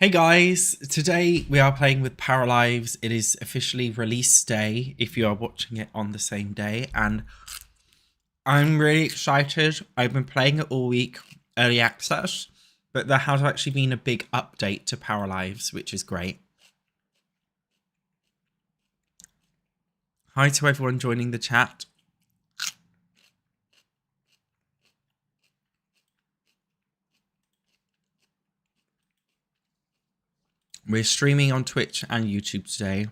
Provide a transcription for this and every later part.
Hey guys, today we are playing with Paralives. It is officially release day if you are watching it on the same day, and I'm really excited. I've been playing it all week, early access, but there has actually been a big update to Paralives, which is great. Hi to everyone joining the chat. We're streaming on Twitch and YouTube today.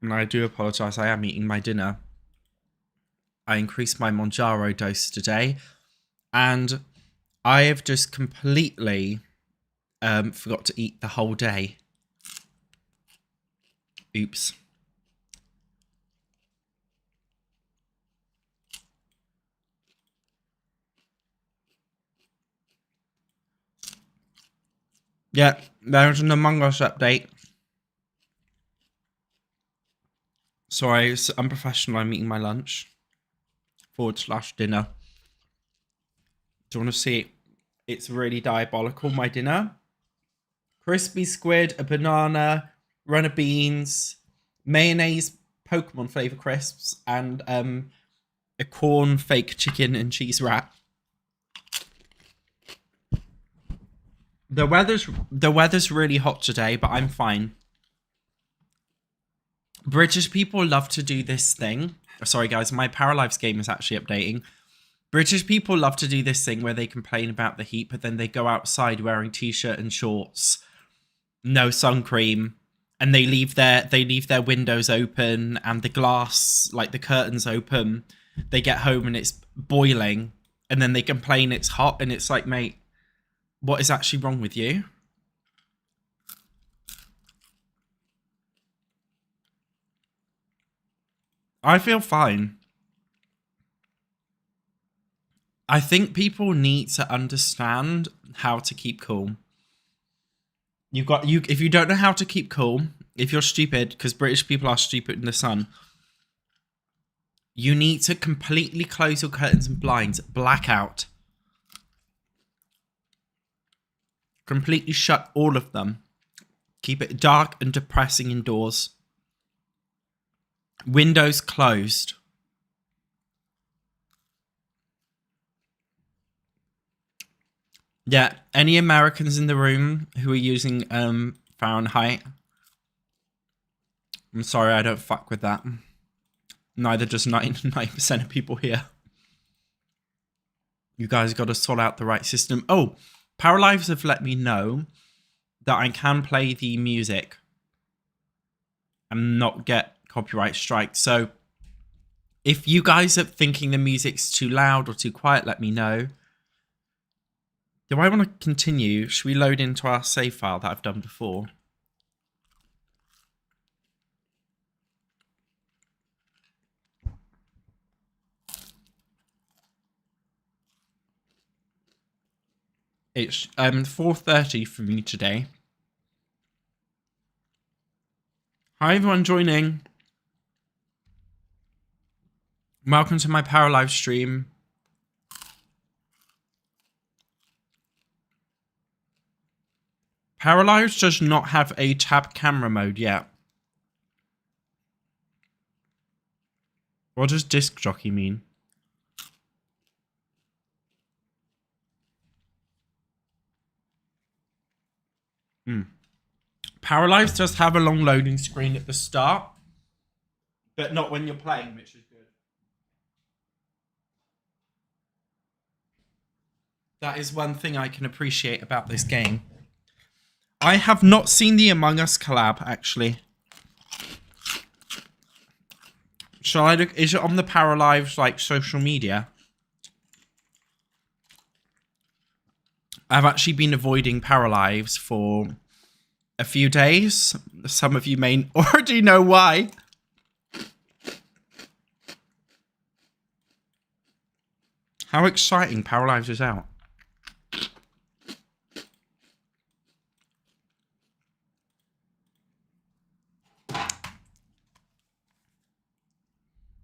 And I do apologize, I am eating my dinner. I increased my Monjaro dose today, and I have just completely forgot to eat the whole day. Oops. Yeah, there's an Among Us update. Sorry, it's unprofessional. I'm eating my lunch. / dinner. Do you want to see it? It's really diabolical, my dinner. Crispy squid, a banana, runner beans, mayonnaise, Pokemon flavor crisps, and a corn fake chicken and cheese wrap. The weather's really hot today, but I'm fine. British people love to do this thing. Sorry guys, my Paralives game is actually updating. British people love to do this thing where they complain about the heat, but then they go outside wearing t-shirt and shorts, no sun cream, and they leave their windows open and the glass, like the curtains open. They get home and it's boiling, and then they complain it's hot, and it's like, mate, what is actually wrong with you? I feel fine. I think people need to understand how to keep cool. If you don't know how to keep cool, if you're stupid, because British people are stupid in the sun, you need to completely close your curtains and blinds, blackout. Completely shut all of them. Keep it dark and depressing indoors. Windows closed. Yeah, any Americans in the room who are using Fahrenheit? I'm sorry, I don't fuck with that. Neither does 99% of people here. You guys got to sort out the right system. Oh, Paralives have let me know that I can play the music and not get copyright strike. So if you guys are thinking the music's too loud or too quiet, let me know. Do I want to continue? Should we load into our save file that I've done before? It's 4:30 for me today. Hi everyone joining. Welcome to my Paralive stream. Paralives does not have a tab camera mode yet. What does disc jockey mean? Paralives does have a long loading screen at the start, but not when you're playing, which is good. That is one thing I can appreciate about this game. I have not seen the Among Us collab, actually. Shall I look? Is it on the Paralives, like, social media? I've actually been avoiding Paralives for a few days. Some of you may already know why. How exciting Paralives is out.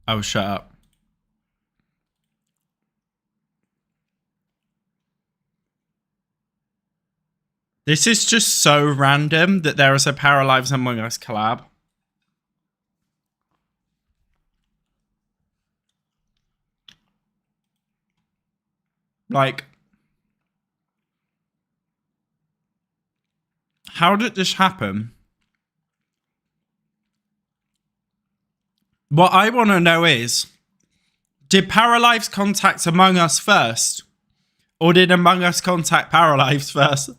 Oh, shut up. This is just so random that there is a Paralives Among Us collab. Like, how did this happen? What I want to know is, did Paralives contact Among Us first? Or did Among Us contact Paralives first?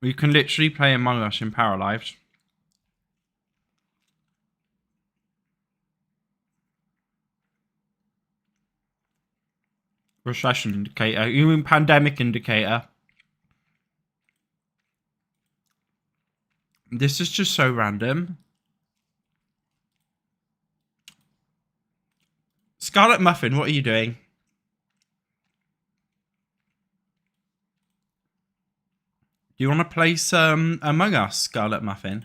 We can literally play Among Us in Paralives. Recession indicator. You mean pandemic indicator? This is just so random. Scarlet Muffin, what are you doing? Do you want to play some Among Us, Scarlet Muffin?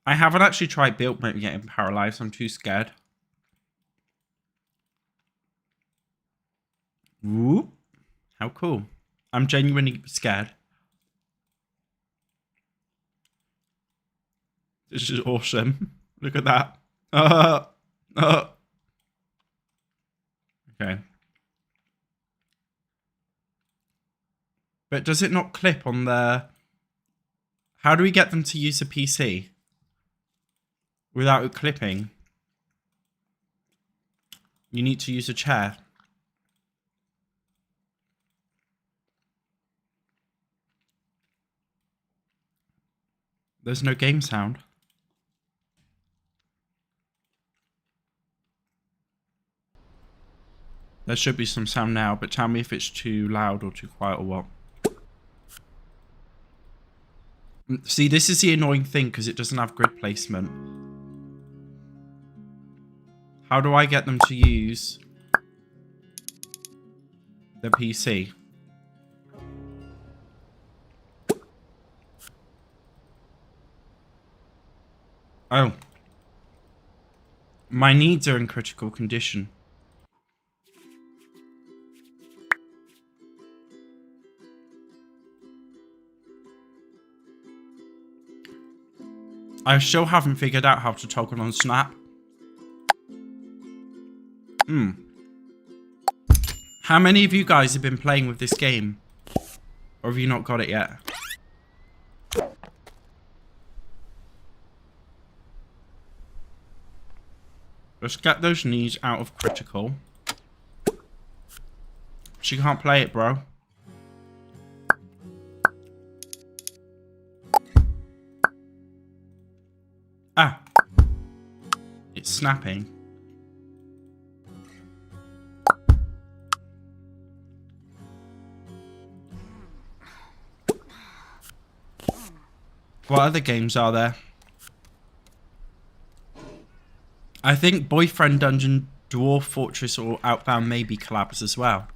I haven't actually tried build mode yet in Paralives. I'm too scared. Ooh, how cool. I'm genuinely scared. This is awesome. Look at that. Okay. But does it not clip on the... How do we get them to use a PC? Without it clipping? You need to use a chair. There's no game sound. There should be some sound now, but tell me if it's too loud or too quiet or what. See, this is the annoying thing because it doesn't have grid placement. How do I get them to use the PC? Oh. My needs are in critical condition. I still haven't figured out how to toggle on Snap. How many of you guys have been playing with this game? Or have you not got it yet? Let's get those knees out of critical. She can't play it, bro. Ah. It's snapping. What other games are there? I think Boyfriend Dungeon, Dwarf Fortress, or Outbound may be collabs as well.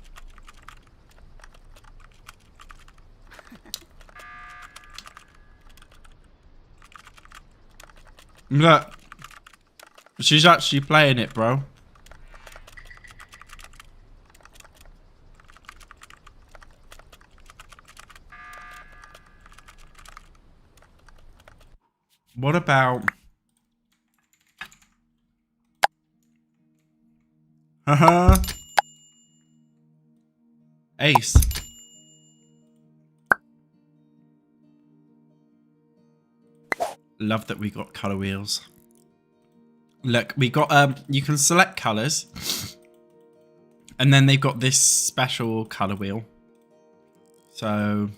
Look. She's actually playing it, bro. What about... Haha. Ace. Love that we got color wheels. Look, we got you can select colors. And then they've got this special color wheel. So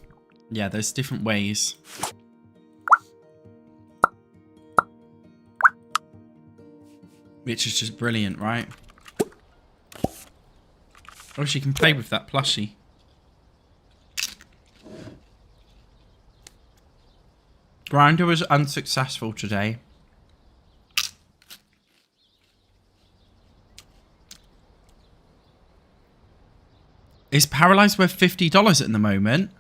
yeah, there's different ways. Which is just brilliant, right? Oh, she can play with that plushie. Grinder was unsuccessful today. Is Paralives worth $50 at the moment?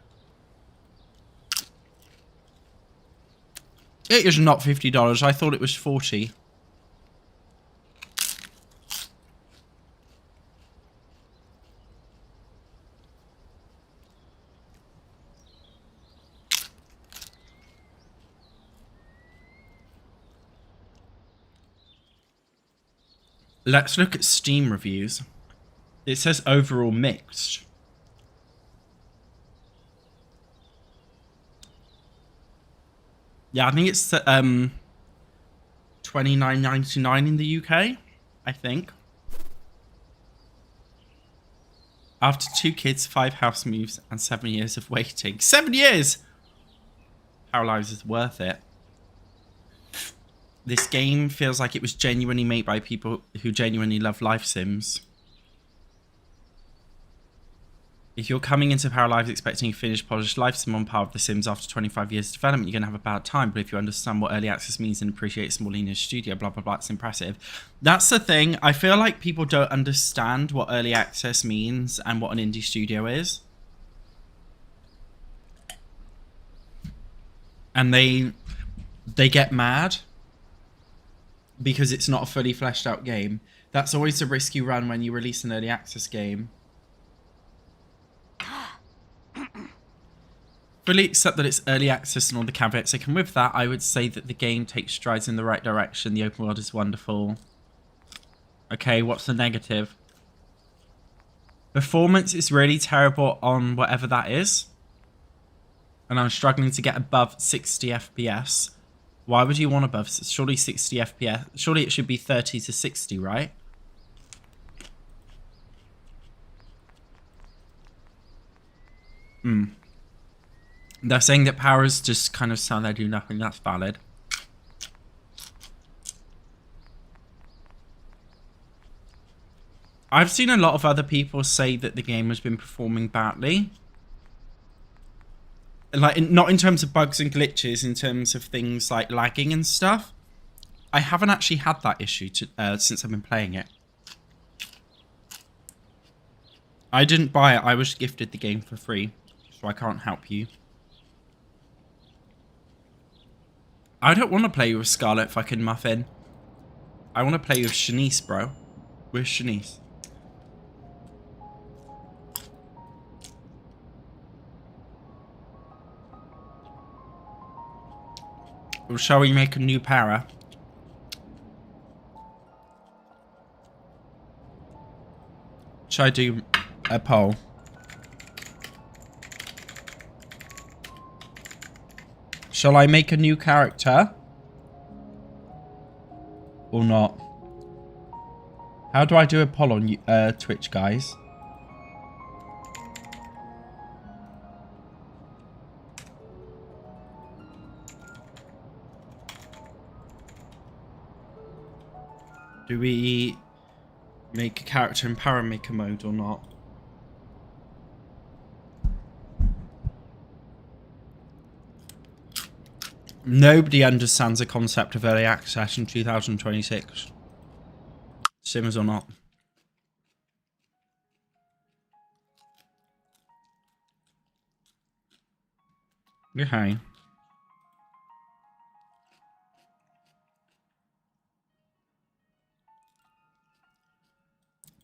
It is not $50. I thought it was $40. Let's look at Steam reviews. It says overall mixed. Yeah, I think it's $29.99 in the UK, I think. After 2 kids, 5 house moves, and 7 years of waiting. 7 years! Paralives is worth it. This game feels like it was genuinely made by people who genuinely love life sims. If you're coming into Paralives expecting a finished, polished life sim on par with The Sims after 25 years of development, you're going to have a bad time. But if you understand what early access means and appreciate small linear studio, blah, blah, blah, it's impressive. That's the thing. I feel like people don't understand what early access means and what an indie studio is. And they get mad because it's not a fully fleshed out game. That's always a risk you run when you release an early access game. Fully accept that it's early access and all the caveats that come with that. I would say that the game takes strides in the right direction. The open world is wonderful. Okay, what's the negative? Performance is really terrible on whatever that is. And I'm struggling to get above 60 FPS. Why would you want above? Surely 60 FPS. Surely it should be 30 to 60, right? They're saying that powers just kind of sound they do nothing. That's valid. I've seen a lot of other people say that the game has been performing badly. Like, not in terms of bugs and glitches, in terms of things like lagging and stuff. I haven't actually had that issue since I've been playing it. I didn't buy it. I was gifted the game for free, so I can't help you. I don't want to play with Scarlet fucking Muffin. I want to play with Shanice, bro. Where's Shanice? Well, shall we make a new para? Shall I do a poll? Shall I make a new character? Or not? How do I do a poll on Twitch, guys? Do we make a character in Paramaker mode or not? Nobody understands the concept of early access in 2026. Sims or not. Okay.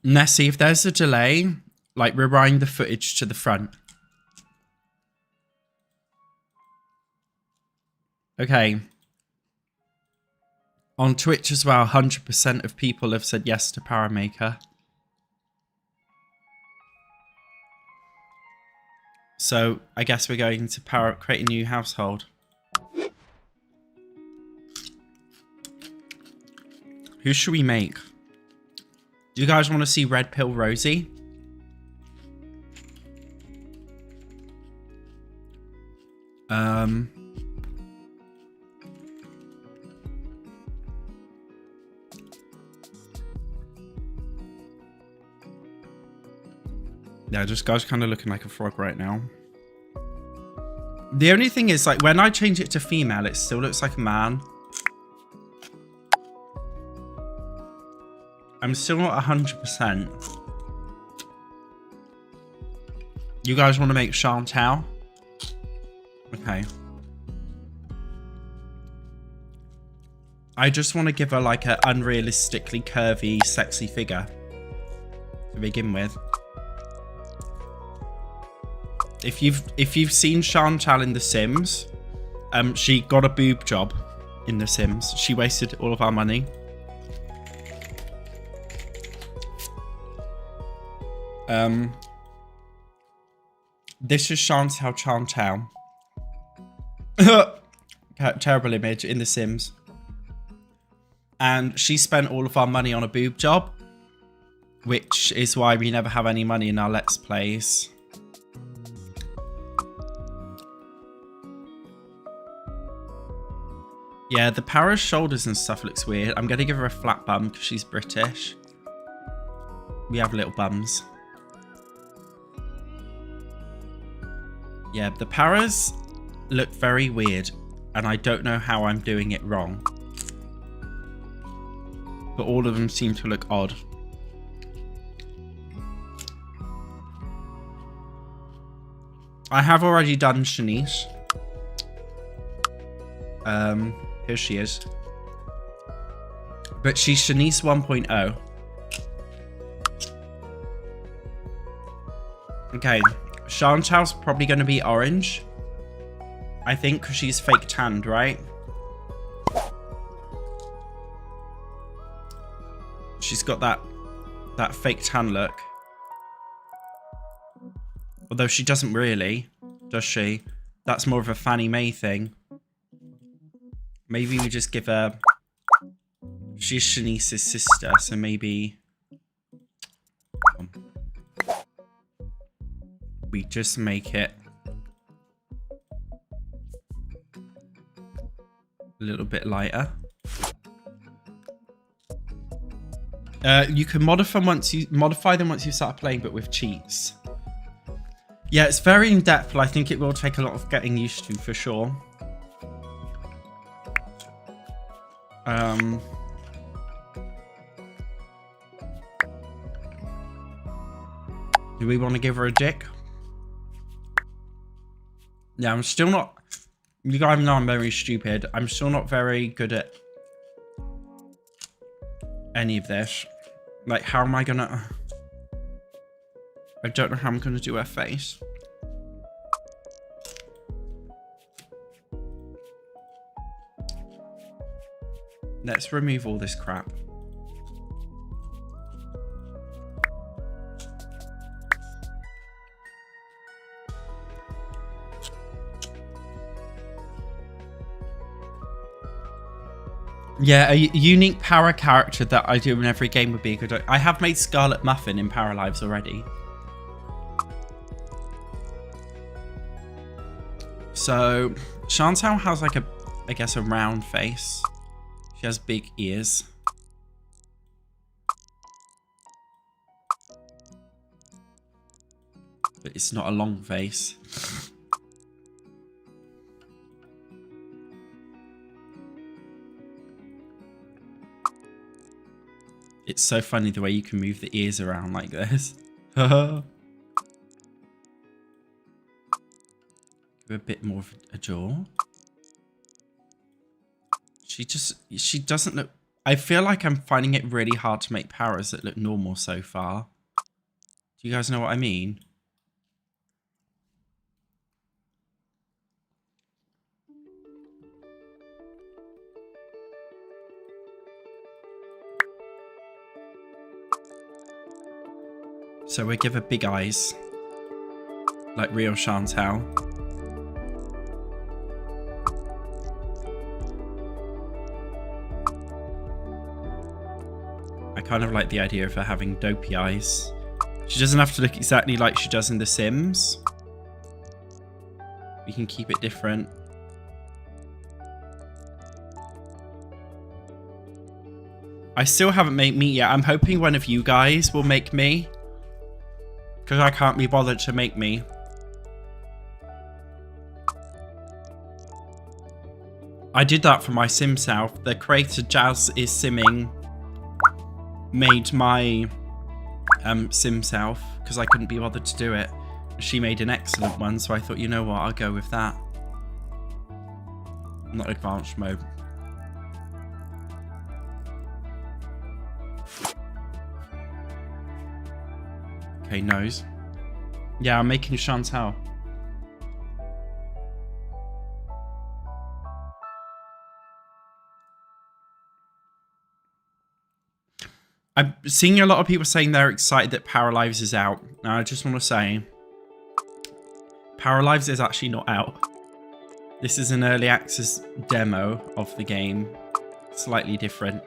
Nessie, if there's a delay, like rewind the footage to the front. Okay. On Twitch as well, 100% of people have said yes to Paramaker. So I guess we're going to create a new household. Who should we make? Do you guys want to see Red Pill Rosie? Yeah, this guy's kind of looking like a frog right now. The only thing is, like, when I change it to female, it still looks like a man. I'm still not 100%. You guys want to make Chantal? Okay. I just want to give her like an unrealistically curvy, sexy figure to begin with. If you've seen Chantal in The Sims, she got a boob job in The Sims. She wasted all of our money. This is Chantal. Terrible image in The Sims. And she spent all of our money on a boob job, which is why we never have any money in our Let's Plays. Yeah, the Para's shoulders and stuff looks weird. I'm going to give her a flat bum because she's British. We have little bums. Yeah, the Paras look very weird, and I don't know how I'm doing it wrong. But all of them seem to look odd. I have already done Shanice. Here she is. But she's Shanice 1.0. Okay, Chantal's probably going to be orange. I think because she's fake tanned, right? She's got that fake tan look. Although she doesn't really, does she? That's more of a Fannie Mae thing. Maybe we just give her... She's Shanice's sister, so maybe... We just make it... a little bit lighter. You can modify them once you start playing, but with cheats. Yeah, it's very in-depth, but I think it will take a lot of getting used to, for sure. Do we want to give her a dick? Yeah, I'm still not... You guys know I'm very stupid. I'm still not very good at any of this. Like, how am I gonna... I don't know how I'm gonna do her face. Let's remove all this crap. Yeah, a unique para character that I do in every game would be a good... I have made Scarlet Muffin in Paralives already. So, Chantal has like a, I guess, a round face. She has big ears. But it's not a long face. It's so funny the way you can move the ears around like this. Give a bit more of a jaw. She doesn't look... I feel like I'm finding it really hard to make paras that look normal so far. Do you guys know what I mean? So we give her big eyes, like real Chantal. I kind of like the idea of her having dopey eyes. She doesn't have to look exactly like she does in The Sims. We can keep it different. I still haven't made me yet. I'm hoping one of you guys will make me. Because I can't be bothered to make me. I did that for my Sim South. The creator Jazz is Simming made my Sim South because I couldn't be bothered to do it. she made an excellent one, so I thought, you know what, I'll go with that. Not advanced mode. Okay, nose. Yeah, I'm making Chantal. I'm seeing a lot of people saying they're excited that Paralives is out. Now, I just want to say, Paralives is actually not out. This is an early access demo of the game. Slightly different.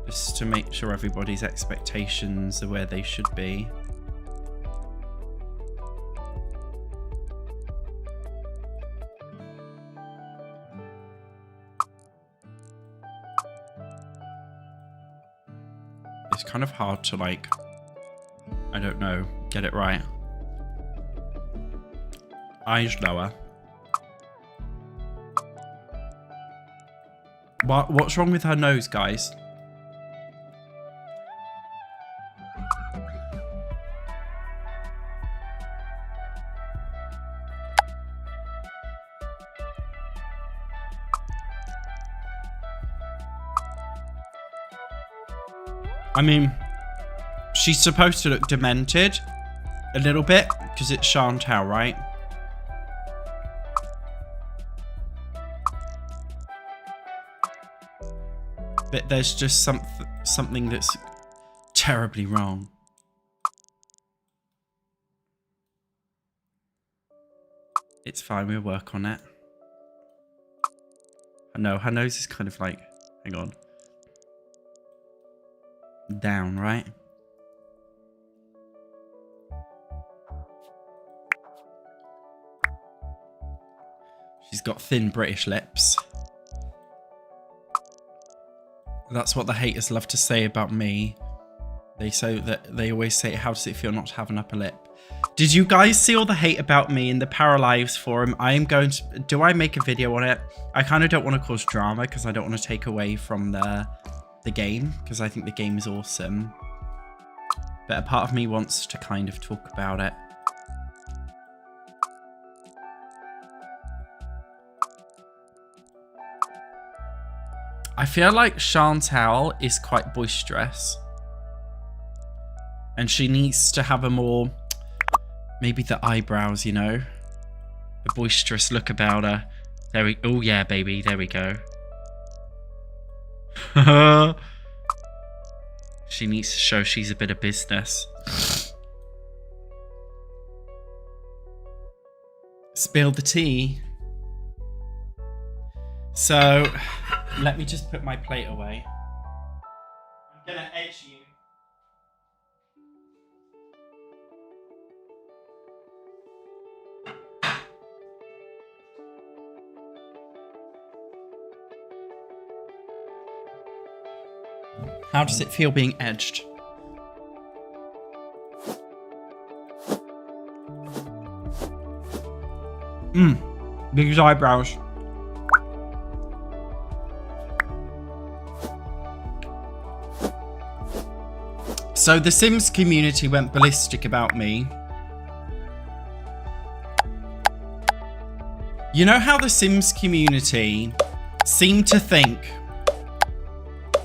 Just to make sure everybody's expectations are where they should be. It's kind of hard to, like, I don't know, get it right. Eyes lower. What's wrong with her nose, guys? I mean, she's supposed to look demented a little bit because it's Chantal, right? But there's just something that's terribly wrong. It's fine, we'll work on it. I know, her nose is kind of like, hang on. Down, right? She's got thin British lips. That's what the haters love to say about me. They always say, how does it feel not to have an upper lip? Did you guys see all the hate about me in the Paralives forum? I am going to... Do I make a video on it? I kind of don't want to cause drama because I don't want to take away from the game, because I think the game is awesome. But a part of me wants to kind of talk about it. I feel like Chantal is quite boisterous. And she needs to have a more... Maybe the eyebrows, you know? A boisterous look about her. There we... Oh, yeah, baby. There we go. She needs to show she's a bit of business. Spill the tea. So, let me just put my plate away. I'm gonna edge you. How does it feel being edged? These eyebrows. So the Sims community went ballistic about me. You know how the Sims community seem to think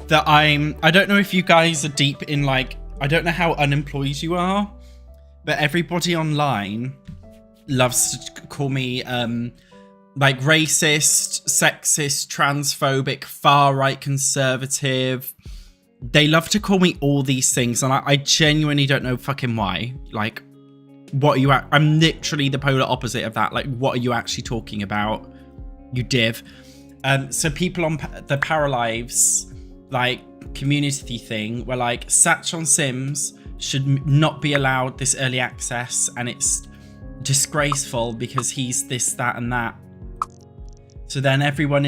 that I don't know if you guys are deep in, like, I don't know how unemployed you are, but everybody online loves to call me like racist, sexist, transphobic, far-right conservative. They love to call me all these things, and I genuinely don't know fucking why. Like, what are you I'm literally the polar opposite of that. Like, what are you actually talking about, you div? So people on the Paralives, like, community thing were like, SatchOnSims should not be allowed this early access, and it's disgraceful because he's this, that, and that. So then everyone,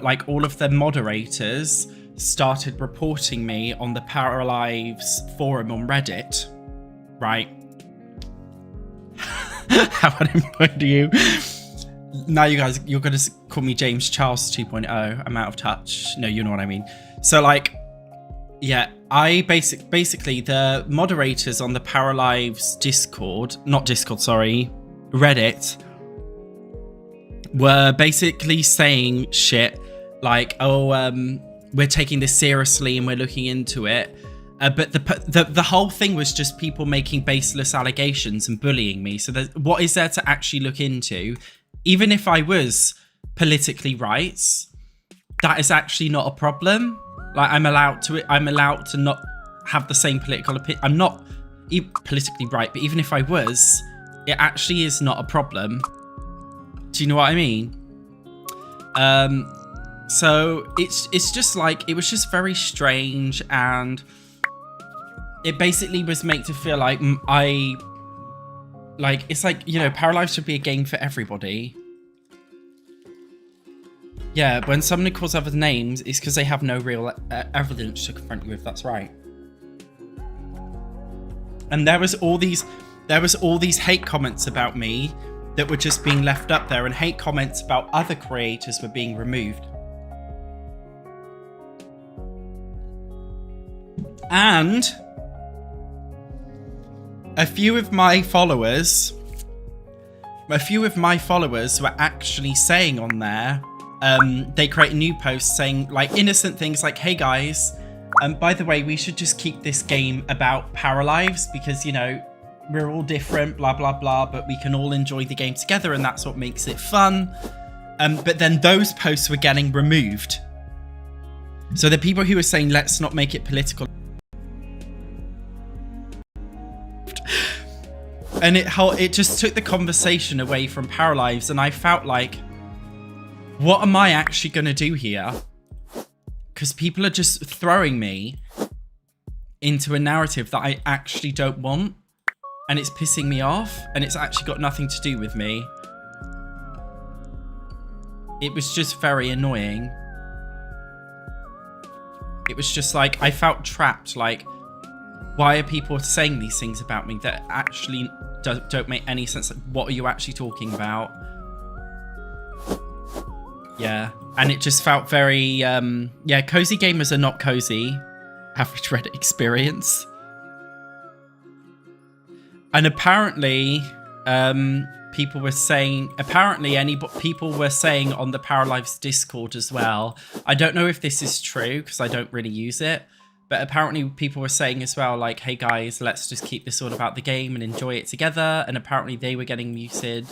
like all of the moderators, started reporting me on the Paralives forum on Reddit, right? How unemployed are you? Now you guys, you're gonna call me James Charles 2.0. I'm out of touch. No, you know what I mean. So like, yeah, basically the moderators on the Paralives Reddit were basically saying shit like, oh, we're taking this seriously and we're looking into it. But the whole thing was just people making baseless allegations and bullying me. So what is there to actually look into? Even if I was politically right, that is actually not a problem. Like, I'm allowed to not have the same political opinion. I'm not politically right, but even if I was, it actually is not a problem. Do you know what I mean? So it's just like, it was just very strange, and it basically was made to feel like it's like, you know, Paralives should be a game for everybody. Yeah, when somebody calls other names, it's because they have no real evidence to confront you with. That's right. And there was all these hate comments about me that were just being left up there, and hate comments about other creators were being removed. And a few of my followers were actually saying on there, they create new posts saying like innocent things like, hey guys, by the way, we should just keep this game about Paralives because, you know, we're all different, blah, blah, blah, but we can all enjoy the game together and that's what makes it fun. But then those posts were getting removed. So the people who were saying, let's not make it political. And it just took the conversation away from Paralives, and I felt like, what am I actually going to do here? Because people are just throwing me into a narrative that I actually don't want, and it's pissing me off, and it's actually got nothing to do with me. It was just very annoying. It was just like, I felt trapped, like, why are people saying these things about me that actually don't make any sense? Like, what are you actually talking about? Yeah, and it just felt very, yeah, cozy gamers are not cozy. Average Reddit experience. And apparently, people were saying, people were saying on the Paralives Discord as well. I don't know if this is true because I don't really use it. But apparently people were saying as well, like, hey guys, let's just keep this all about the game and enjoy it together. And apparently they were getting muted.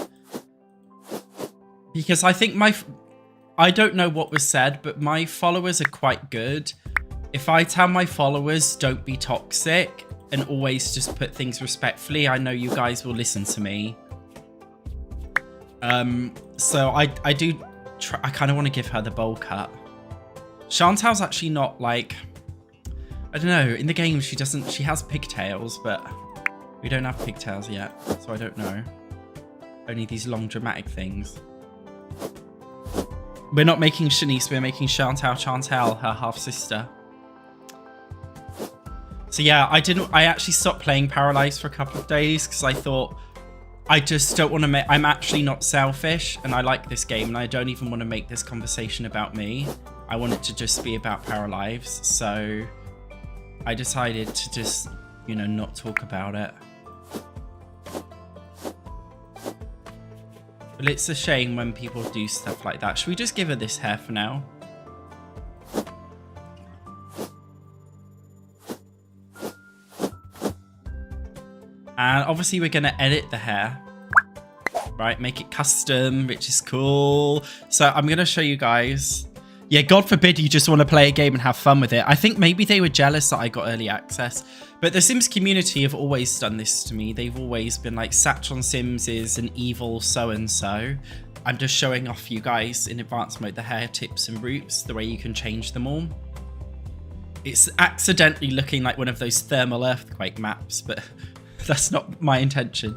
Because I think I don't know what was said, but my followers are quite good. If I tell my followers don't be toxic and always just put things respectfully, I know you guys will listen to me. So I kind of want to give her the bowl cut. Chantal's actually not like... I don't know, in the game she has pigtails, but we don't have pigtails yet, so I don't know. Only these long dramatic things. We're not making Shanice, we're making Chantal, her half-sister. So yeah, I actually stopped playing Paralives for a couple of days because I thought, I just don't want to make, I'm actually not selfish and I like this game and I don't even want to make this conversation about me. I want it to just be about Paralives, so I decided to just, you know, not talk about it. But it's a shame when people do stuff like that. Should we just give her this hair for now? And obviously we're going to edit the hair. Right, make it custom, which is cool. So I'm going to show you guys... Yeah, God forbid you just want to play a game and have fun with it. I think maybe they were jealous that I got early access. But the Sims community have always done this to me. They've always been like, SatchOnSims is an evil so-and-so. I'm just showing off you guys in advanced mode the hair tips and routes, the way you can change them all. It's accidentally looking like one of those thermal earthquake maps, but that's not my intention.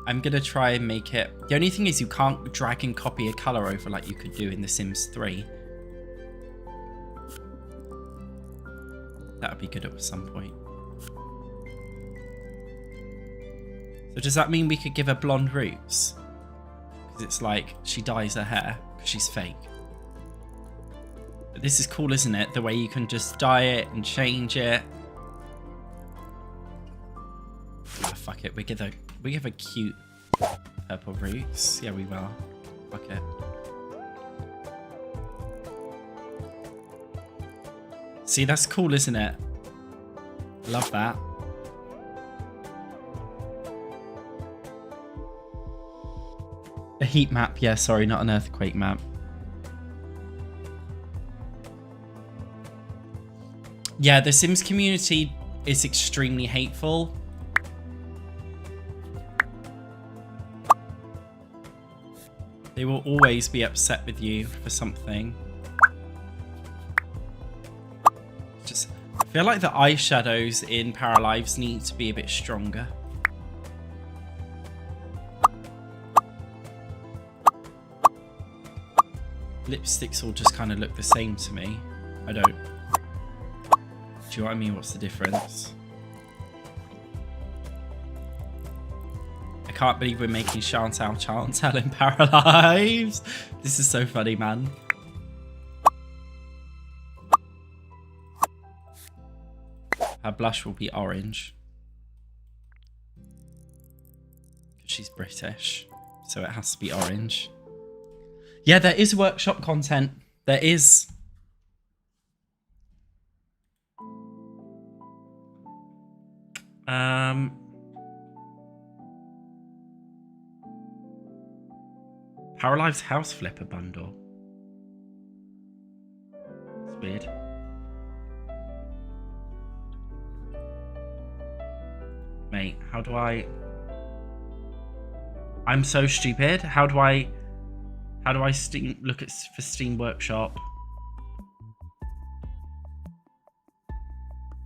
I'm going to try and make it... The only thing is you can't drag and copy a color over like you could do in The Sims 3. That would be good at some point. So does that mean we could give her blonde roots? Because it's like she dyes her hair because she's fake. But this is cool, isn't it? The way you can just dye it and change it. Ah, fuck it. We give a cute purple roots. Yeah, we will. Fuck it. See, that's cool, isn't it? Love that. A heat map. Yeah, sorry, not an earthquake map. Yeah, the Sims community is extremely hateful. They will always be upset with you for something. Just, I feel like the eyeshadows in Paralives need to be a bit stronger. Lipsticks all just kind of look the same to me. I don't. Do you know what I mean? What's the difference? I can't believe we're making Chantal in Paralives. This is so funny, man. Her blush will be orange. She's British, so it has to be orange. Yeah, there is workshop content. There is. Paralives House Flipper bundle. It's weird. Mate, how do I... I'm so stupid. How do I look at for Steam Workshop?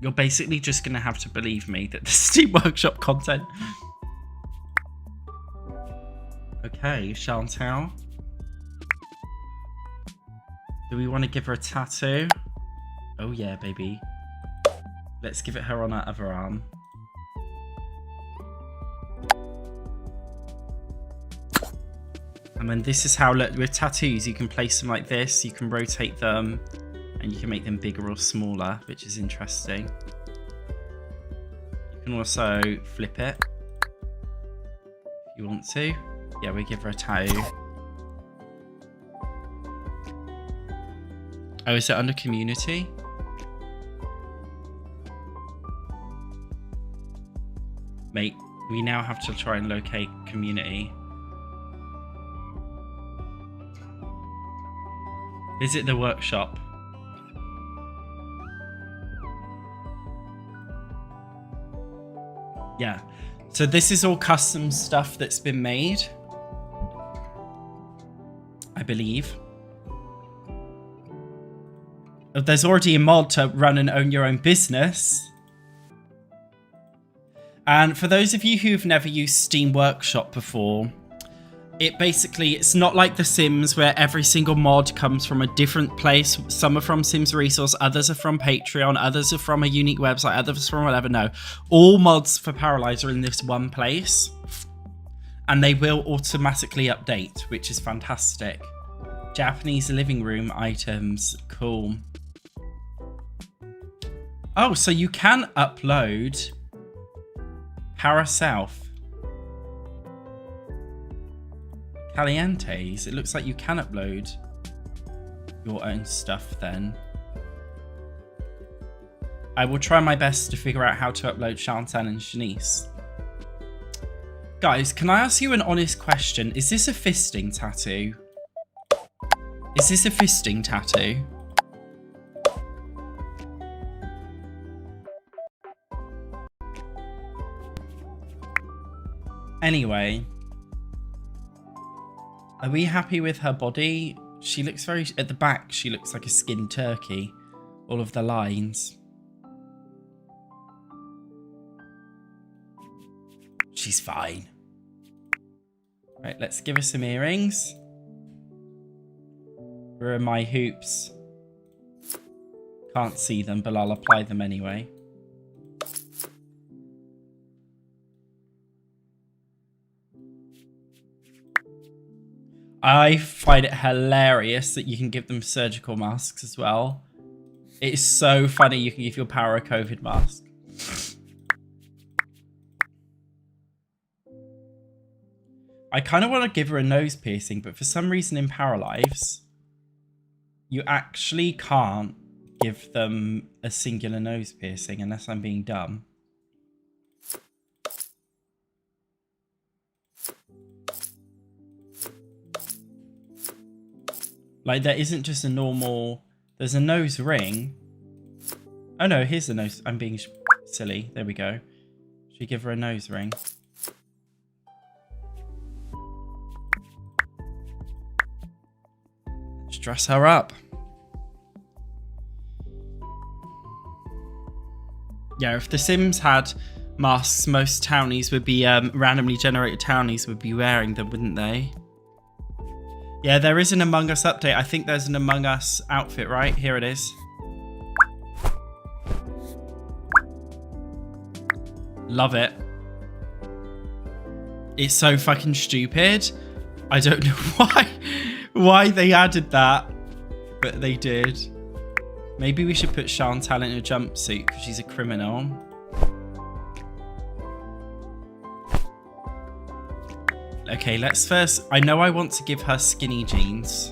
You're basically just gonna have to believe me that the Steam Workshop content. Okay, Chantal. Do we want to give her a tattoo? Oh yeah, baby. Let's give it her on our other arm. And then this is how, look, with tattoos, you can place them like this, you can rotate them, and you can make them bigger or smaller, which is interesting. You can also flip it if you want to. Yeah, we give her a tattoo. Oh, is it under community? Mate, we now have to try and locate community. Visit the workshop. Yeah, so this is all custom stuff that's been made, I believe. There's already a mod to run and own your own business. And for those of you who've never used Steam Workshop before, it's not like The Sims where every single mod comes from a different place. Some are from Sims Resource, others are from Patreon, others are from a unique website, others from whatever. No, all mods for Paralives are in this one place, and they will automatically update, which is fantastic. Japanese living room items, cool. Oh, so you can upload Para South. Calientes. It looks like you can upload your own stuff then. I will try my best to figure out how to upload Chantal and Shanice. Guys, can I ask you an honest question? Is this a fisting tattoo? Is this a fisting tattoo? Anyway. Are we happy with her body? She looks very... At the back, she looks like a skinned turkey. All of the lines. She's fine. Right, let's give her some earrings. Where are my hoops? Can't see them, but I'll apply them anyway. I find it hilarious that you can give them surgical masks as well. It's so funny you can give your power a COVID mask. I kind of want to give her a nose piercing, but for some reason in Paralives, you actually can't give them a singular nose piercing unless I'm being dumb. Like, there isn't just a normal... There's a nose ring. Oh no, here's the nose. I'm being silly. There we go. Should we give her a nose ring? Let's dress her up. Yeah, if the Sims had masks, most townies would be, randomly generated townies would be wearing them, wouldn't they? Yeah, there is an Among Us update. I think there's an Among Us outfit, right? Here it is. Love it. It's so fucking stupid. I don't know why they added that, but they did. Maybe we should put Chantal in a jumpsuit because she's a criminal. Okay, let's first... I know I want to give her skinny jeans.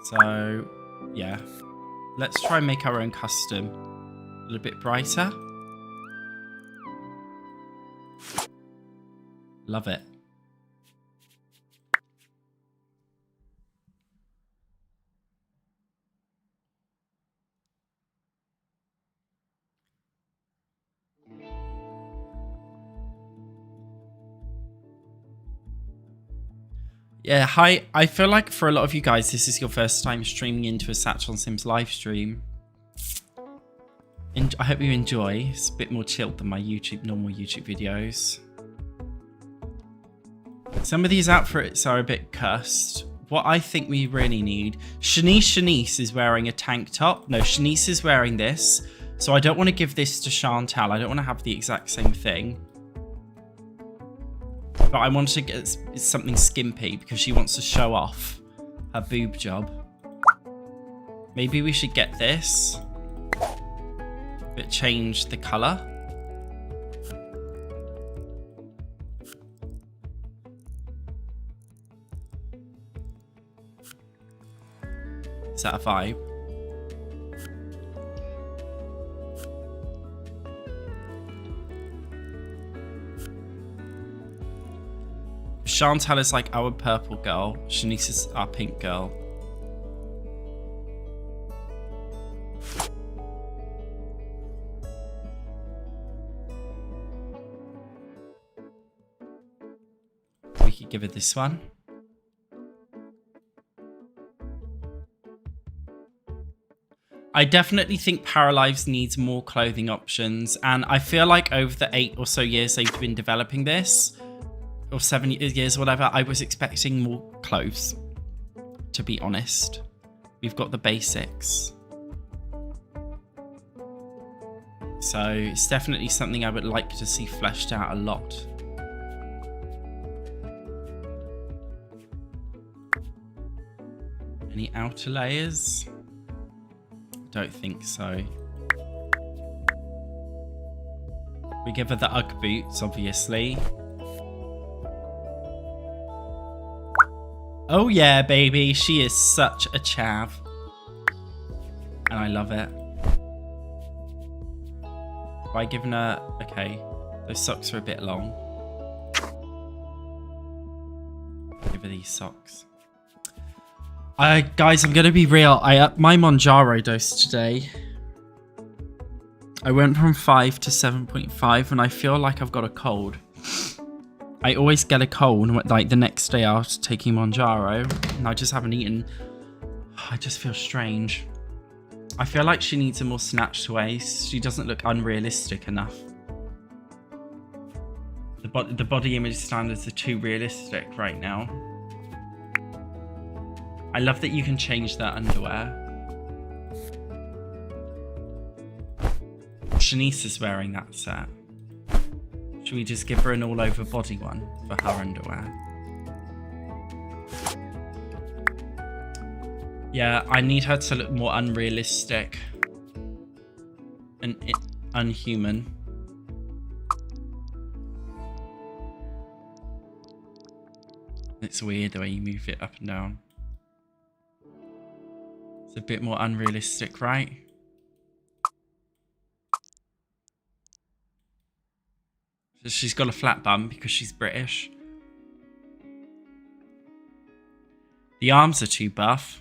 So, yeah. Let's try and make our own custom. A little bit brighter. Love it. Yeah, hi. I feel like for a lot of you guys, this is your first time streaming into a SatchOnSims live stream. I hope you enjoy. It's a bit more chilled than my normal YouTube videos. Some of these outfits are a bit cursed. What I think we really need... Shanice is wearing a tank top. No, Shanice is wearing this. So I don't want to give this to Chantal. I don't want to have the exact same thing. But I want to get something skimpy because she wants to show off her boob job. Maybe we should get this, but change the colour. Is that a vibe? Chantal is like our purple girl. Shanice is our pink girl. We could give her this one. I definitely think Paralives needs more clothing options, and I feel like over the 8 or so years they've been developing this, or 7 years or whatever, I was expecting more clothes, to be honest. We've got the basics. So it's definitely something I would like to see fleshed out a lot. Any outer layers? Don't think so. We give her the Ugg boots, obviously. Oh yeah, baby, she is such a chav. And I love it. Have I given her... Okay, those socks are a bit long. Give her these socks. Guys, I'm going to be real. I upped my Monjaro dose today. I went from 5 to 7.5 and I feel like I've got a cold. I always get a cold like the next day after taking Monjaro, and I just haven't eaten. I just feel strange. I feel like she needs a more snatched waist. She doesn't look unrealistic enough. The body image standards are too realistic right now. I love that you can change that underwear. Shanice is wearing that set. Should we just give her an all-over body one for her underwear? Yeah, I need her to look more unrealistic and unhuman. It's weird the way you move it up and down. It's a bit more unrealistic, right? So she's got a flat bum because she's British. The arms are too buff.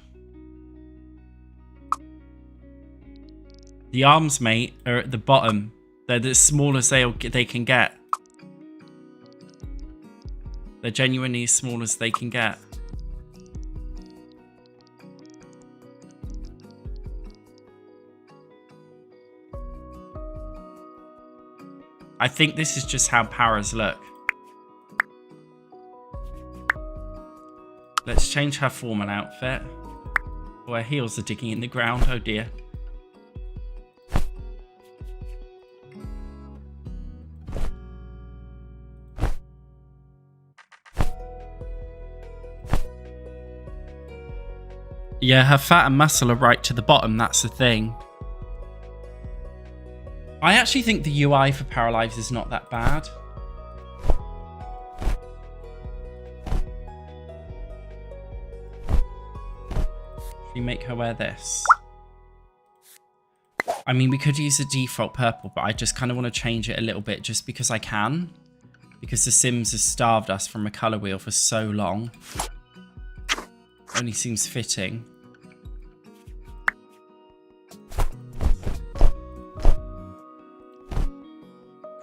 The arms, mate, are at the bottom. They're as small as they can get. They're genuinely as small as they can get. I think this is just how Paras look. Let's change her formal outfit. Oh, her heels are digging in the ground. Oh dear. Yeah, her fat and muscle are right to the bottom, that's the thing. I actually think the UI for Paralives is not that bad. Should we make her wear this? I mean, we could use the default purple, but I just kind of want to change it a little bit just because I can. Because The Sims has starved us from a colour wheel for so long. Only seems fitting.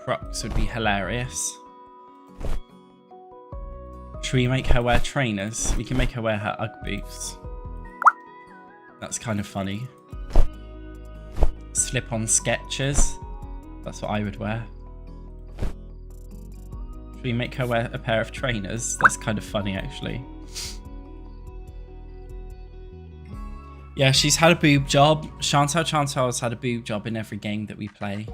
Crocs would be hilarious. Should we make her wear trainers? We can make her wear her Ugg boots. That's kind of funny. Slip-on Skechers. That's what I would wear. Should we make her wear a pair of trainers? That's kind of funny, actually. Yeah, she's had a boob job. Chantal has had a boob job in every game that we play.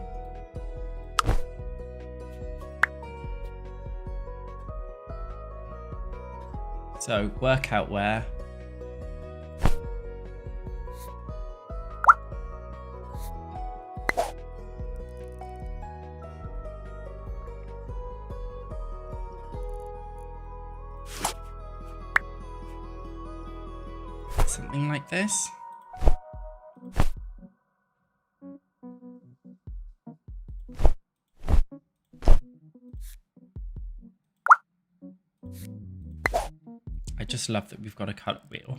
So, workout wear. Something like this. I just love that we've got a cut wheel.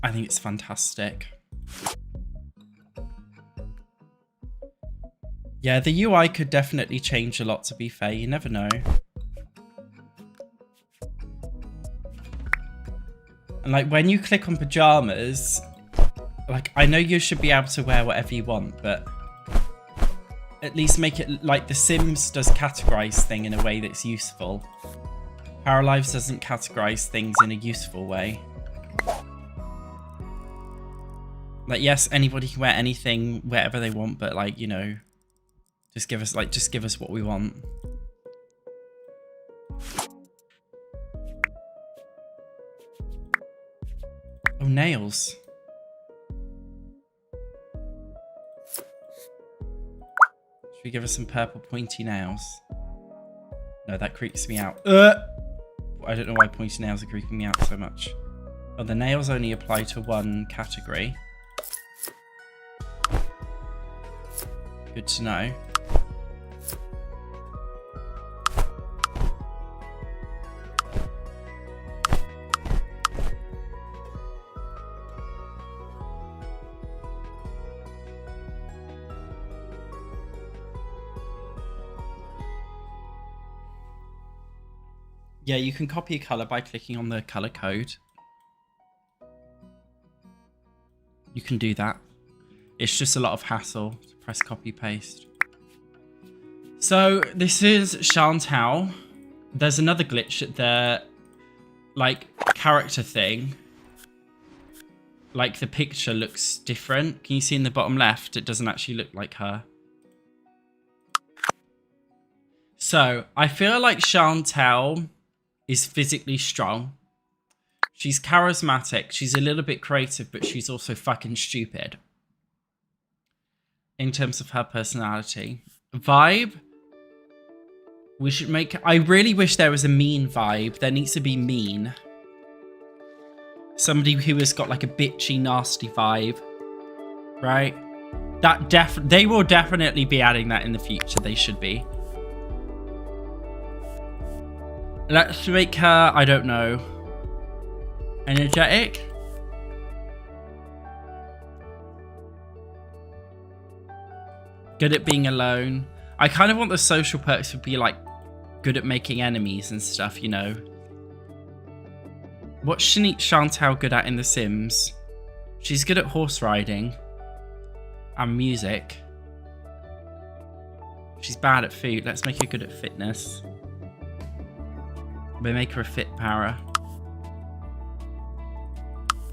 I think it's fantastic. Yeah, the UI could definitely change a lot, to be fair. You never know. And like when you click on pajamas, like I know you should be able to wear whatever you want, but at least make it like The Sims does categorize thing in a way that's useful. Paralives doesn't categorize things in a useful way. Like yes, anybody can wear anything, wherever they want, but like, you know, just give us what we want. Oh, nails. Should we give us some purple pointy nails? No, that creeps me out. I don't know why pointy nails are creeping me out so much. Oh, the nails only apply to one category. Good to know. Yeah, you can copy a color by clicking on the color code. You can do that. It's just a lot of hassle to press copy paste. So this is Chantal. There's another glitch at the like character thing Like the picture looks different. Can you see in the bottom left? It doesn't actually look like her. So I feel like Chantel is physically strong. She's charismatic. She's a little bit creative, but she's also fucking stupid. In terms of her personality. Vibe. We should make... I really wish there was a mean vibe. There needs to be mean. Somebody who has got like a bitchy, nasty vibe. Right? They will definitely be adding that in the future. They should be. Let's make her, I don't know, energetic. Good at being alone. I kind of want the social perks to be like good at making enemies and stuff, you know. What's Chantel good at in The Sims? She's good at horse riding and music. She's bad at food. Let's make her good at fitness. We make her a fit para.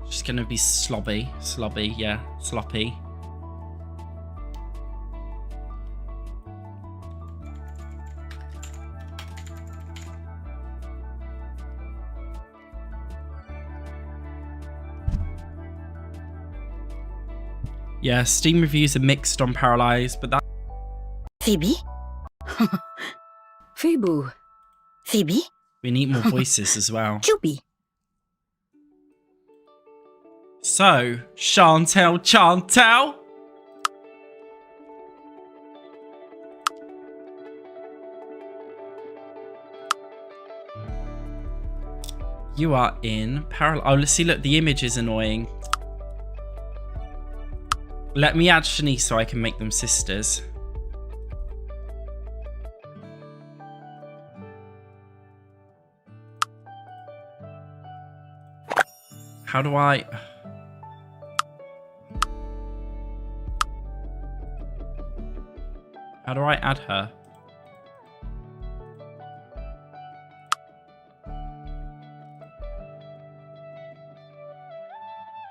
She's gonna be sloppy, yeah, sloppy. Yeah, Steam reviews are mixed on Paralives, but that... Phoebe? Phoebe? Phoebe? We need more voices as well. Juby. So, Chantel? You are in Paralives. Oh, let's see, look, the image is annoying. Let me add Shanice so I can make them sisters. How do I... How do I add her?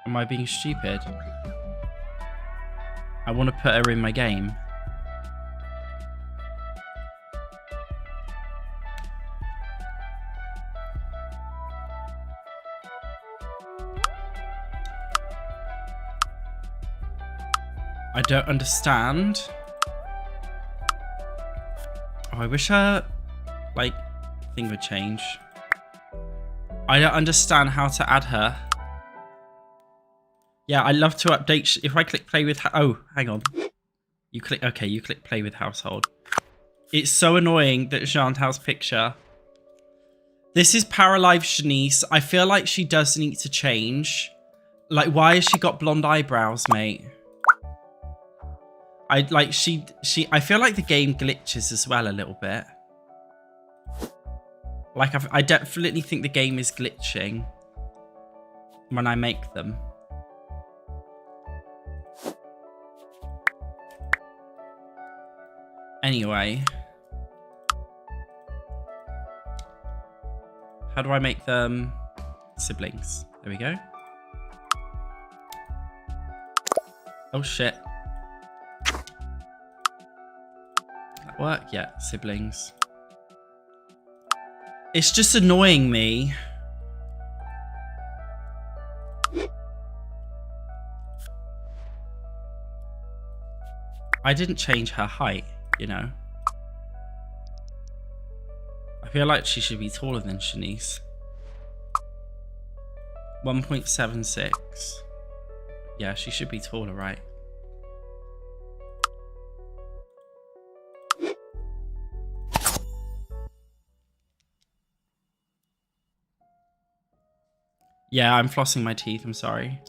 Am I being stupid? I want to put her in my game. I don't understand. Oh, I wish her, like, thing would change. I don't understand how to add her. Yeah, I love to update. If I click play with... Oh, hang on. You click... Okay, you click play with household. It's so annoying that Chantal's picture... This is Paralives Shanice. I feel like she does need to change. Like, why has she got blonde eyebrows, mate? I feel like the game glitches as well a little bit. Like, I definitely think the game is glitching when I make them. Anyway. How do I make them siblings? There we go. Oh, shit. That work? Yeah, siblings. It's just annoying me. I didn't change her height, you know. I feel like she should be taller than Shanice. 1.76. Yeah, she should be taller, right? Yeah, I'm flossing my teeth, I'm sorry.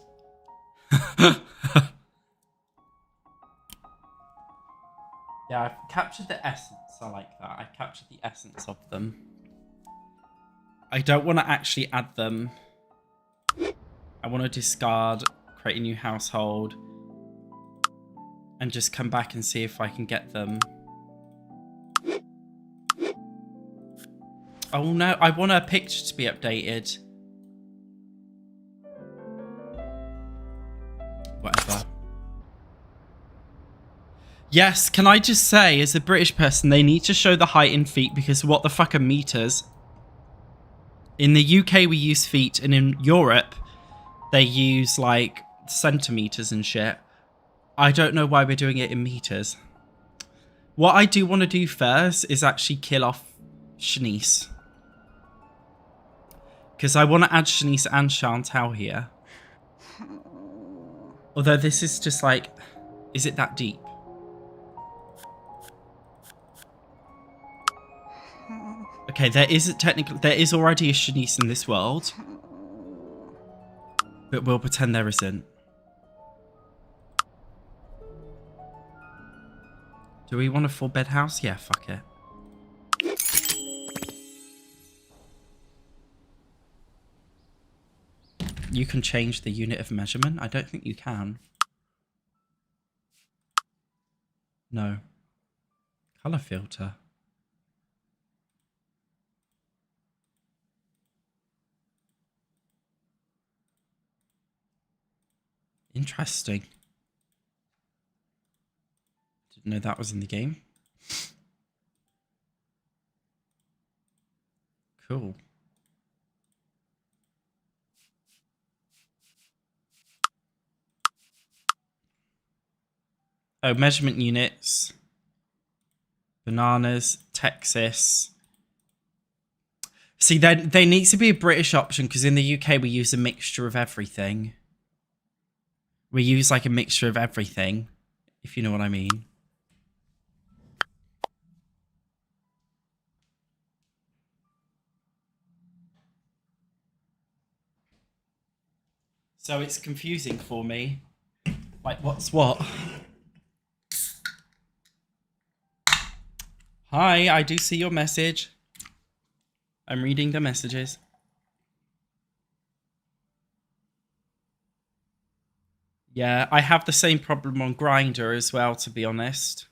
Yeah, I've captured the essence. I like that. I captured the essence of them. I don't want to actually add them. I want to discard, create a new household, and just come back and see if I can get them. Oh no, I want her picture to be updated. Whatever. Yes, can I just say, as a British person, they need to show the height in feet because what the fuck are meters? In the UK, we use feet, and in Europe, they use, like, centimeters and shit. I don't know why we're doing it in meters. What I do want to do first is actually kill off Shanice. Because I want to add Shanice and Chantal here. Although this is just like, is it that deep? Okay, there is already a Shanice in this world. But we'll pretend there isn't. Do we want a 4-bed house? Yeah, fuck it. You can change the unit of measurement? I don't think you can. No. Color filter. Interesting. Didn't know that was in the game. Cool. Oh, measurement units. Bananas. Texas. See, there needs to be a British option because in the UK we use a mixture of everything. We use like a mixture of everything, if you know what I mean. So it's confusing for me. Like, what's what? Hi, I do see your message. I'm reading the messages. Yeah, I have the same problem on Grindr as well, to be honest.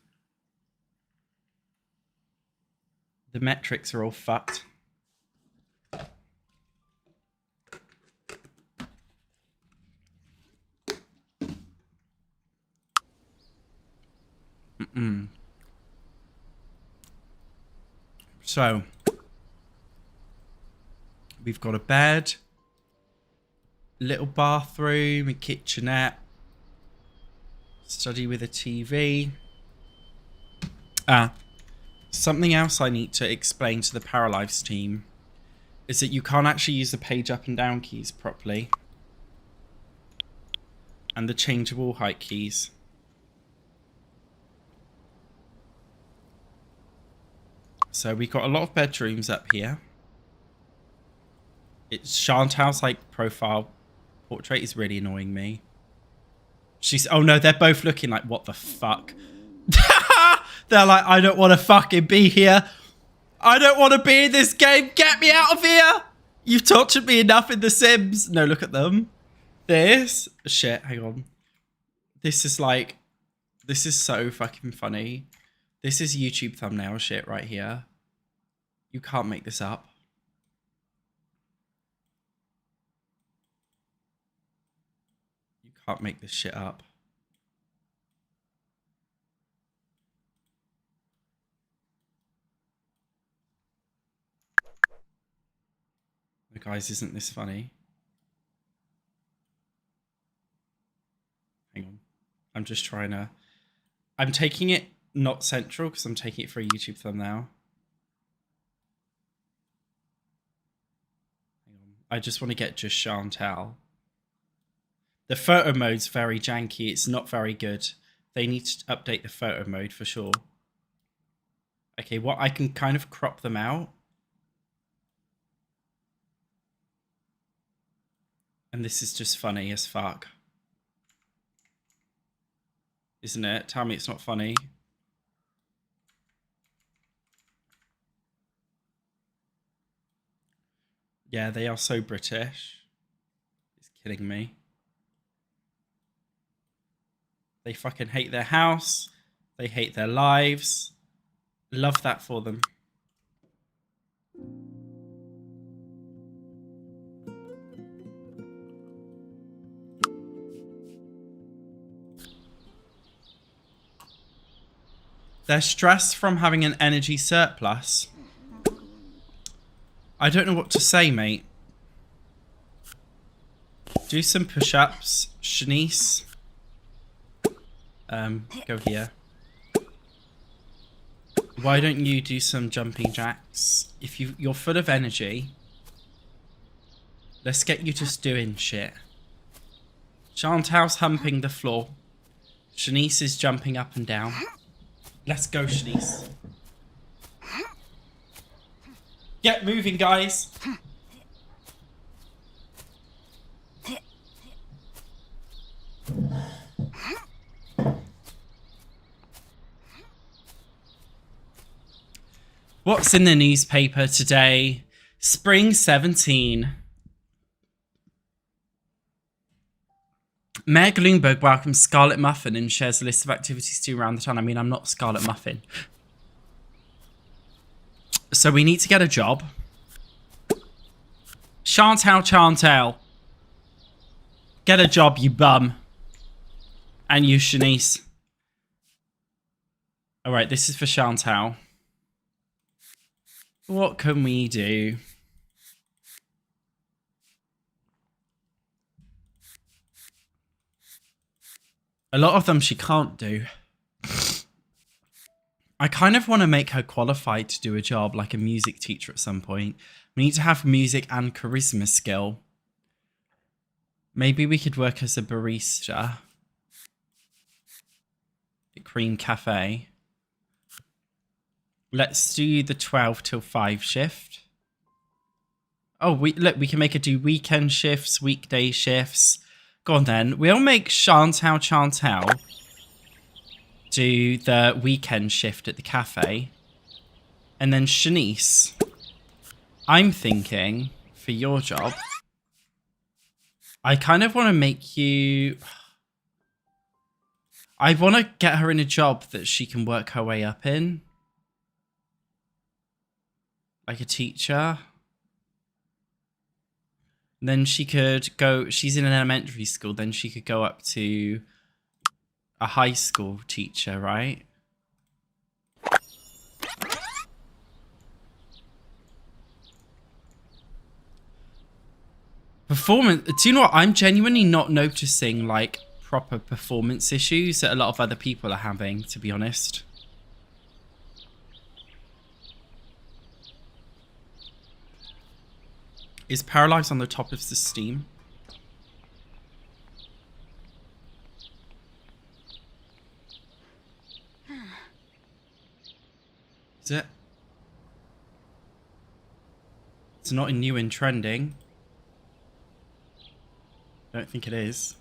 The metrics are all fucked. So, we've got a bed, little bathroom, a kitchenette, study with a TV. Something else I need to explain to the Paralives team is that you can't actually use the page up and down keys properly. And the change wall height keys. So we've got a lot of bedrooms up here. It's Chantal's like profile portrait is really annoying me. She's, oh no, they're both looking like, what the fuck? They're like, I don't want to fucking be here. I don't want to be in this game. Get me out of here. You've tortured me enough in The Sims. No, look at them. This shit, hang on. This is like, this is so fucking funny. This is YouTube thumbnail shit right here. You can't make this up. You can't make this shit up. Guys, isn't this funny? Hang on. I'm just trying to... I'm taking it not central because I'm taking it for a YouTube thumbnail. Hang on. I just want to get just Chantal. The photo mode's very janky. It's not very good. They need to update the photo mode for sure. Okay, well, I can kind of crop them out. And this is just funny as fuck. Isn't it? Tell me it's not funny. Yeah, they are so British. It's killing me. They fucking hate their house. They hate their lives. Love that for them. They're stressed from having an energy surplus. I don't know what to say, mate. Do some push-ups. Shanice. Go here. Why don't you do some jumping jacks? If you're full of energy, let's get you just doing shit. Chantal's humping the floor. Shanice is jumping up and down. Let's go, Shanice. Get moving, guys. What's in the newspaper today? Spring 17. Mayor Gloomberg welcomes Scarlet Muffin and shares a list of activities to do around the town. I mean, I'm not Scarlet Muffin. So we need to get a job. Chantal. Get a job, you bum. And you, Shanice. Alright, this is for Chantal. What can we do? A lot of them she can't do. I kind of want to make her qualified to do a job like a music teacher at some point. We need to have music and charisma skill. Maybe we could work as a barista at Cream Cafe. Let's do the 12 till 5 shift. Oh, look, we can make her do weekend shifts, weekday shifts. Go on then. We'll make Chantal do the weekend shift at the cafe. And then Shanice, I'm thinking for your job, I kind of want to make you... I want to get her in a job that she can work her way up in. Like a teacher. And then she could go... She's in an elementary school. Then she could go up to a high school teacher, right? Performance... Do you know what? I'm genuinely not noticing, like, proper performance issues that a lot of other people are having, to be honest. Is Paralives on the top of the Steam? Is it? It's not in new and trending. I don't think it is.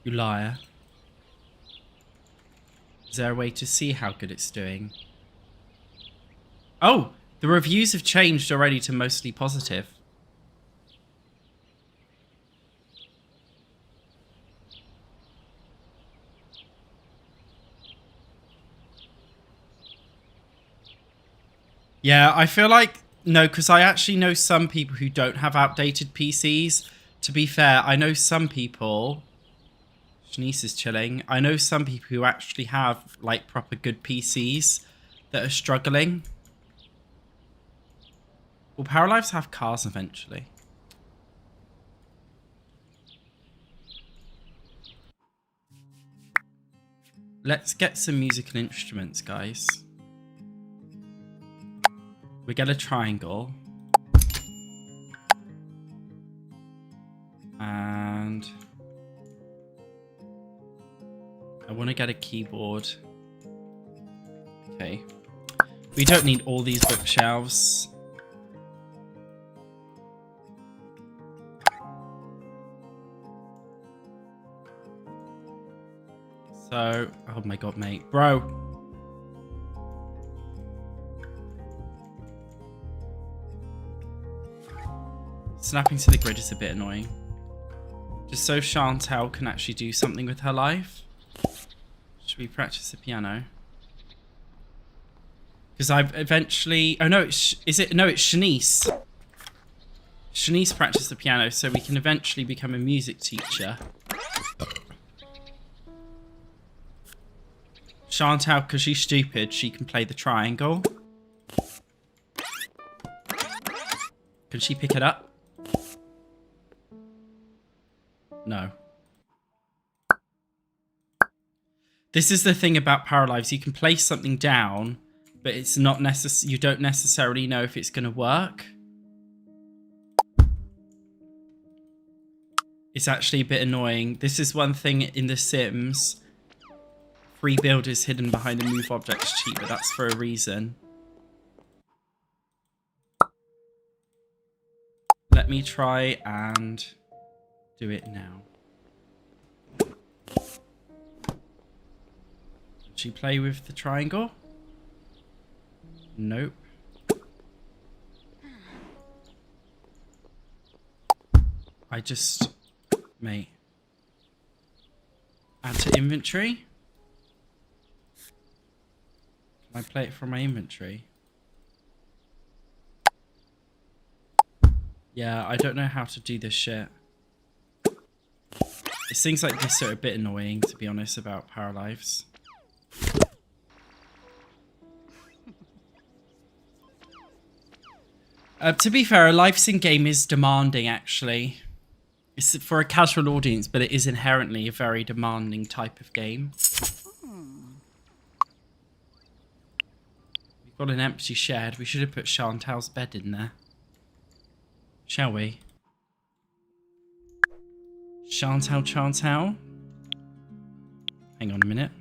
You liar. Is there a way to see how good it's doing? Oh, the reviews have changed already to mostly positive. Yeah, I feel like, no, because I actually know some people who don't have outdated PCs. To be fair, I know some people... Shanice is chilling. I know some people who actually have, like, proper good PCs that are struggling. Will Paralives have cars eventually? Let's get some musical instruments, guys. We get a triangle. And... I want to get a keyboard. Okay. We don't need all these bookshelves. So, oh my god, mate. Bro. Snapping to the grid is a bit annoying. Just so Chantal can actually do something with her life. Should we practice the piano? Because I've eventually... Oh no, it's... Is it... No, it's Shanice. Shanice practiced the piano so we can eventually become a music teacher. Chantal, because she's stupid, she can play the triangle. Can she pick it up? No. This is the thing about Paralives. You can place something down, but it's not you don't necessarily know if it's going to work. It's actually a bit annoying. This is one thing in The Sims. Free build is hidden behind the move objects cheat, but that's for a reason. Let me try and do it now. Did she play with the triangle? Nope. I just... Mate. Add to inventory? Can I play it from my inventory? Yeah, I don't know how to do this shit. It's things like this are a bit annoying, to be honest, about Paralives. To be fair, a live sim game is demanding, actually. It's for a casual audience, but it is inherently a very demanding type of game. We've got an empty shed. We should have put Chantal's bed in there. Shall we? Chantal. Hang on a minute.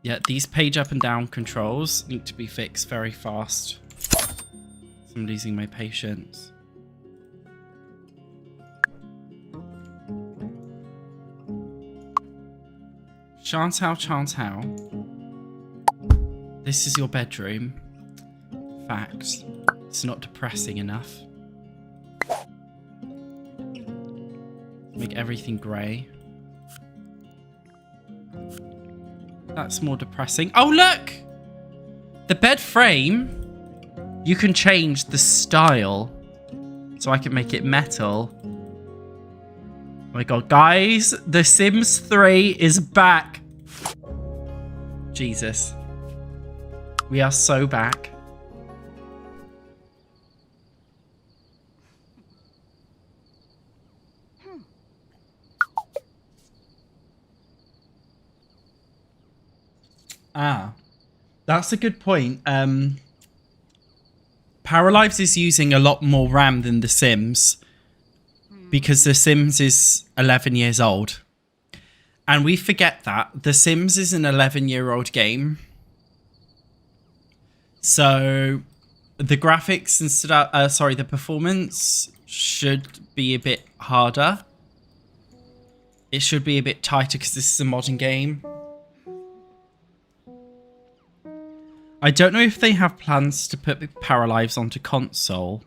Yeah, these page up and down controls need to be fixed very fast. I'm losing my patience. Chantal. This is your bedroom. Facts. It's not depressing enough. Make everything grey. That's more depressing. Oh, look! The bed frame, you can change the style. So I can make it metal. Oh my god, guys, The Sims 3 is back. Jesus. We are so back. Ah, that's a good point. Paralives is using a lot more RAM than The Sims because The Sims is 11 years old. And we forget that. The Sims is an 11-year-old game. So the graphics and the performance should be a bit harder. It should be a bit tighter because this is a modern game. I don't know if they have plans to put Paralives onto console.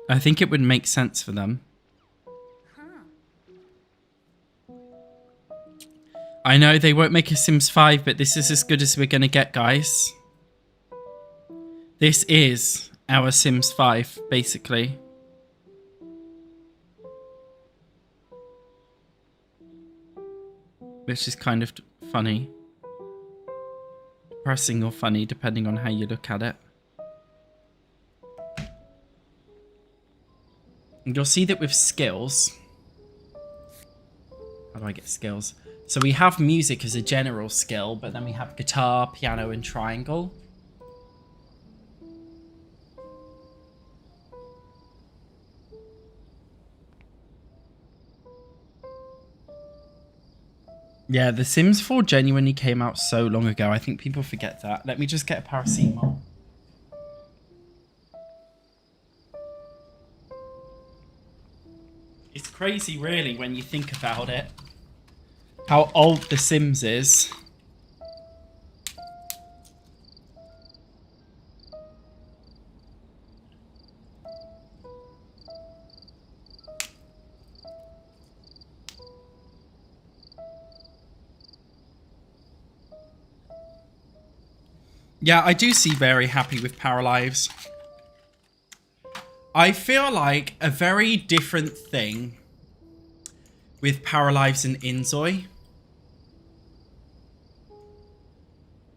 I think it would make sense for them. I know they won't make a Sims 5, but this is as good as we're going to get, guys. This is our Sims 5, basically. Which is kind of funny. Depressing or funny, depending on how you look at it. And you'll see that with skills... How do I get skills? So we have music as a general skill, but then we have guitar, piano, and triangle. Yeah, The Sims 4 genuinely came out so long ago. I think people forget that. Let me just get a paracetamol. It's crazy, really, when you think about it. How old The Sims is. Yeah, I do see very happy with Paralives. I feel like a very different thing with Paralives and Inzoi.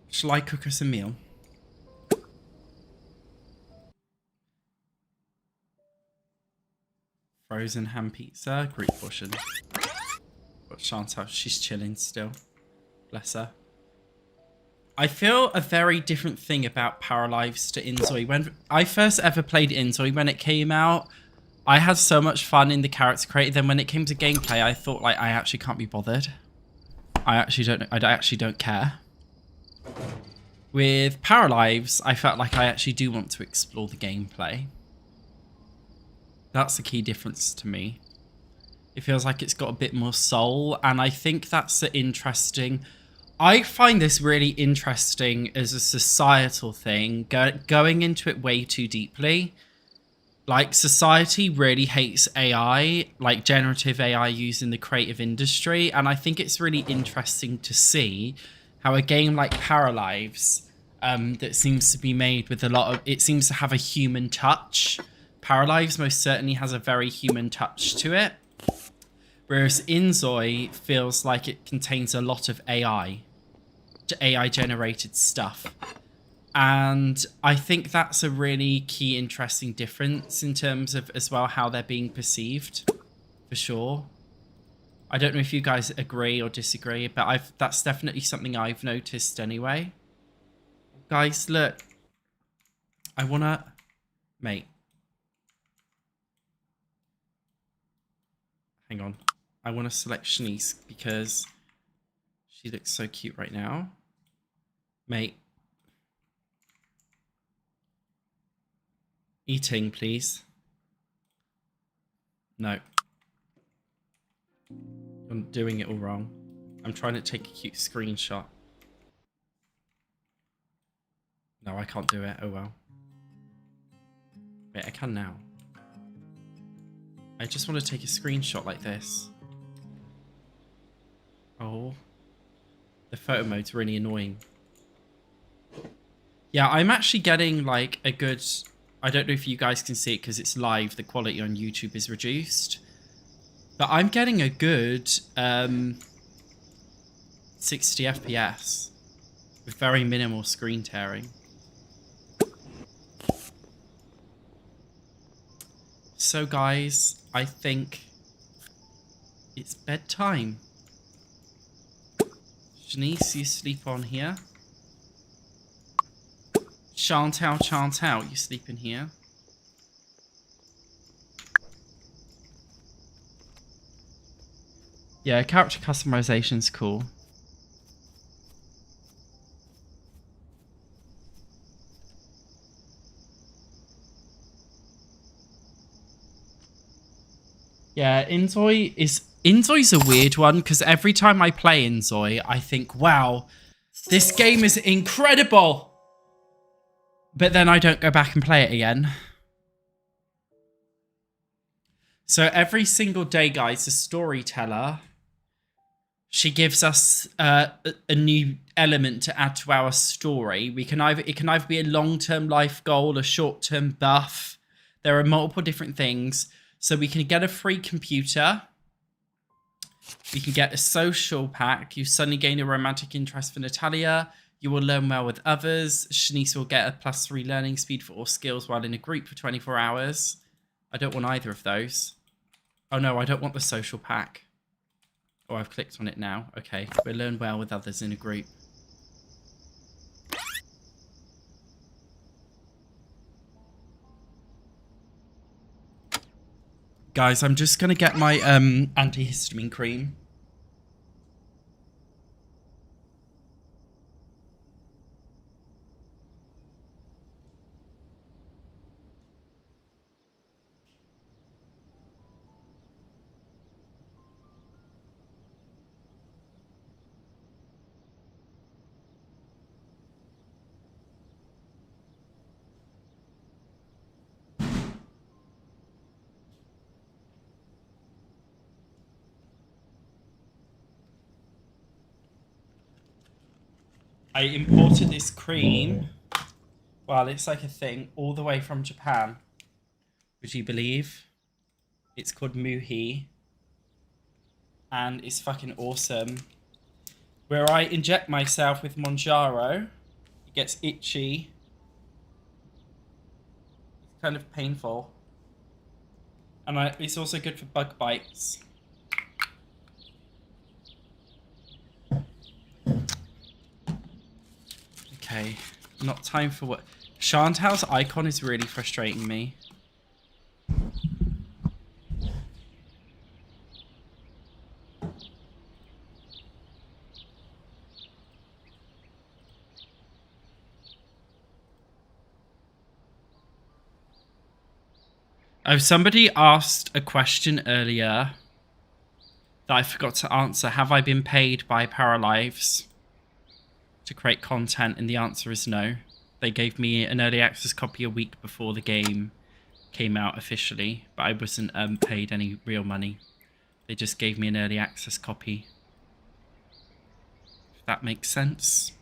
Shall I cook us a meal? Frozen ham pizza, Greek portion. But Chantal, she's chilling still. Bless her. I feel a very different thing about Paralives to Inzoi. When I first ever played Inzoi, when it came out, I had so much fun in the character creator. Then when it came to gameplay, I thought, like, I actually can't be bothered. I actually don't care. With Paralives, I felt like I actually do want to explore the gameplay. That's the key difference to me. It feels like it's got a bit more soul, and I think that's interesting. I find this really interesting as a societal thing, going into it way too deeply. Like, society really hates AI, like generative AI used in the creative industry, and I think it's really interesting to see how a game like Paralives, that seems to be made with a lot of, it seems to have a human touch. Paralives most certainly has a very human touch to it, whereas Inzoi feels like it contains a lot of AI generated stuff. And I think that's a really key, interesting difference in terms of as well how they're being perceived, for sure. I don't know if you guys agree or disagree, but that's definitely something I've noticed anyway. Guys, look. I wanna... Mate. Hang on. I want to select Shanice because she looks so cute right now. Mate. Eating, please. No. I'm doing it all wrong. I'm trying to take a cute screenshot. No, I can't do it. Oh well. Wait, I can now. I just want to take a screenshot like this. Oh. The photo mode's really annoying. Yeah, I'm actually getting like a good... I don't know if you guys can see it because it's live. The quality on YouTube is reduced. But I'm getting a good 60 FPS with very minimal screen tearing. So guys, I think it's bedtime. Shanice, you sleep on here. Chantal, you sleep in here. Yeah, character customization's cool. Yeah, Inzoi's a weird one because every time I play Inzoi, I think, wow, this game is incredible. But then I don't go back and play it again. So every single day, guys, the storyteller, she gives us a new element to add to our story. It can either be a long-term life goal, a short-term buff. There are multiple different things. So we can get a free computer. We can get a social pack. You suddenly gain a romantic interest for Natalia. You will learn well with others. Shanice will get a +3 learning speed for all skills while in a group for 24 hours. I don't want either of those. Oh no, I don't want the social pack. Oh, I've clicked on it now. Okay, we'll learn well with others in a group. Guys, I'm just going to get my antihistamine cream. I imported this cream Well, it's like a thing all the way from Japan. Would you believe? It's called Muhi. And it's fucking awesome. Where I inject myself with Monjaro, it gets itchy. It's kind of painful. And it's also good for bug bites. Okay, not time for what? Chantal's icon is really frustrating me. Oh, somebody asked a question earlier that I forgot to answer. Have I been paid by Paralives to create content? And the answer is no. They gave me an early access copy a week before the game came out officially, but I wasn't paid any real money. They just gave me an early access copy. If that makes sense.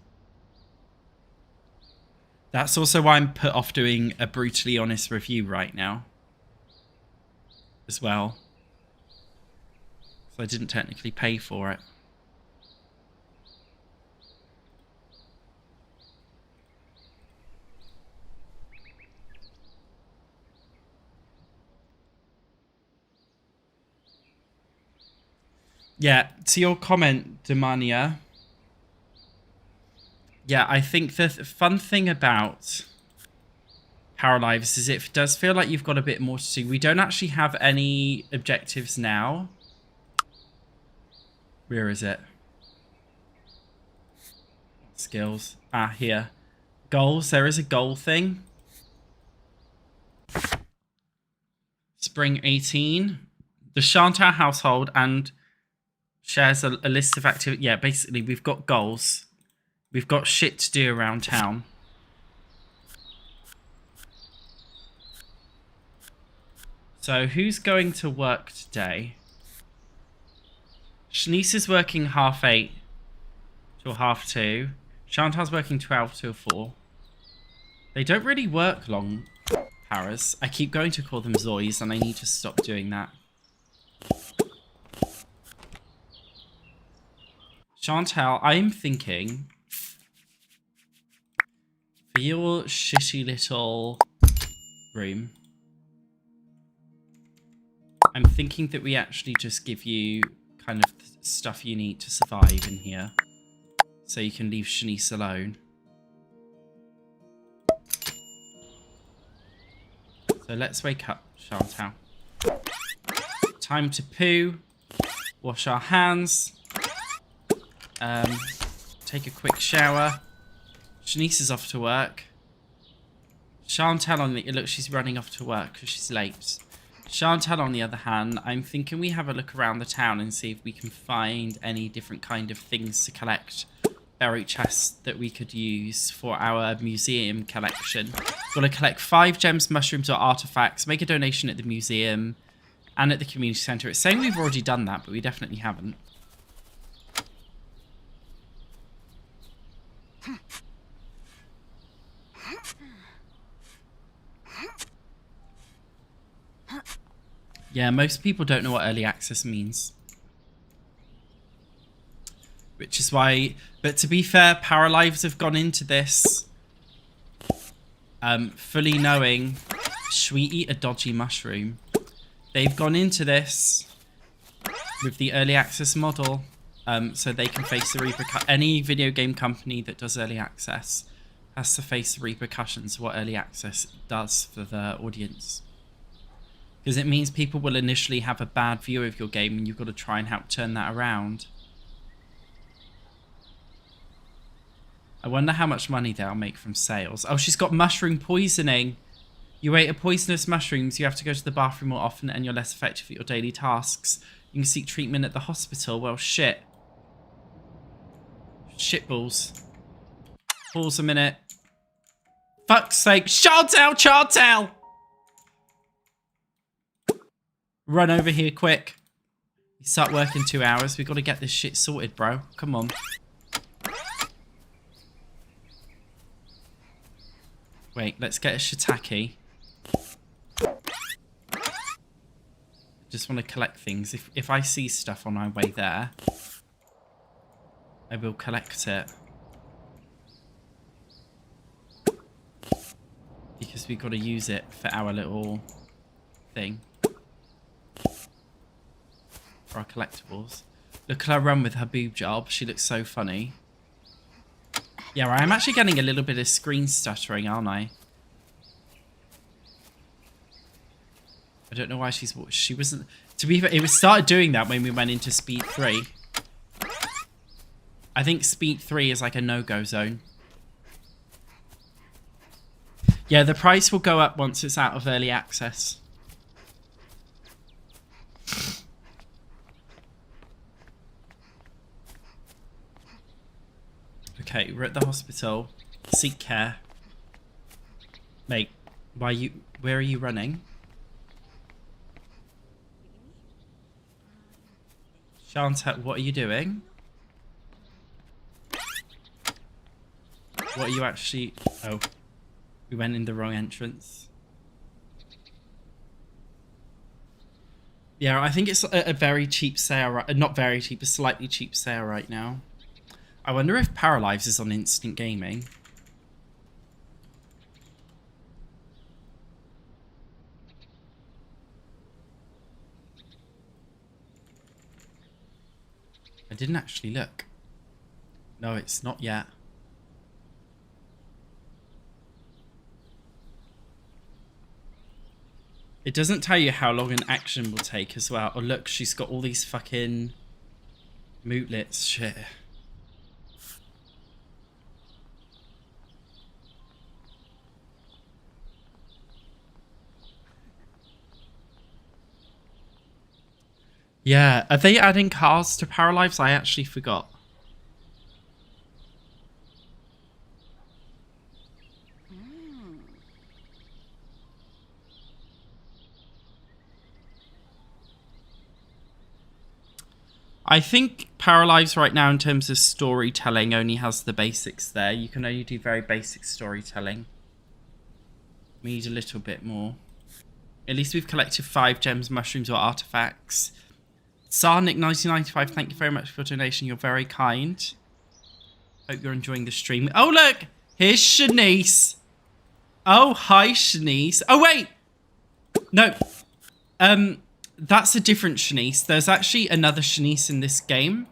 That's also why I'm put off doing a brutally honest review right now. As well. So I didn't technically pay for it. Yeah, to your comment, Demania. Yeah, I think the fun thing about Paralives is it does feel like you've got a bit more to do. We don't actually have any objectives now. Where is it? Skills. Ah, here. Goals. There is a goal thing. Spring 18. The Chantal household and shares a list of activity. Yeah, basically we've got goals. We've got shit to do around town. So who's going to work today? Shanice is working 8:30 till 2:30. Chantal's working 12 till 4. They don't really work long, Paras. I keep going to call them Zoys and I need to stop doing that. Chantal, I'm thinking for your shitty little room, I'm thinking that we actually just give you kind of stuff you need to survive in here. So you can leave Shanice alone. So let's wake up, Chantal. Time to poo. Wash our hands. Take a quick shower. Shanice is off to work. Chantal on the... Look, she's running off to work because she's late. Chantal, on the other hand, I'm thinking we have a look around the town and see if we can find any different kind of things to collect. Buried chests that we could use for our museum collection. We're going to collect 5 gems, mushrooms, or artifacts. Make a donation at the museum and at the community centre. It's saying we've already done that, but we definitely haven't. Yeah, most people don't know what early access means. Which is why... But to be fair, Paralives have gone into this fully knowing... Should we eat a dodgy mushroom? They've gone into this with the early access model so they can face the repercussions. Any video game company that does early access has to face the repercussions of what early access does for the audience. Because it means people will initially have a bad view of your game and you've got to try and help turn that around. I wonder how much money they'll make from sales. Oh, she's got mushroom poisoning. You ate a poisonous mushrooms, you have to go to the bathroom more often and you're less effective at your daily tasks. You can seek treatment at the hospital. Well, shit. Shit balls. Pause a minute. Fuck's sake. Chantal! Chantal! Run over here quick. You start work in 2 hours. We've got to get this shit sorted, bro. Come on. Wait, let's get a shiitake. Just want to collect things. If I see stuff on my way there, I will collect it. Because we've got to use it for our little thing. For our collectibles. Look at her run with her boob job. She looks so funny. Yeah, I'm actually getting a little bit of screen stuttering, aren't I? I don't know why she wasn't... To be fair, it started doing that when we went into Speed 3. I think Speed 3 is like a no-go zone. Yeah, the price will go up once it's out of early access. Okay, we're at the hospital. Seek care. Mate, where are you running? Chantel, what are you doing? What are you actually... Oh. We went in the wrong entrance. Yeah, I think it's a very cheap sale. Not very cheap, a slightly cheap sale right now. I wonder if Paralives is on Instant Gaming. I didn't actually look. No, it's not yet. It doesn't tell you how long an action will take as well. Oh, look, she's got all these fucking mootlets. Shit. Yeah, are they adding cars to Paralives? I actually forgot. I think Paralives right now in terms of storytelling only has the basics there. You can only do very basic storytelling. We need a little bit more. At least we've collected 5 gems, mushrooms or artifacts. Sarnick1995, thank you very much for your donation. You're very kind. Hope you're enjoying the stream. Oh, look! Here's Shanice. Oh, hi, Shanice. Oh, wait! No. That's a different Shanice. There's actually another Shanice in this game.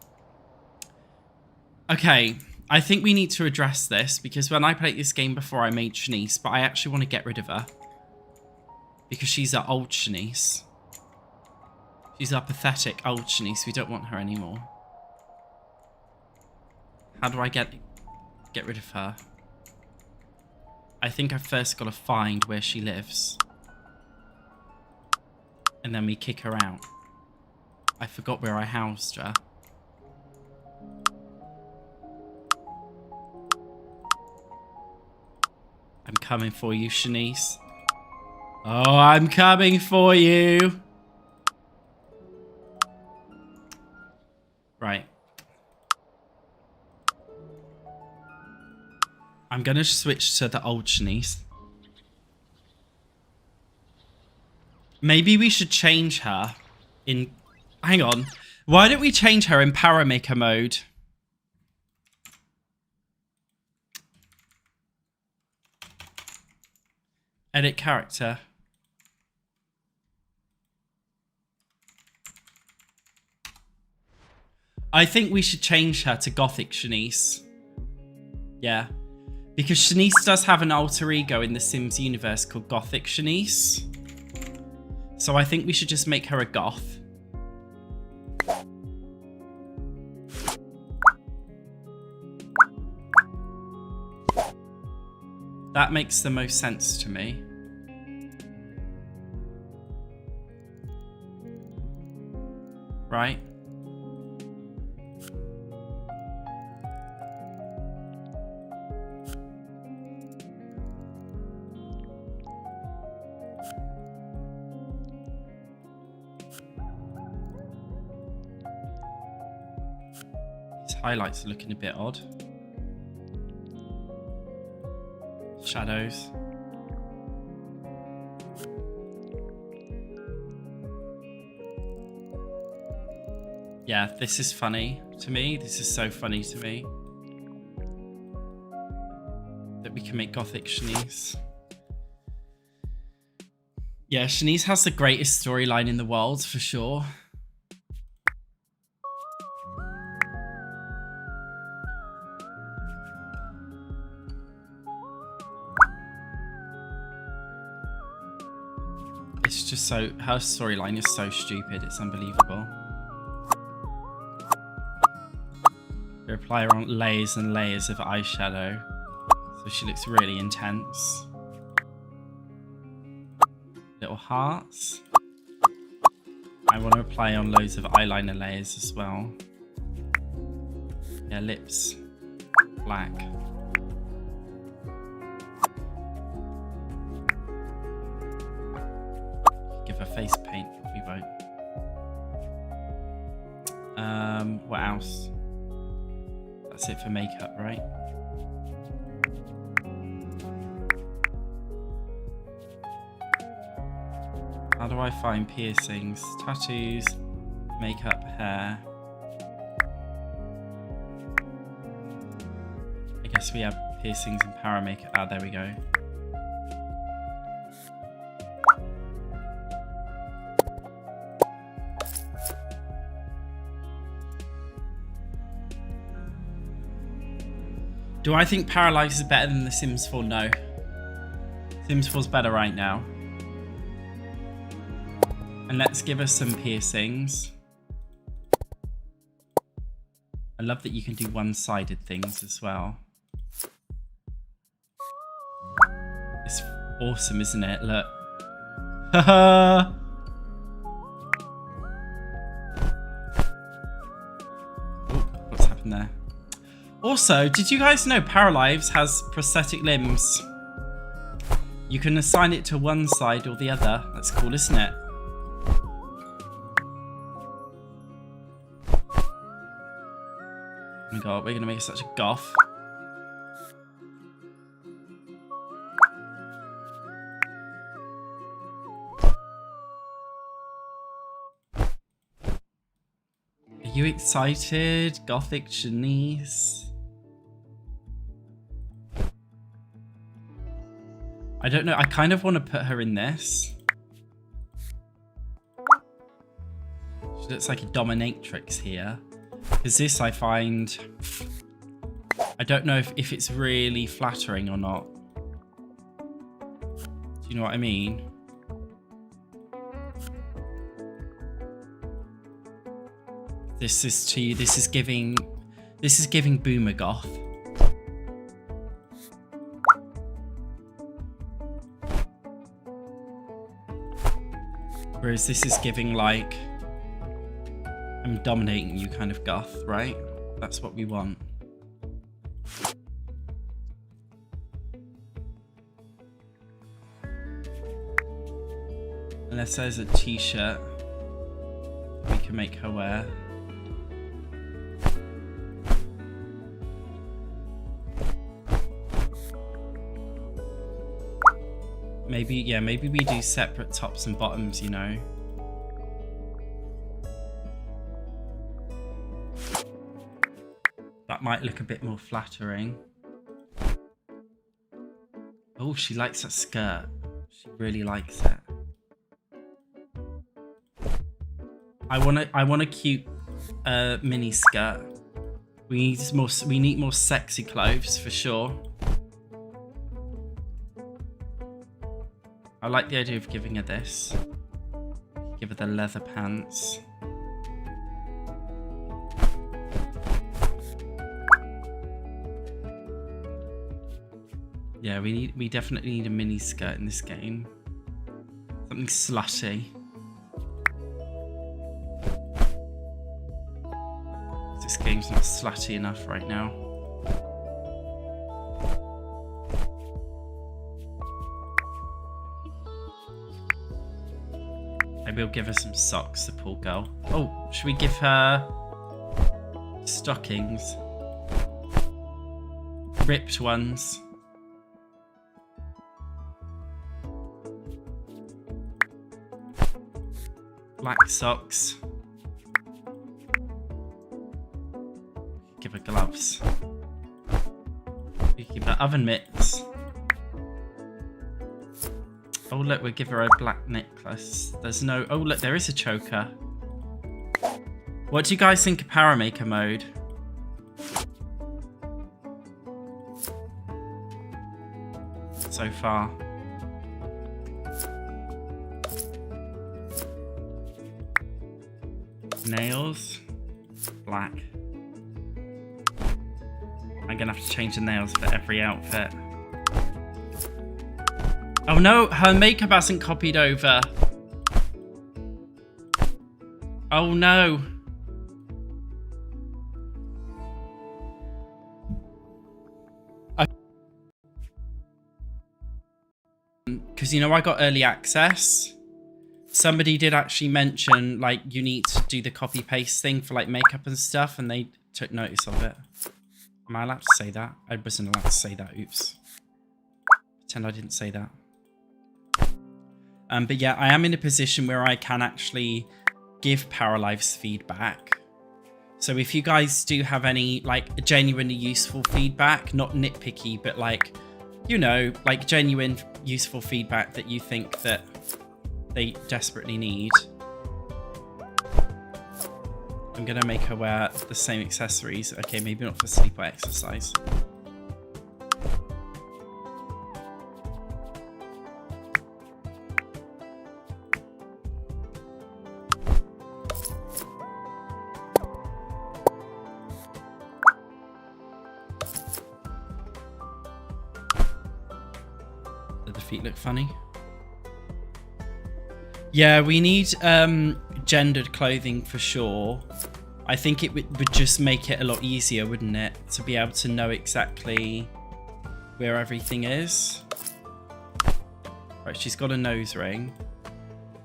Okay, I think we need to address this because when I played this game before I made Shanice, but I actually want to get rid of her. Because she's our old Shanice. She's our pathetic old Shanice. We don't want her anymore. How do I get rid of her? I think I've first got to find where she lives. And then we kick her out. I forgot where I housed her. I'm coming for you, Shanice. Oh, I'm coming for you. Right. I'm going to switch to the old Shanice. Maybe we should change her in... Hang on. Why don't we change her in Paramaker mode? Edit character. I think we should change her to Gothic Shanice. Yeah. Because Shanice does have an alter ego in the Sims universe called Gothic Shanice. So I think we should just make her a goth. That makes the most sense to me. Right? Highlights are looking a bit odd. Shadows. Yeah, this is funny to me. This is so funny to me. That we can make Gothic Shanice. Yeah, Shanice has the greatest storyline in the world, for sure. It's just so... Her storyline is so stupid. It's unbelievable. We apply her on layers and layers of eyeshadow. So she looks really intense. Little hearts. I want to apply on loads of eyeliner layers as well. Yeah, lips. Black. Give her face paint, we won't. What else? That's it for makeup, right? How do I find piercings? Tattoos, makeup, hair. I guess we have piercings and para makeup. Ah, there we go. Do I think Paralives is better than The Sims 4? No. Sims 4's better right now. And let's give us some piercings. I love that you can do one-sided things as well. It's awesome, isn't it? Look. Haha. Oh, what's happened there? Also, did you guys know Paralives has prosthetic limbs? You can assign it to one side or the other. That's cool, isn't it? Oh my god, we're going to make such a goth. Are you excited, Gothic Shanice? I don't know. I kind of want to put her in this. She looks like a dominatrix here. Because this I find... I don't know if it's really flattering or not. Do you know what I mean? This is giving boomer goth. Whereas this is giving like, I'm dominating you kind of goth, right? That's what we want. Unless there's a t-shirt we can make her wear. Maybe, yeah, maybe we do separate tops and bottoms, you know. That might look a bit more flattering. Oh, she likes that skirt. She really likes it. I want a cute mini skirt. We need more sexy clothes for sure. I like the idea of giving her this. Give her the leather pants. Yeah, we definitely need a mini skirt in this game. Something slutty. This game's not slutty enough right now. Maybe we'll give her some socks, the poor girl. Oh, should we give her stockings? Ripped ones. Black socks. gloves. Beekeeper oven mitts. Oh look, we'll give her a black necklace. There's no... Oh look, there is a choker. What do you guys think of Paramaker mode? So far. Nails. Black. I'm gonna have to change the nails for every outfit. Oh no, her makeup hasn't copied over. Oh no. Because, you know, I got early access. Somebody did actually mention, like, you need to do the copy-paste thing for, like, makeup and stuff, and they took notice of it. Am I allowed to say that? I wasn't allowed to say that. Oops. Pretend I didn't say that. But yeah, I am in a position where I can actually give Paralives feedback. So if you guys do have any, like, genuinely useful feedback, not nitpicky, but, like, you know, like, genuine useful feedback that you think that they desperately need, I'm gonna make her wear the same accessories. Okay, maybe not for sleep or exercise. Did the feet look funny? Yeah, we need gendered clothing for sure. I think it would just make it a lot easier, wouldn't it? To be able to know exactly where everything is. Right, she's got a nose ring.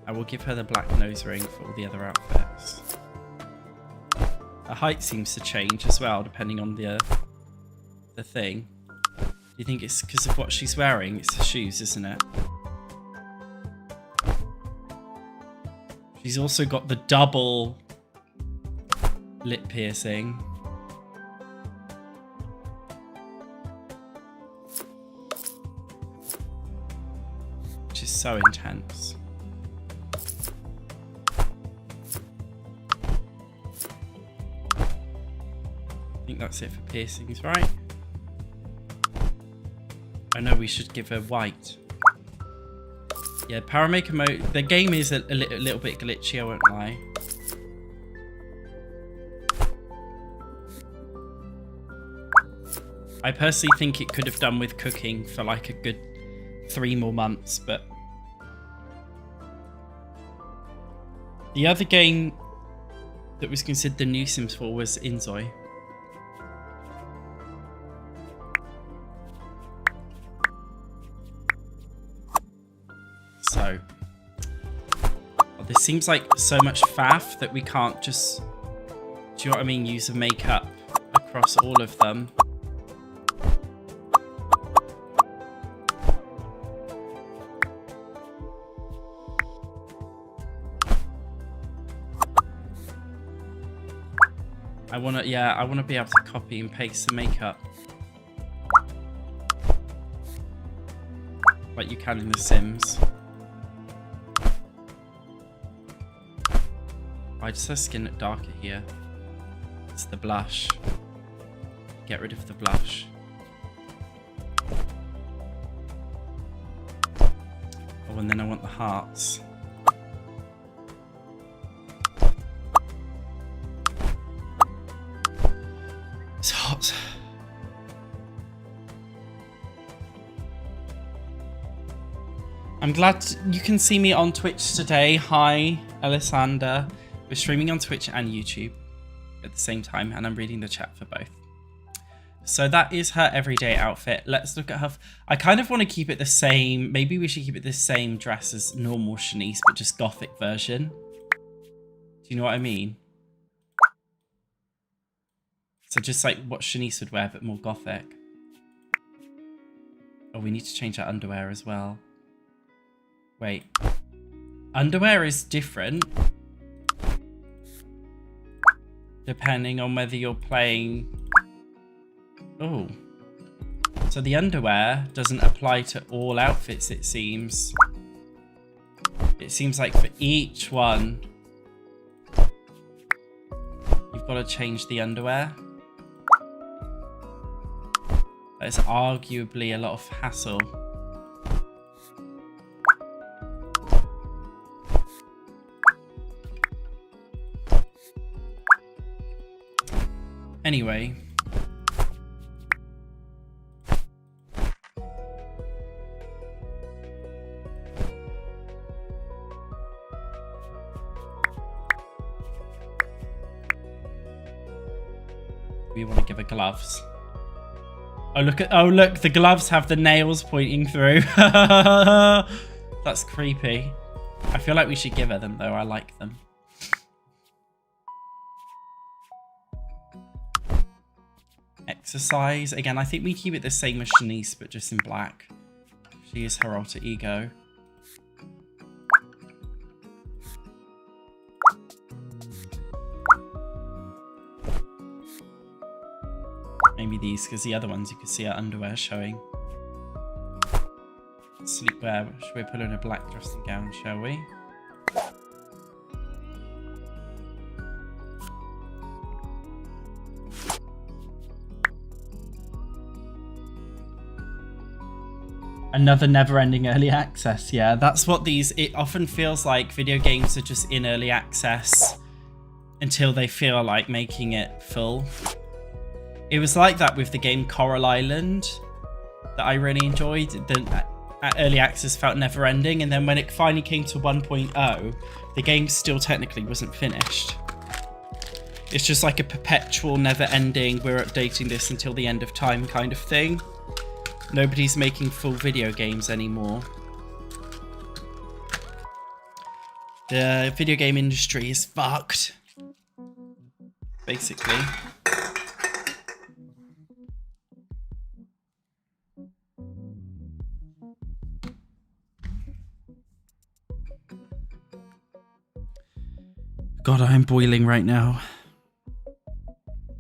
I will give her the black nose ring for all the other outfits. Her height seems to change as well, depending on the thing. Do you think it's because of what she's wearing? It's the shoes, isn't it? She's also got the double lip piercing. Which is so intense. I think that's it for piercings, right? I know we should give her white. Yeah, Paramaker mode, the game is a little bit glitchy, I won't lie. I personally think it could have done with cooking for like a good 3 more months, but... The other game that was considered the new Sims 4 was Inzoi. So, this seems like so much faff that we can't just, do you know what I mean, use a makeup across all of them. I want to be able to copy and paste the makeup. Like you can in The Sims. Why does her skin look darker here? It's the blush. Get rid of the blush. Oh, and then I want the hearts. It's hot. I'm glad you can see me on Twitch today. Hi, Alessandra. We're streaming on Twitch and YouTube at the same time, and I'm reading the chat for both. So that is her everyday outfit. Let's look at her. I kind of want to keep it the same. Maybe we should keep it the same dress as normal Shanice, but just gothic version. Do you know what I mean? So just like what Shanice would wear, but more gothic. Oh, we need to change our underwear as well. Wait. Underwear is different. Depending on whether you're playing Oh. So the underwear doesn't apply to all outfits, it seems. It seems like for each one, you've got to change the underwear. That's arguably a lot of hassle. Anyway. We want to give her gloves. Oh look, the gloves have the nails pointing through. That's creepy. I feel like we should give her them though. I like them. Exercise. Again, I think we keep it the same as Shanice, but just in black. She is her alter ego. Maybe these, because the other ones you can see her underwear showing. Sleepwear. Should we put her in a black dressing gown, shall we? Another never-ending early access. Yeah, that's what these... It often feels like video games are just in early access until they feel like making it full. It was like that with the game Coral Island that I really enjoyed. At early access felt never-ending, and then when it finally came to 1.0, the game still technically wasn't finished. It's just like a perpetual never-ending, we're updating this until the end of time kind of thing. Nobody's making full video games anymore. The video game industry is fucked, basically. God, I'm boiling right now.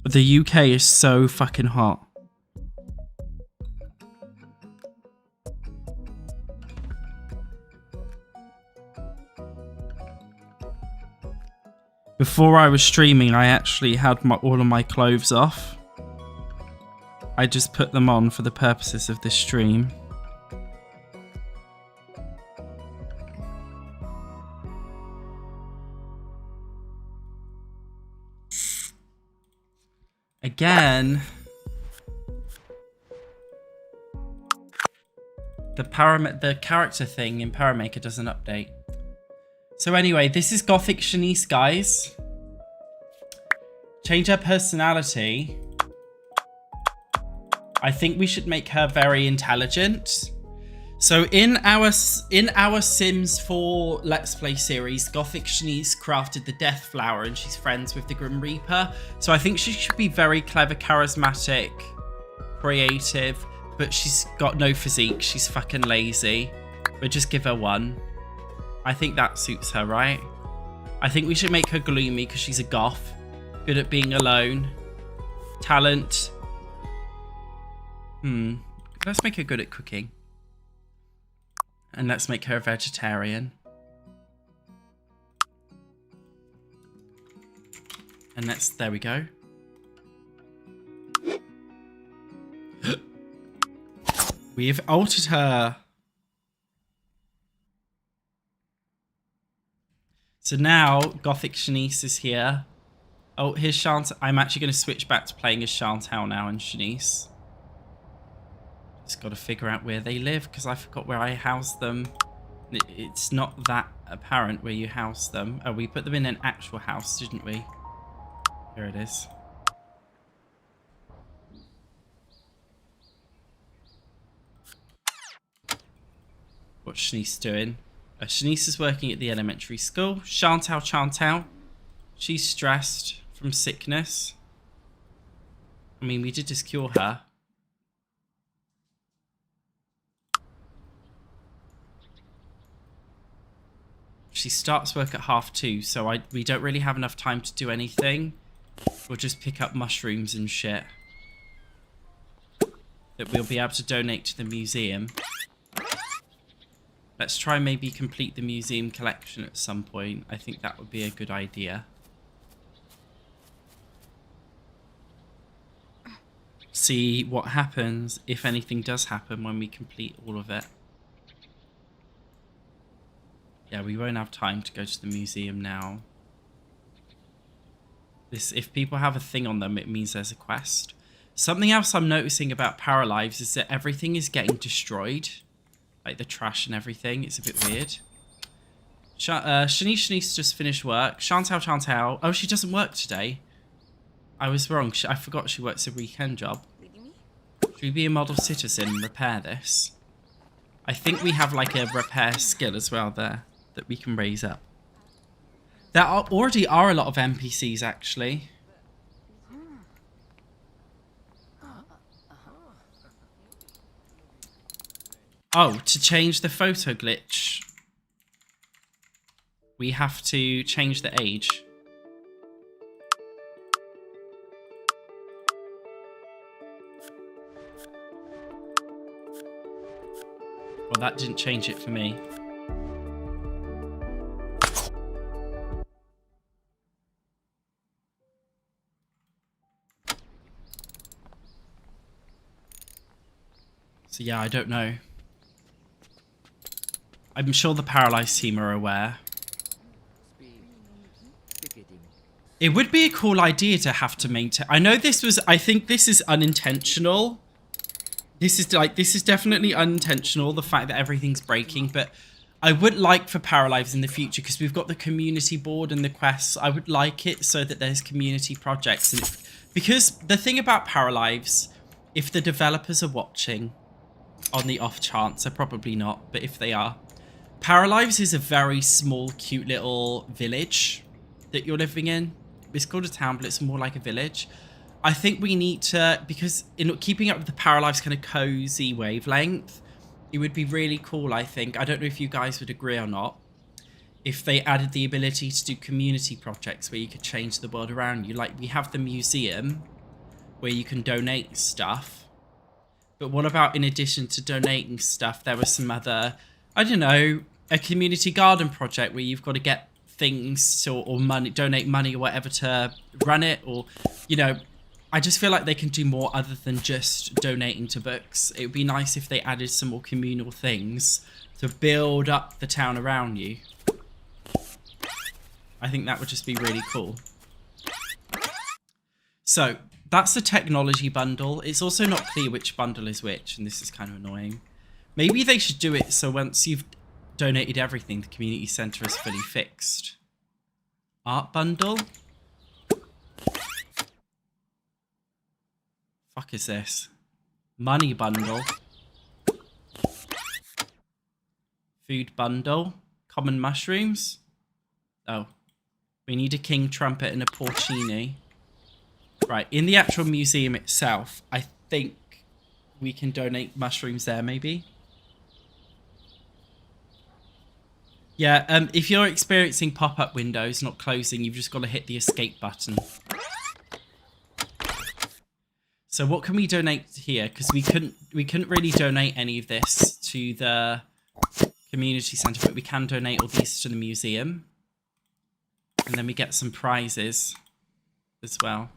The UK is so fucking hot. Before I was streaming, I actually had all of my clothes off. I just put them on for the purposes of this stream. Again, the character thing in Paramaker doesn't update. So anyway, this is Gothic Shanice, guys. Change her personality. I think we should make her very intelligent. So in our Sims 4 Let's Play series, Gothic Shanice crafted the Death Flower and she's friends with the Grim Reaper. So I think she should be very clever, charismatic, creative, but she's got no physique. She's fucking lazy. But just give her one. I think that suits her, right? I think we should make her gloomy because she's a goth. Good at being alone. Talent. Let's make her good at cooking. And let's make her a vegetarian. And let's... There we go. We've altered her. So now Gothic Shanice is here. Oh, here's Chantal. I'm actually going to switch back to playing as Chantal now and Shanice. Just got to figure out where they live because I forgot where I housed them. It's not that apparent where you house them. Oh, we put them in an actual house, didn't we? Here it is. What's Shanice doing? Shanice is working at the elementary school. Chantal. She's stressed from sickness. I mean, we did just cure her. She starts work at 2:30, so we don't really have enough time to do anything. We'll just pick up mushrooms and shit. that we'll be able to donate to the museum. Let's try maybe complete the museum collection at some point. I think that would be a good idea. See what happens, if anything does happen, when we complete all of it. Yeah, we won't have time to go to the museum now. If people have a thing on them, it means there's a quest. Something else I'm noticing about Paralives is that everything is getting destroyed. Like the trash and everything. It's a bit weird. Shanice just finished work. Chantal. Oh, she doesn't work today. I was wrong. I forgot she works a weekend job. Should we be a model citizen and repair this? I think we have like a repair skill as well there that we can raise up. There already are a lot of NPCs actually. Oh, to change the photo glitch, we have to change the age. Well, that didn't change it for me. So yeah, I don't know. I'm sure the Paralives team are aware. It would be a cool idea to have to maintain. I know this was, I think this is unintentional. This is definitely unintentional, the fact that everything's breaking, but I would like for Paralives in the future, because we've got the community board and the quests, I would like it so that there's community projects. And because the thing about Paralives, if the developers are watching, on the off chance, they're probably not, but if they are, Paralives is a very small, cute little village that you're living in. It's called a town, but it's more like a village. I think we need to, because in keeping up with the Paralives kind of cozy wavelength, it would be really cool, I think. I don't know if you guys would agree or not. If they added the ability to do community projects where you could change the world around you. Like, we have the museum where you can donate stuff. But what about, in addition to donating stuff, there was some other, I don't know, a community garden project where you've got to get things to, or money, donate money or whatever to run it, or, you know, I just feel like they can do more other than just donating to books. It would be nice if they added some more communal things to build up the town around you. I think that would just be really cool. So, that's the technology bundle. It's also not clear which bundle is which, and this is kind of annoying. Maybe they should do it so once you've donated everything, the community center is fully fixed. Art bundle? Fuck is this? Money bundle. Food bundle. Common mushrooms. Oh. We need a king trumpet and a porcini. Right, in the actual museum itself, I think we can donate mushrooms there, maybe. Yeah, if you're experiencing pop-up windows not closing, you've just got to hit the escape button. So what can we donate here? Because we couldn't really donate any of this to the community centre, but we can donate all these to the museum. And then we get some prizes as well.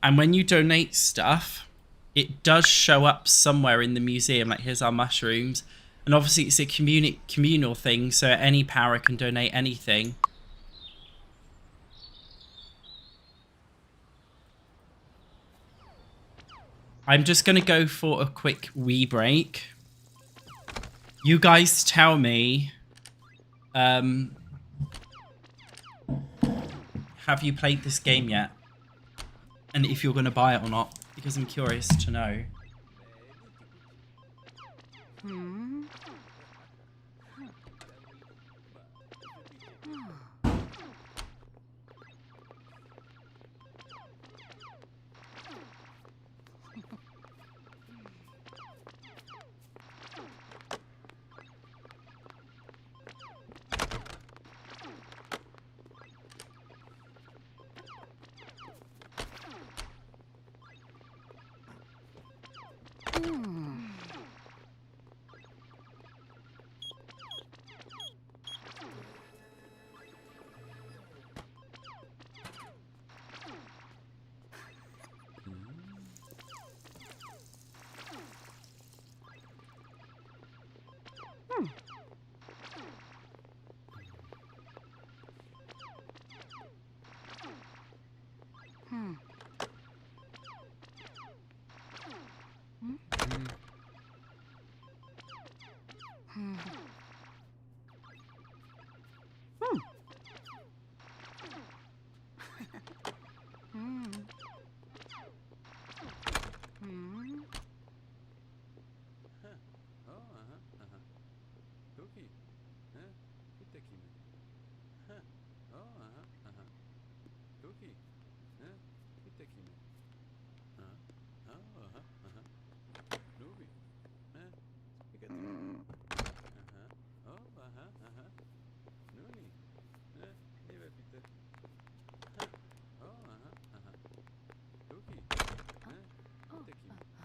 And when you donate stuff, it does show up somewhere in the museum. Like, here's our mushrooms. And obviously it's a communal thing, so any power can donate anything. I'm just going to go for a quick wee break. You guys tell me, have you played this game yet? And if you're going to buy it or not, because I'm curious to know.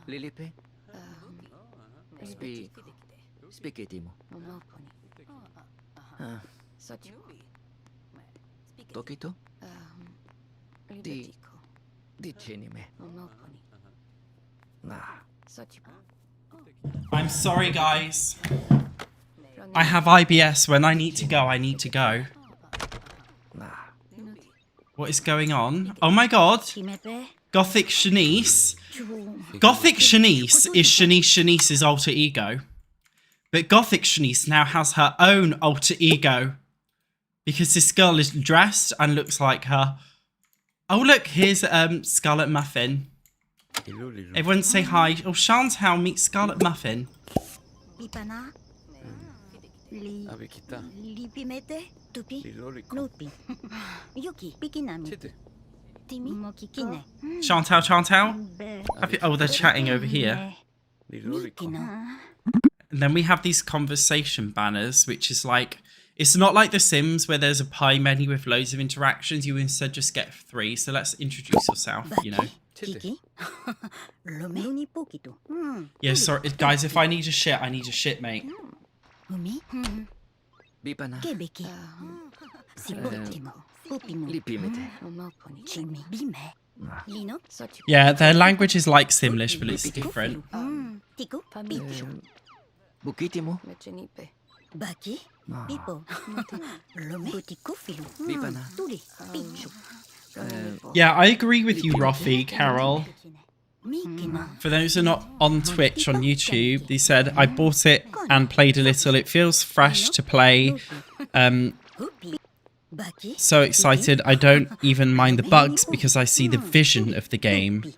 Lilipe? Spiketimo. Tokito? Di Chinime. I'm sorry, guys. I have IBS. When I need to go, I need to go. What is going on? Oh my god. Gothic Shanice. Gothic Shanice is Shanice's alter ego. But Gothic Shanice now has her own alter ego. Because this girl is dressed and looks like her. Oh look, here's Scarlet Muffin. Everyone say hi. Oh, Chantal, meet Scarlet Muffin. Chantal. Oh, they're chatting over here. And then we have these conversation banners, which is like, it's not like The Sims where there's a pie menu with loads of interactions. You instead just get 3. So let's introduce yourself, you know. Yeah, sorry, guys, if I need a shit, I need a shit, mate. Bipana. Yeah, their language is like Simlish, but it's different. Bukitimo. Yeah, I agree with you, Roffy, Carol. For those who are not on Twitch, on YouTube, they said, I bought it and played a little. It feels fresh to play. So excited. I don't even mind the bugs because I see the vision of the game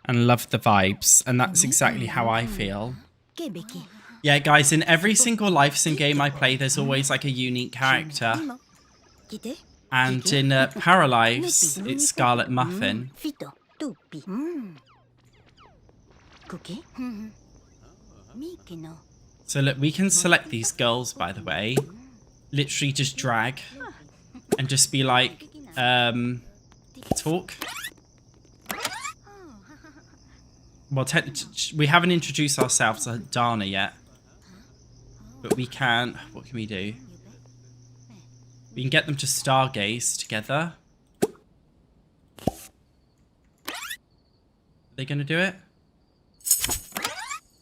and love the vibes. And that's exactly how I feel. Yeah, guys, in every single life sim game I play, there's always like a unique character. And in Paralives, it's Scarlet Muffin. So look, we can select these girls, by the way. Literally just drag. And just be like, talk. Well, we haven't introduced ourselves to Dana yet. But we can, what can we do? We can get them to stargaze together. Are they going to do it?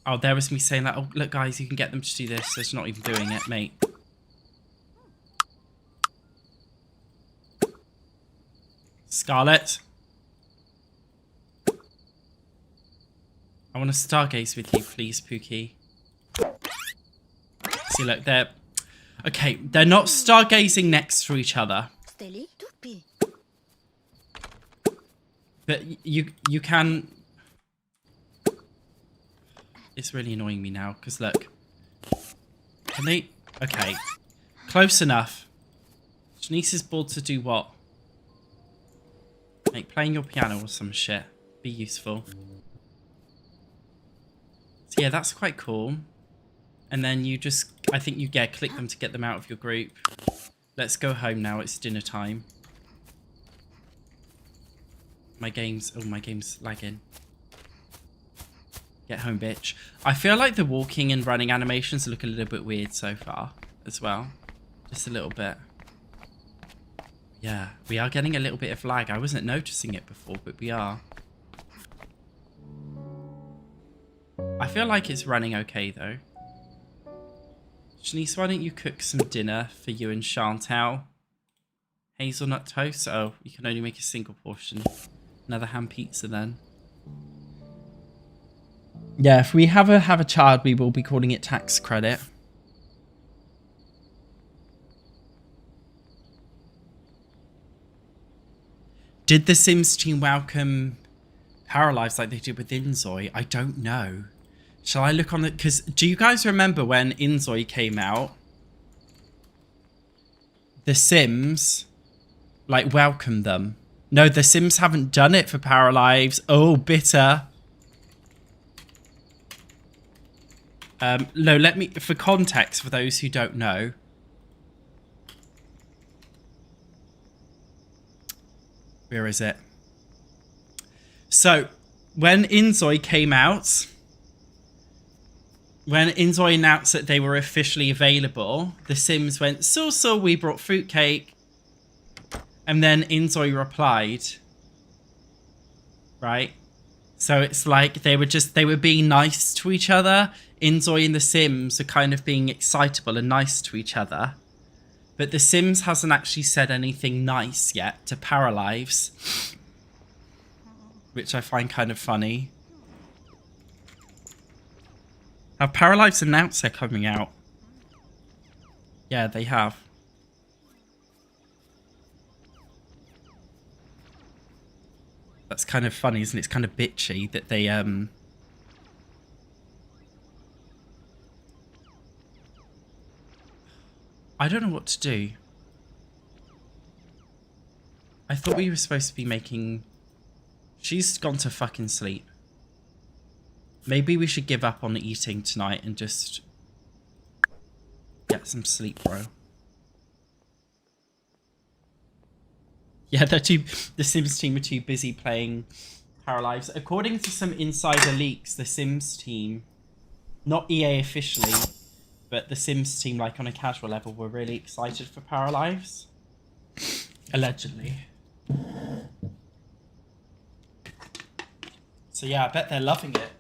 Oh, there was me saying that. Oh, look, guys, you can get them to do this. They're not even doing it, mate. Scarlet. I want to stargaze with you, please, Pookie. See, look, they're... Okay, they're not stargazing next to each other. But you can... It's really annoying me now, because look. Can they... Okay. Close enough. Shanice is bored to do what? Like, playing your piano or some shit. Be useful. So yeah, that's quite cool. And then you just... I think you click them to get them out of your group. Let's go home now. It's dinner time. My game's lagging. Get home, bitch. I feel like the walking and running animations look a little bit weird so far as well. Just a little bit. Yeah, we are getting a little bit of lag. I wasn't noticing it before, but we are. I feel like it's running okay, though. Shanice, why don't you cook some dinner for you and Chantal? Hazelnut toast? Oh, you can only make a single portion. Another ham pizza, then. Yeah, if we have a child, we will be calling it tax credit. Did the Sims team welcome Paralives like they did with Inzoi? I don't know. Shall I look on the... Because do you guys remember when Inzoi came out? The Sims, like, welcomed them. No, the Sims haven't done it for Paralives. Oh, bitter. No, let me... For context, for those who don't know. Where is it? So, when Inzoi came out, when Inzoi announced that they were officially available, the Sims went, so, we brought fruitcake. And then Inzoi replied, right? So it's like they were being nice to each other. Inzoi and the Sims are kind of being excitable and nice to each other. But the Sims hasn't actually said anything nice yet to Paralives, which I find kind of funny. Have Paralives announced they're coming out? Yeah, they have. That's kind of funny, isn't it? It's kind of bitchy that they I don't know what to do. I thought we were supposed to be making... She's gone to fucking sleep. Maybe we should give up on eating tonight and just get some sleep, bro. Yeah, the Sims team are too busy playing Paralives. According to some insider leaks, the Sims team, not EA officially, but the Sims team, like on a casual level, were really excited for Paralives. Allegedly. So yeah, I bet they're loving it.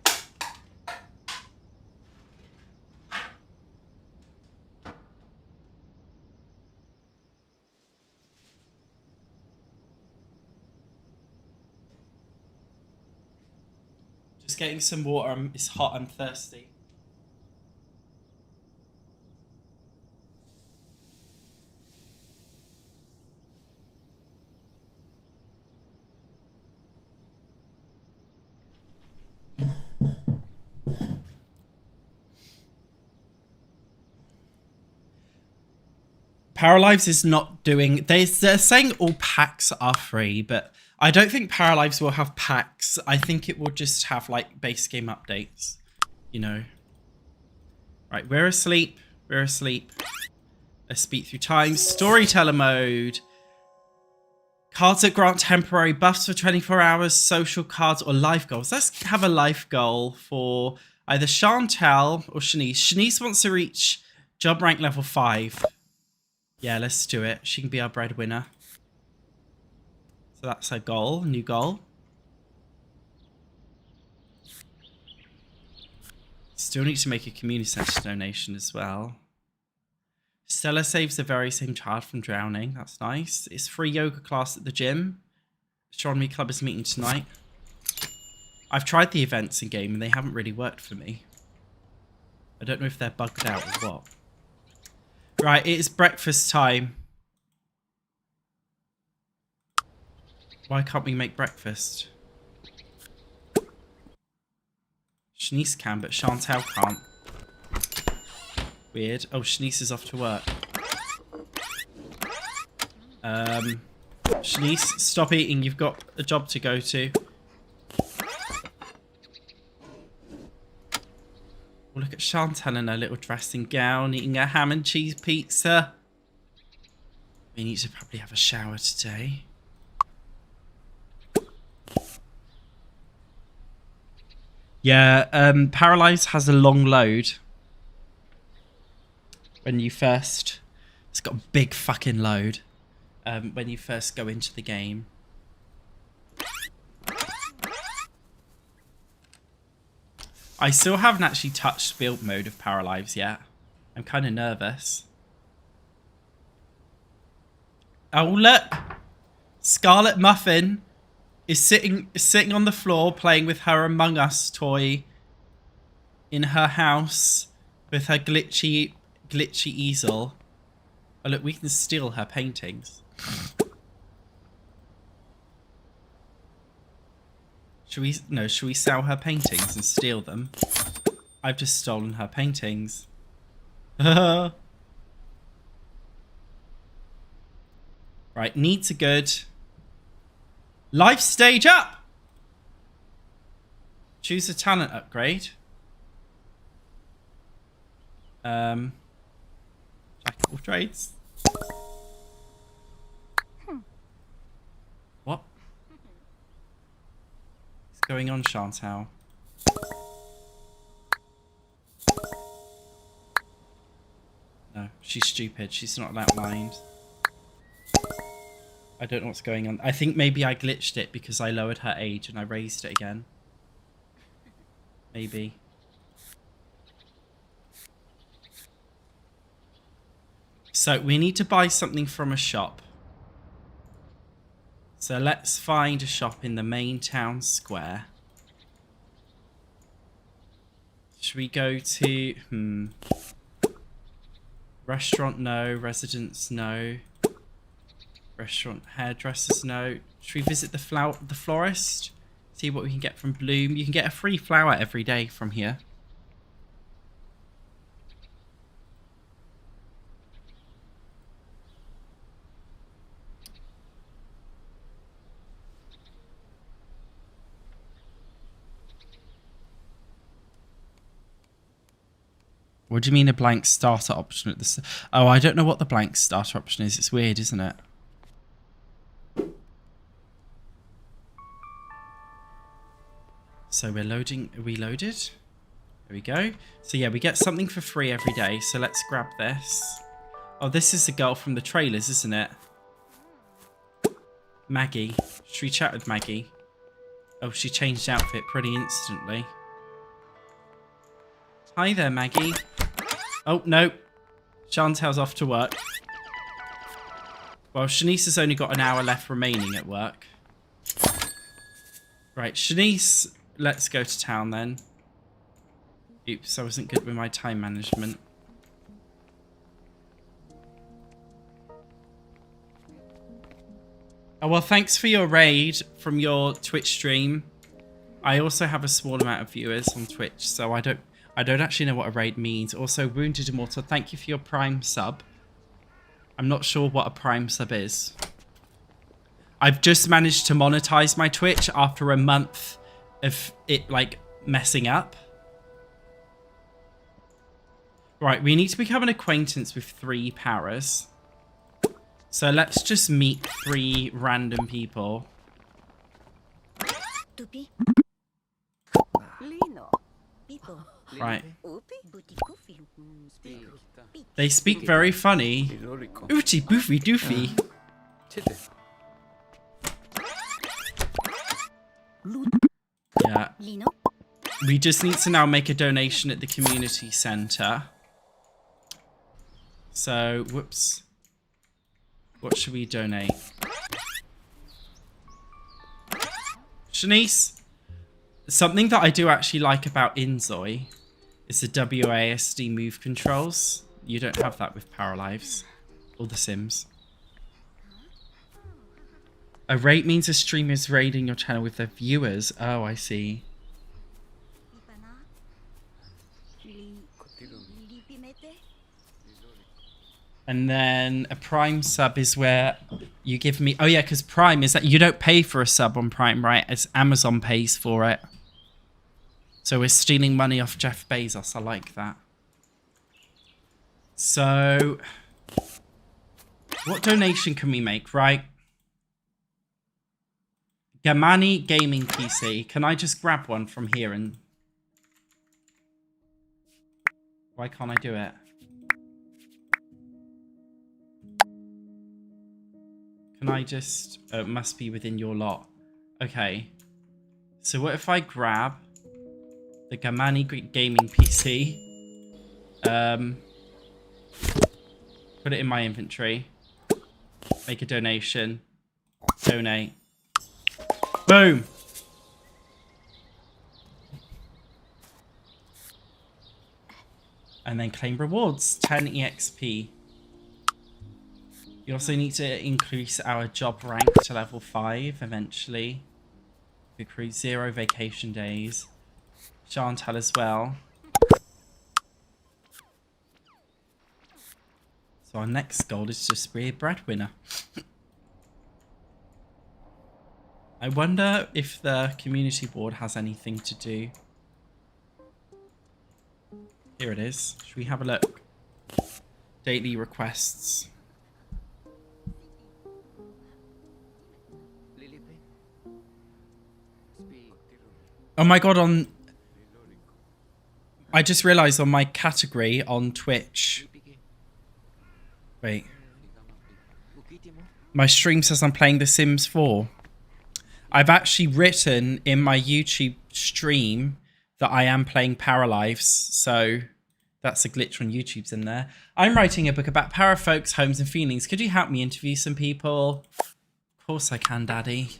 Just getting some water. It's hot. I'm thirsty. Paralives is not doing... They're saying all packs are free, but I don't think Paralives will have packs. I think it will just have, like, base game updates. You know. Right, we're asleep. We're asleep. Let's speak through time. Storyteller mode. Cards that grant temporary buffs for 24 hours, social cards, or life goals. Let's have a life goal for either Chantal or Shanice. Shanice wants to reach job rank level 5. Yeah, let's do it. She can be our breadwinner. So that's her goal, new goal. Still need to make a community center donation as well. Stella saves the very same child from drowning. That's nice. It's free yoga class at the gym. Astronomy club is meeting tonight. I've tried the events in game and they haven't really worked for me. I don't know if they're bugged out or what. Right, it is breakfast time. Why can't we make breakfast? Shanice can, but Chantal can't. Weird. Oh, Shanice is off to work. Shanice, stop eating. You've got a job to go to. Oh, look at Chantal in her little dressing gown, eating a ham and cheese pizza. We need to probably have a shower today. Yeah, Paralives has a long load. When you first... It's got a big fucking load. When you first go into the game. I still haven't actually touched build mode of Paralives yet. I'm kind of nervous. Oh, look! Scarlet Muffin is sitting on the floor playing with her Among Us toy in her house with her glitchy easel. Oh, look, we can steal her paintings. Should we sell her paintings and steal them? I've just stolen her paintings. Right, needs are good. Life stage up! Choose a talent upgrade. Jack of all trades. What? going on, Chantal? No, she's stupid. She's not that blind. I don't know what's going on. I think maybe I glitched it because I lowered her age and I raised it again. Maybe. So we need to buy something from a shop. So let's find a shop in the main town square. Should we go to... Restaurant, no. Residence, no. Restaurant, hairdressers, no. Should we visit the florist? See what we can get from Bloom. You can get a free flower every day from here. What do you mean a blank starter option at the... Oh, I don't know what the blank starter option is. It's weird, isn't it? So we're loading... Are we loaded? There we go. So yeah, we get something for free every day. So let's grab this. Oh, this is the girl from the trailers, isn't it? Maggie. Should we chat with Maggie? Oh, she changed outfit pretty instantly. Hi there, Maggie. Oh, no. Chantel's off to work. Well, Shanice has only got an hour left remaining at work. Right, Shanice, let's go to town then. Oops, I wasn't good with my time management. Oh, well, thanks for your raid from your Twitch stream. I also have a small amount of viewers on Twitch, so I don't actually know what a raid means. Also, Wounded Immortal, thank you for your Prime sub. I'm not sure what a Prime sub is. I've just managed to monetize my Twitch after a month of it, like, messing up. Right, we need to become an acquaintance with 3 Paras. So let's just meet 3 random people. Right. They speak very funny. Oochie boofy doofy. Yeah. We just need to now make a donation at the community center. So, whoops. What should we donate? Shanice, something that I do actually like about Inzoi is the WASD move controls. You don't have that with Paralives or The Sims. A raid means a streamer is raiding your channel with their viewers. Oh, I see. And then a Prime sub is where you give me... Oh, yeah, because Prime is that you don't pay for a sub on Prime, right? It's Amazon pays for it. So we're stealing money off Jeff Bezos. I like that. So... what donation can we make, right? Gamani Gaming PC. Can I just grab one from here and... why can't I do it? Can I just... oh, it must be within your lot. Okay. So what if I grab the Gamani Gaming PC? Put it in my inventory. Make a donation. Donate. Boom! And then claim rewards. 10 EXP. You also need to increase our job rank to level 5 eventually. Accrue 0 vacation days. Chantal as well. So our next goal is just be a breadwinner. I wonder if the community board has anything to do. Here it is. Should we have a look? Daily requests. Oh my god, I just realised on my category on Twitch. Wait. My stream says I'm playing The Sims 4. I've actually written in my YouTube stream that I am playing Paralives, so that's a glitch when YouTube's in there. I'm writing a book about para folks, homes and feelings. Could you help me interview some people? Of course I can, Daddy.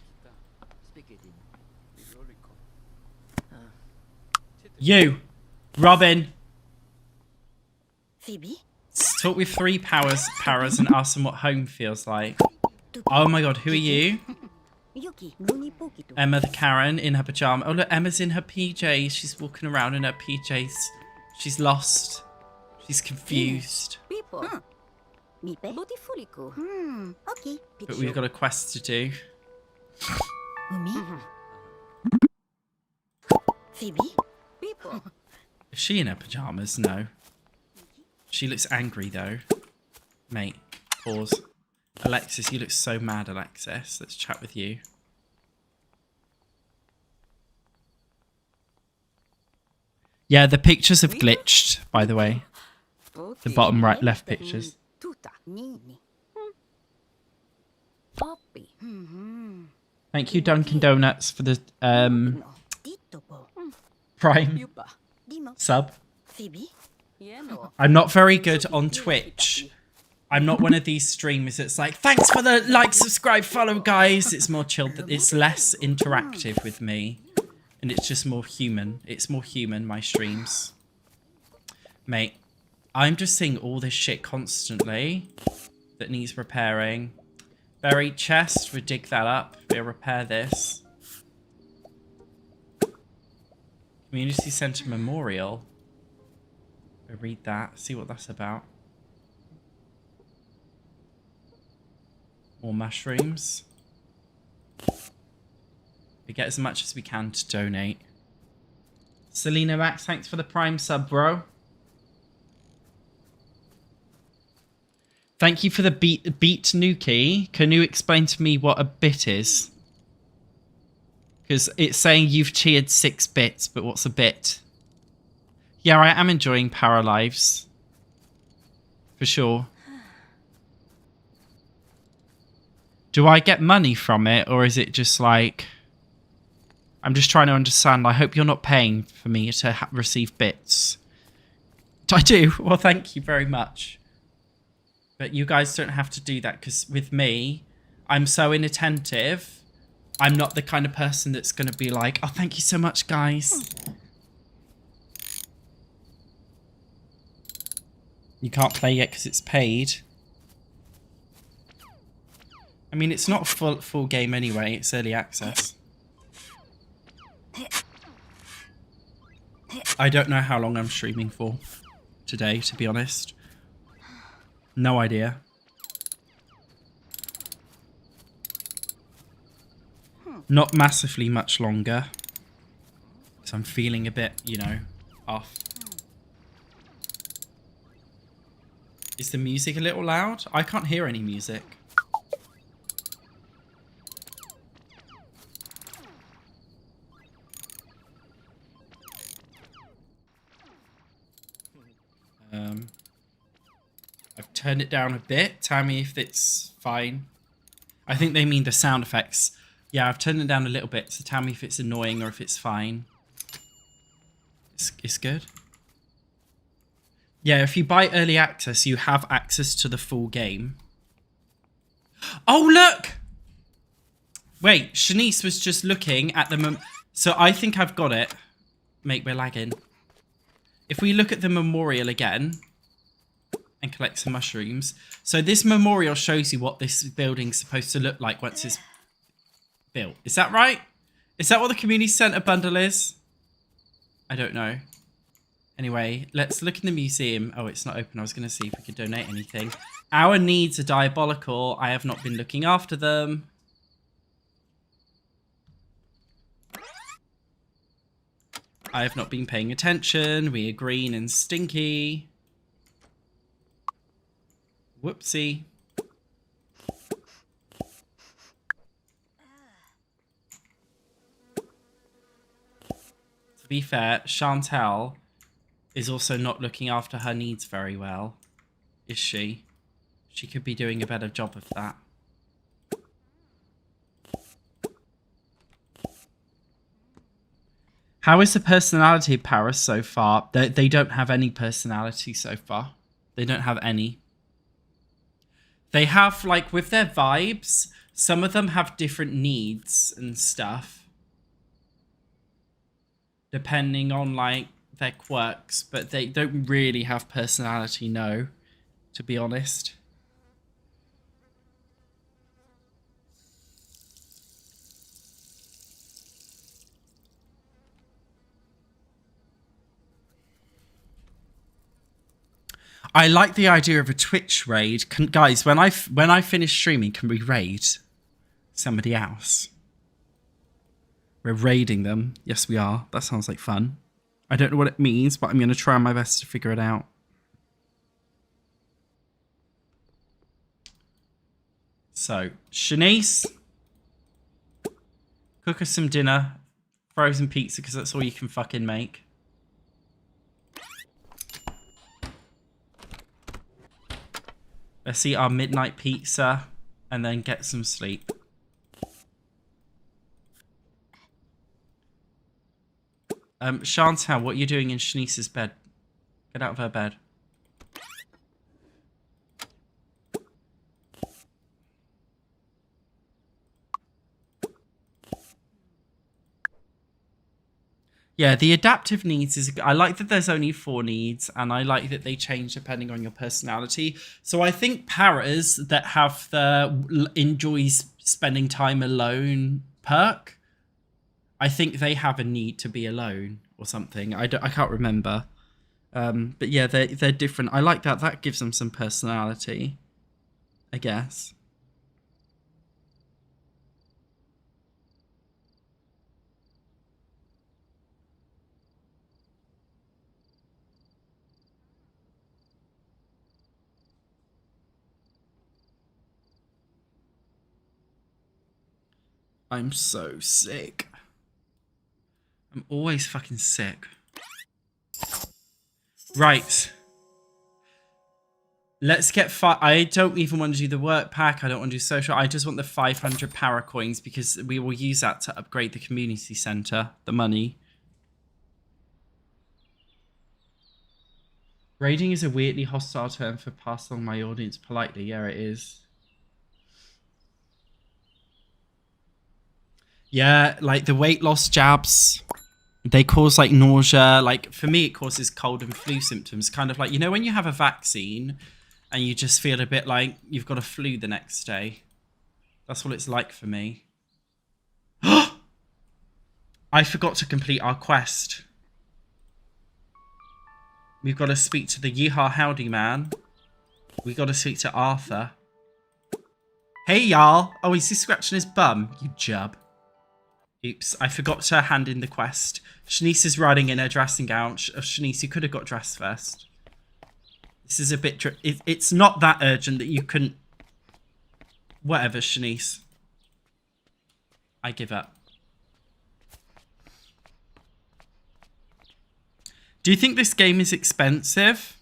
You, Robin. Phoebe? Talk with 3 paras and ask them what home feels like. Oh my god, who are you? Yuki. Emma the Karen in her pajama. Oh look, Emma's in her PJs. She's walking around in her PJs. She's lost. She's confused. Okay. But we've got a quest to do. Phoebe? Is she in her pajamas? No. She looks angry though. Mate, pause. Alexis, you look so mad, Alexis. Let's chat with you. Yeah, the pictures have glitched, by the way. The bottom right left pictures. Thank you, Dunkin' Donuts, for the Prime sub. I'm not very good on Twitch. I'm not one of these streamers that's like, thanks for the like, subscribe, follow, guys. It's more chilled. It's less interactive with me. And it's just more human. It's more human, my streams. Mate, I'm just seeing all this shit constantly that needs repairing. Buried chest, we'll dig that up. We'll repair this. Community Centre Memorial. We'll read that, see what that's about. More mushrooms. We get as much as we can to donate. Selena Max, thanks for the Prime sub, bro. Thank you for the beat Nuki. Can you explain to me what a bit is? Because it's saying you've cheered 6 bits, but what's a bit? Yeah, I am enjoying Paralives. For sure. Do I get money from it, or is it just like... I'm just trying to understand. I hope you're not paying for me to receive bits. I do. Well, thank you very much. But you guys don't have to do that, because with me, I'm so inattentive. I'm not the kind of person that's going to be like, oh, thank you so much, guys. You can't play yet because it's paid. I mean, it's not a full game anyway. It's early access. I don't know how long I'm streaming for today, to be honest. No idea. Not massively much longer. So I'm feeling a bit, you know, off. Is the music a little loud? I can't hear any music. I've turned it down a bit. Tell me if it's fine. I think they mean the sound effects. Yeah, I've turned it down a little bit, so tell me if it's annoying or if it's fine. It's good. Yeah, if you buy early access, you have access to the full game. Oh, look! Wait, Shanice was just looking at the... So I think I've got it. Mate, we're lagging. If we look at the memorial again and collect some mushrooms. So this memorial shows you what this building's supposed to look like once it's built. Is that right? Is that what the community centre bundle is? I don't know. Anyway, let's look in the museum. Oh, it's not open. I was going to see if we could donate anything. Our needs are diabolical. I have not been looking after them. I have not been paying attention. We are green and stinky. Whoopsie. be fair, Chantel is also not looking after her needs very well, is she? She could be doing a better job of that. How is the personality of Paris so far? They don't have any personality so far. They don't have any. They have, like, with their vibes, some of them have different needs and stuff. Depending on, like, their quirks. But they don't really have personality, no. To be honest. I like the idea of a Twitch raid. Guys, when I finish streaming, can we raid somebody else? We're raiding them. Yes, we are. That sounds like fun. I don't know what it means, but I'm going to try my best to figure it out. So, Shanice, cook us some dinner. Frozen pizza, because that's all you can fucking make. Let's eat our midnight pizza and then get some sleep. Chantal, what are you doing in Shanice's bed? Get out of her bed. Yeah, the adaptive needs is... I like that there's only 4 needs, and I like that they change depending on your personality. So I think paras that have the enjoys spending time alone perk, I think they have a need to be alone or something. I can't remember. But yeah, they're different. I like that. That gives them some personality, I guess. I'm so sick. I'm always fucking sick. Right. Let's get... I don't even want to do the work pack. I don't want to do social. I just want the 500 para coins because we will use that to upgrade the community center. The money. Raiding is a weirdly hostile term for pass along my audience politely. Yeah, it is. Yeah, like the weight loss jabs, they cause like nausea. Like for me, it causes cold and flu symptoms. Kind of like, you know, when you have a vaccine and you just feel a bit like you've got a flu the next day. That's what it's like for me. I forgot to complete our quest. We've got to speak to the Yeehaw Howdy man. We've got to speak to Arthur. Hey, y'all. Oh, is he scratching his bum? You jub. Oops, I forgot to hand in the quest. Shanice is riding in her dressing gown. Shanice, you could have got dressed first. This is a bit... It's not that urgent that you couldn't... Whatever, Shanice. I give up. Do you think this game is expensive?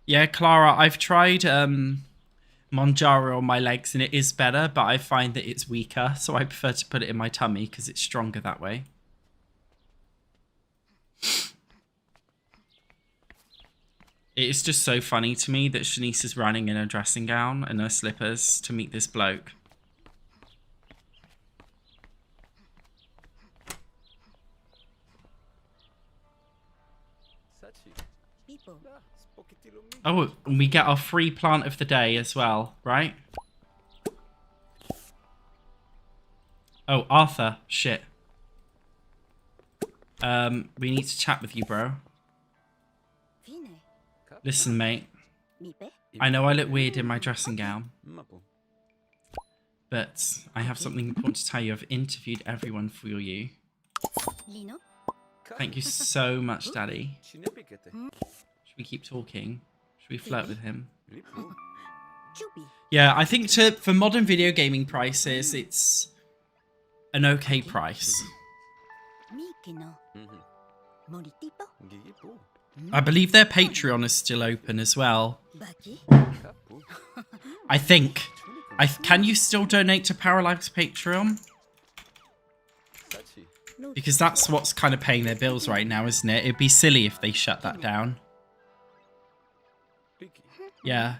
Yeah, Clara, I've tried Monjaro on my legs and it is better, but I find that it's weaker, so I prefer to put it in my tummy because it's stronger that way. It is just so funny to me that Shanice is running in her dressing gown and her slippers to meet this bloke. Oh, and we get our free plant of the day as well, right? Oh, Arthur. Shit. We need to chat with you, bro. Listen, mate. I know I look weird in my dressing gown, but I have something important to tell you. I've interviewed everyone for you. Thank you so much, Daddy. Should we keep talking? Should Should we flirt with him? Chupi. Yeah, I think for modern video gaming prices, it's an okay price. Miki no. Moritipo. I believe their Patreon is still open as well. Baki. I think. Can you still donate to Paralives Patreon? Because that's what's kind of paying their bills right now, isn't it? It'd be silly if they shut that down. Yeah.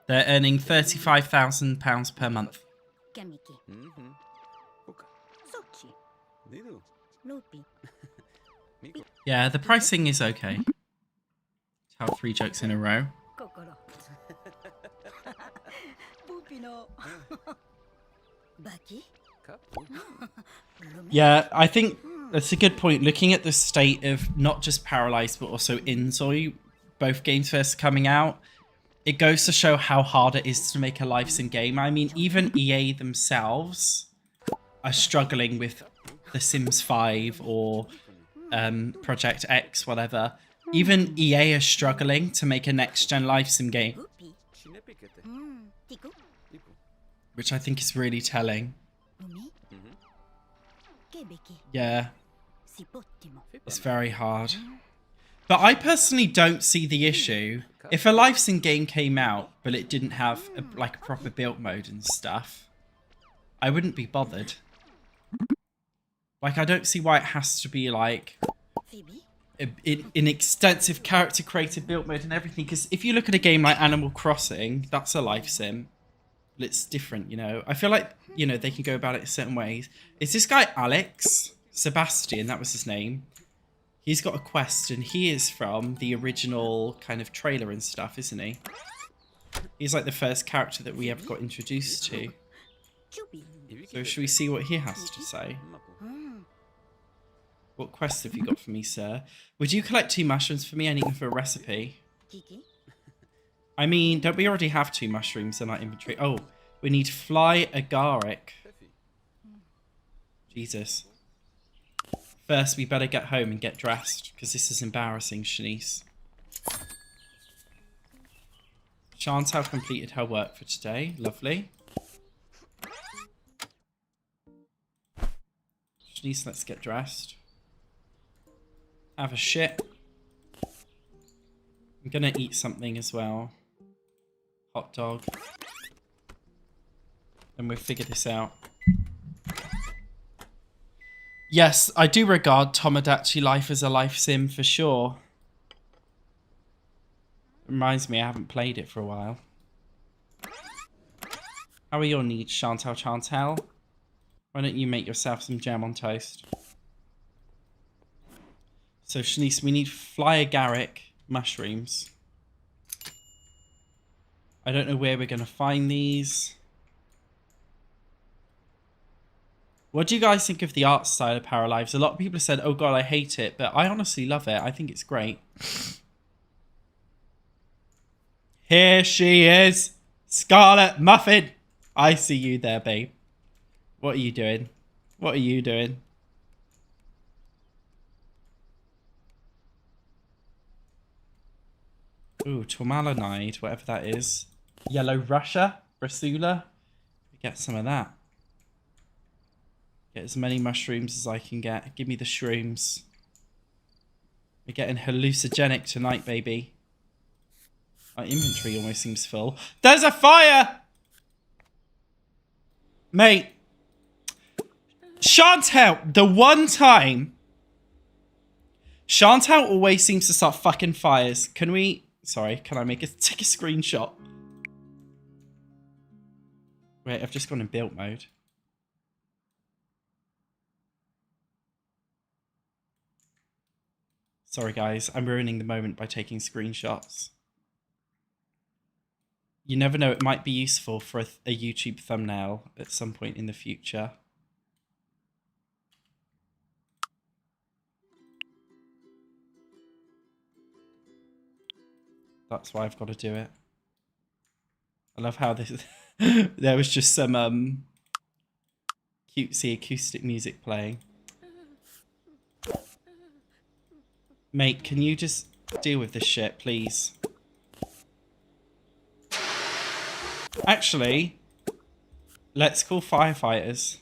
They're earning £35,000 per month. Kamiki. Sochi. Lupi. Yeah, the pricing is okay. Tell 3 jokes in a row. Kokoro. Pupi no. Baki. Yeah, I think that's a good point. Looking at the state of not just Paralives, but also Inzoi, both games first coming out, it goes to show how hard it is to make a live sim game. I mean, even EA themselves are struggling with The Sims 5 or Project X, whatever. Even EA are struggling to make a next-gen live sim game, Pupi. Tiku. which I think is really telling. Umi. Kebeki. Yeah, Sipottimo. it's very hard. But I personally don't see the issue. If a live sim game came out, but it didn't have like a proper build mode and stuff, I wouldn't be bothered. Like, I don't see why it has to be like Phoebe. an extensive character created build mode and everything. Because if you look at a game like Animal Crossing, that's a live sim. But it's different, you know. I feel like, you know, they can go about it in certain ways. Is this guy Alex? Sebastian, that was his name. He's got a quest, and he is from the original kind of trailer and stuff, isn't he? He's like the first character that we ever got introduced to. Chupi. So should we see what he has to say? What quest have you got for me, sir? Would you collect 2 mushrooms for me? I need them for a recipe. Kiki. I mean, don't we already have 2 mushrooms in our inventory? Oh, we need fly agaric. Jesus. First, we better get home and get dressed, because this is embarrassing, Shanice. Chantal completed her work for today. Lovely. Shanice, let's get dressed. Have a shit. I'm gonna eat something as well. Hot dog. And we'll figure this out. Yes, I do regard Tomodachi Life as a life sim for sure. Reminds me, I haven't played it for a while. How are your needs, Chantal? Why don't you make yourself some jam on toast? So, Shanice, we need fly agaric mushrooms. I don't know where we're going to find these. What do you guys think of the art style of Paralives? A lot of people have said, oh god, I hate it. But I honestly love it. I think it's great. Here she is. Scarlet Muffin. I see you there, babe. What are you doing? What are you doing? Ooh, tourmalinide, whatever that is. Yellow Russia, Brasula. Get some of that. Get as many mushrooms as I can get. Give me the shrooms. We're getting hallucinogenic tonight, baby. Our inventory almost seems full. There's a fire! Mate. Chantal, the one time... Chantal always seems to start fucking fires. Can we... Sorry, can I take a screenshot? Wait, I've just gone in build mode. Sorry guys, I'm ruining the moment by taking screenshots. You never know, it might be useful for a YouTube thumbnail at some point in the future. That's why I've got to do it. I love how this... there was just some cutesy acoustic music playing. Mate, can you just deal with this shit, please? Actually, let's call firefighters.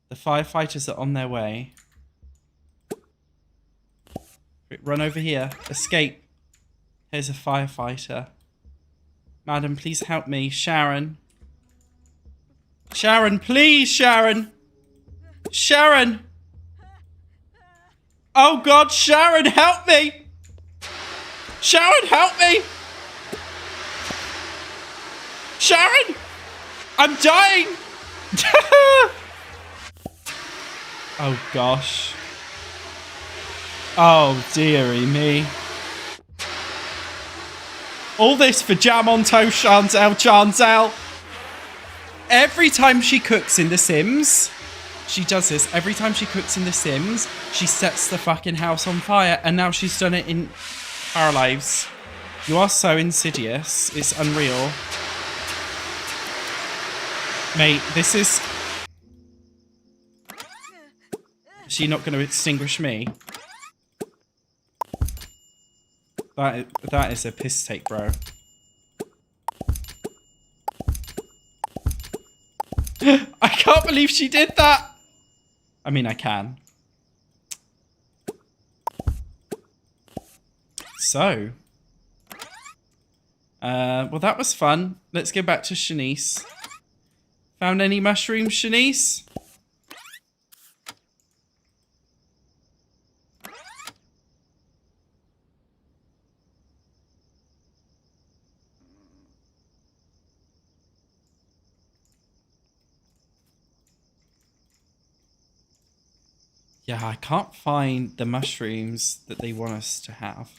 The firefighters are on their way. Run over here. Escape. Here's a firefighter. Madam, please help me. Sharon. Sharon, please, Sharon. Sharon. Oh, God, Sharon, help me. Sharon, help me. Sharon. I'm dying. Oh, gosh. Oh, dearie me. All this for jam on toast, Chantel. Every time she cooks in The Sims, she does this. Every time she cooks in The Sims, she sets the fucking house on fire. And now she's done it in Paralives. You are so insidious. It's unreal. Mate, this is... Is she not going to extinguish me? That is a piss take, bro. I can't believe she did that. I mean, I can. So. Well, that was fun. Let's go back to Shanice. Found any mushrooms, Shanice? Yeah, I can't find the mushrooms that they want us to have.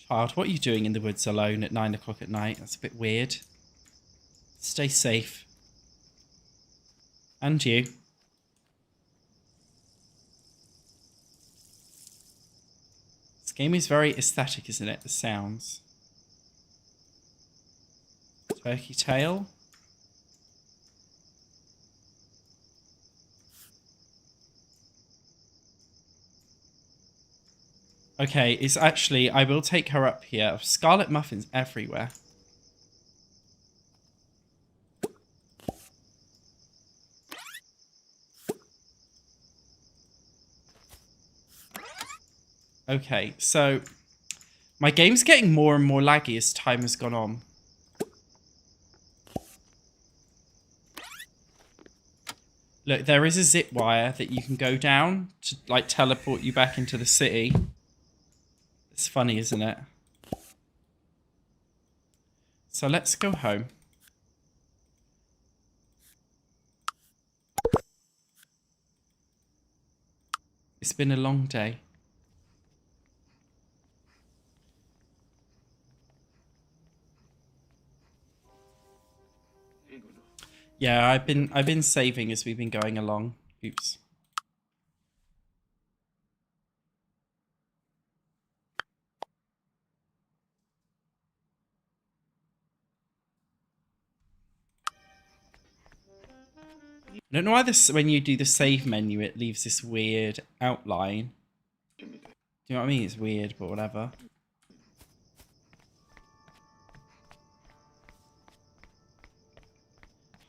Child, what are you doing in the woods alone at 9 o'clock at night? That's a bit weird. Stay safe. And you. This game is very aesthetic, isn't it? The sounds. Turkey tail. Okay, it's actually... I will take her up here. Scarlet muffins everywhere. Okay, so... My game's getting more and more laggy as time has gone on. Look, there is a zip wire that you can go down to, like, teleport you back into the city. It's funny, isn't it? So let's go home. It's been a long day. Yeah, I've been saving as we've been going along. Oops. I don't know why this, when you do the save menu, it leaves this weird outline. Do you know what I mean? It's weird, but whatever.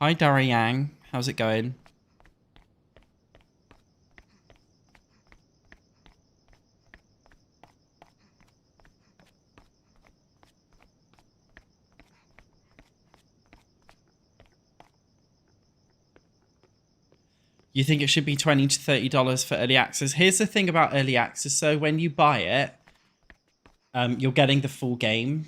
Hi, Dariang. How's it going? You think it should be $20 to $30 for early access? Here's the thing about early access. So when you buy it, you're getting the full game.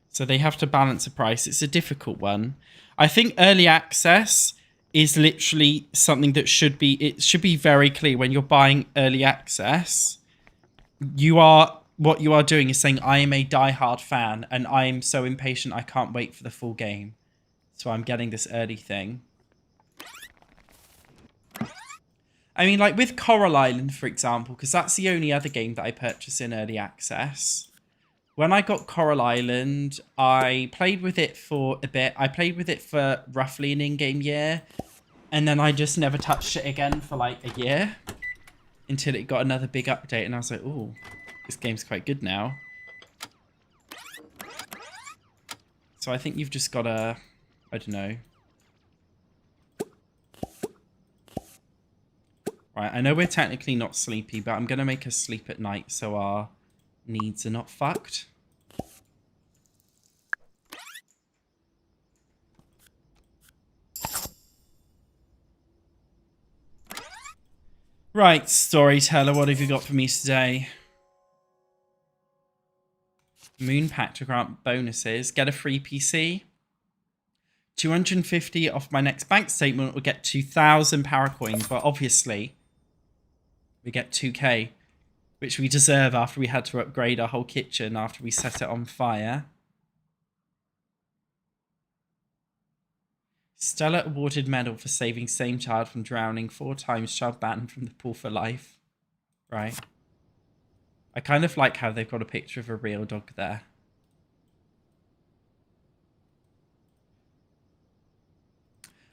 So they have to balance the price. It's a difficult one. I think early access is literally something that should be... It should be very clear when you're buying early access. What you are doing is saying, I am a diehard fan and I am so impatient I can't wait for the full game. So I'm getting this early thing. I mean, like with Coral Island, for example, because that's the only other game that I purchased in early access. When I got Coral Island, I played with it for a bit. I played with it for roughly an in-game year. And then I just never touched it again for like a year. Until it got another big update. And I was like, ooh, This game's quite good now. So I think you've just got to, I don't know. Right, I know we're technically not sleepy, but I'm going to make us sleep at night so our needs are not fucked. Right, storyteller, what have you got for me today? Moon pack to grant bonuses. Get a free PC. 250 off my next bank statement will get 2,000 power coins, but obviously we get 2k, which we deserve after we had to upgrade our whole kitchen after we set it on fire. Stella awarded medal for saving same child from drowning. 4 times child banned from the pool for life. Right. I kind of like how they've got a picture of a real dog there.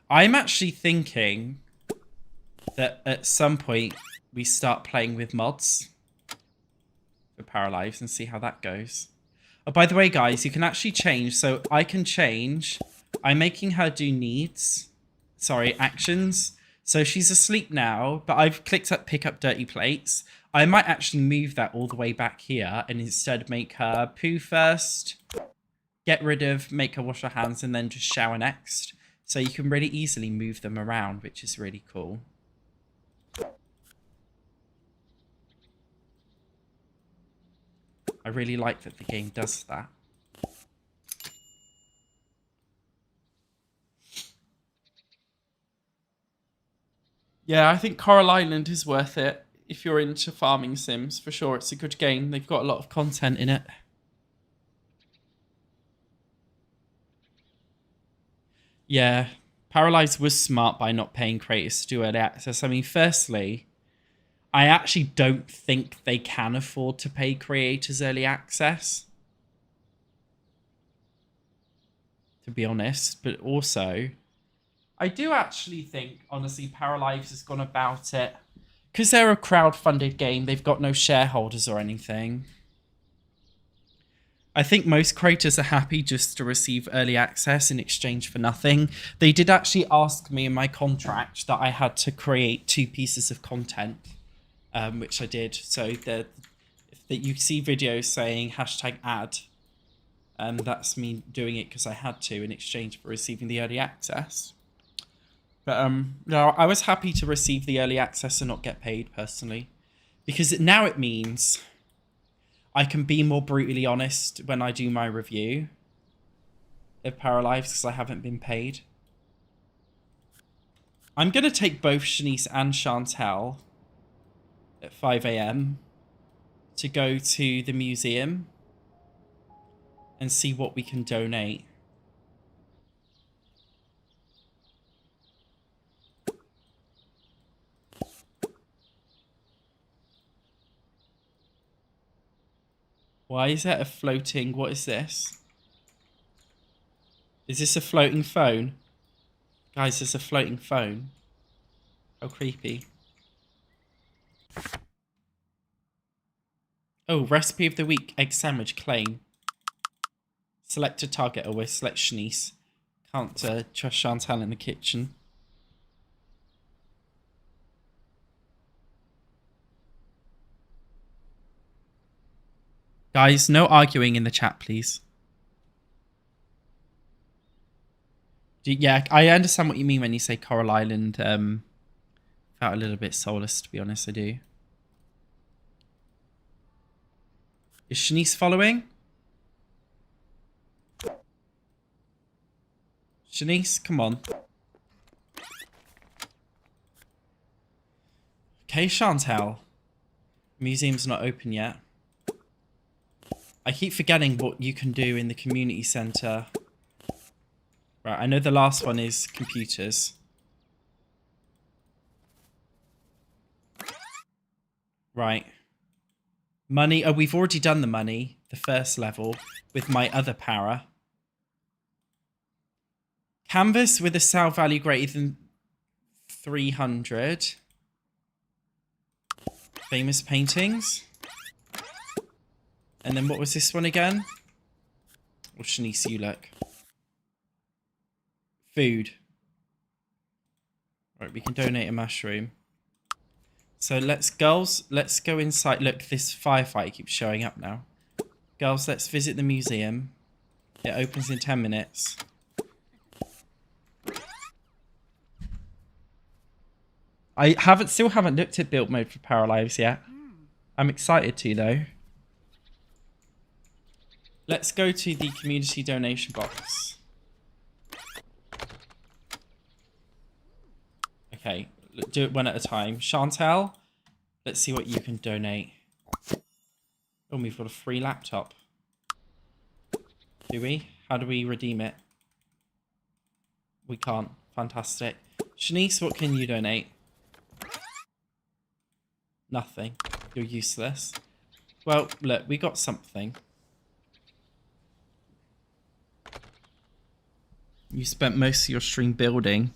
I'm actually thinking that at some point we start playing with mods for Paralives and see how that goes. Oh, by the way, guys, you can actually change. So I can change. I'm making her do actions. So she's asleep now, but I've clicked up pick up dirty plates. I might actually move that all the way back here and instead make her poo first, make her wash her hands, and then just shower next. So you can really easily move them around, which is really cool. I really like that the game does that. Yeah, I think Coral Island is worth it if you're into farming sims. For sure, it's a good game. They've got a lot of content in it. Yeah, Paralives was smart by not paying creators to do early access. I mean, firstly, I actually don't think they can afford to pay creators early access, to be honest. But also, I do actually think, honestly, Paralives has gone about it because they're a crowd-funded game. They've got no shareholders or anything. I think most creators are happy just to receive early access in exchange for nothing. They did actually ask me in my contract that I had to create 2 pieces of content, which I did. So that you see videos saying #ad, that's me doing it because I had to in exchange for receiving the early access. But no, I was happy to receive the early access and not get paid personally, because now it means I can be more brutally honest when I do my review of Paralives because I haven't been paid. I'm going to take both Shanice and Chantel at 5 AM to go to the museum and see what we can donate. Why is that a floating? What is this? Is this a floating phone? Guys, there's a floating phone. How creepy. Oh, recipe of the week. Egg sandwich claim. Select a target. Always select Shanice. Can't trust Chantal in the kitchen. Guys, no arguing in the chat, please. Yeah, I understand what you mean when you say Coral Island. Felt a little bit soulless, to be honest, I do. Is Shanice following? Shanice, come on. Okay, Chantal. Museum's not open yet. I keep forgetting what you can do in the community centre. Right, I know the last one is computers. Right. Money. Oh, we've already done the money. The first level with my other para. Canvas with a sale value greater than 300. Famous paintings. And then what was this one again? Or Shanice, you look. Food. Right, we can donate a mushroom. So girls, let's go inside. Look, this firefight keeps showing up now. Girls, let's visit the museum. It opens in 10 minutes. I still haven't looked at build mode for Paralives yet. I'm excited to though. Let's go to the community donation box. Okay, do it one at a time. Chantel, let's see what you can donate. Oh, we've got a free laptop. Do we? How do we redeem it? We can't. Fantastic. Shanice, what can you donate? Nothing. You're useless. Well, look, we got something. You spent most of your stream building.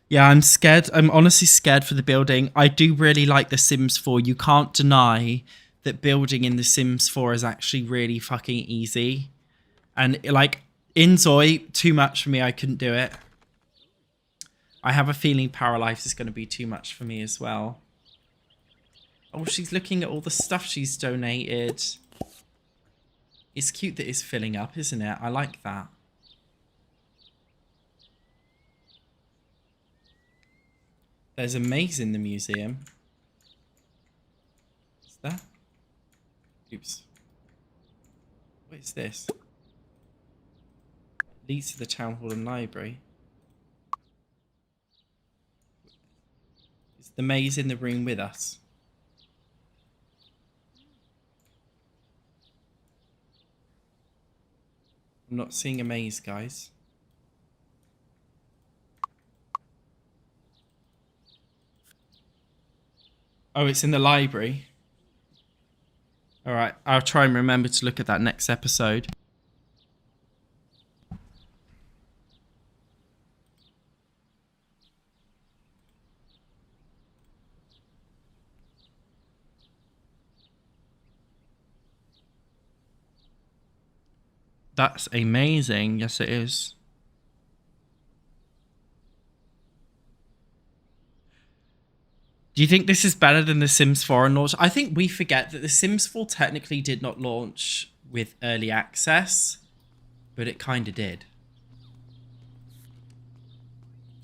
Yeah, I'm scared. I'm honestly scared for the building. I do really like The Sims 4. You can't deny that building in The Sims 4 is actually really fucking easy. And like in Zoe, too much for me. I couldn't do it. I have a feeling Paralives is going to be too much for me as well. Oh, she's looking at all the stuff she's donated. It's cute that it's filling up, isn't it? I like that. There's a maze in the museum. What's that? Oops. What is this? Leads to the town hall and library. Is the maze in the room with us? I'm not seeing a maze, guys. Oh, it's in the library. All right, I'll try and remember to look at that next episode. That's amazing. Yes, it is. Do you think this is better than The Sims 4 on launch? I think we forget that The Sims 4 technically did not launch with early access, but it kind of did.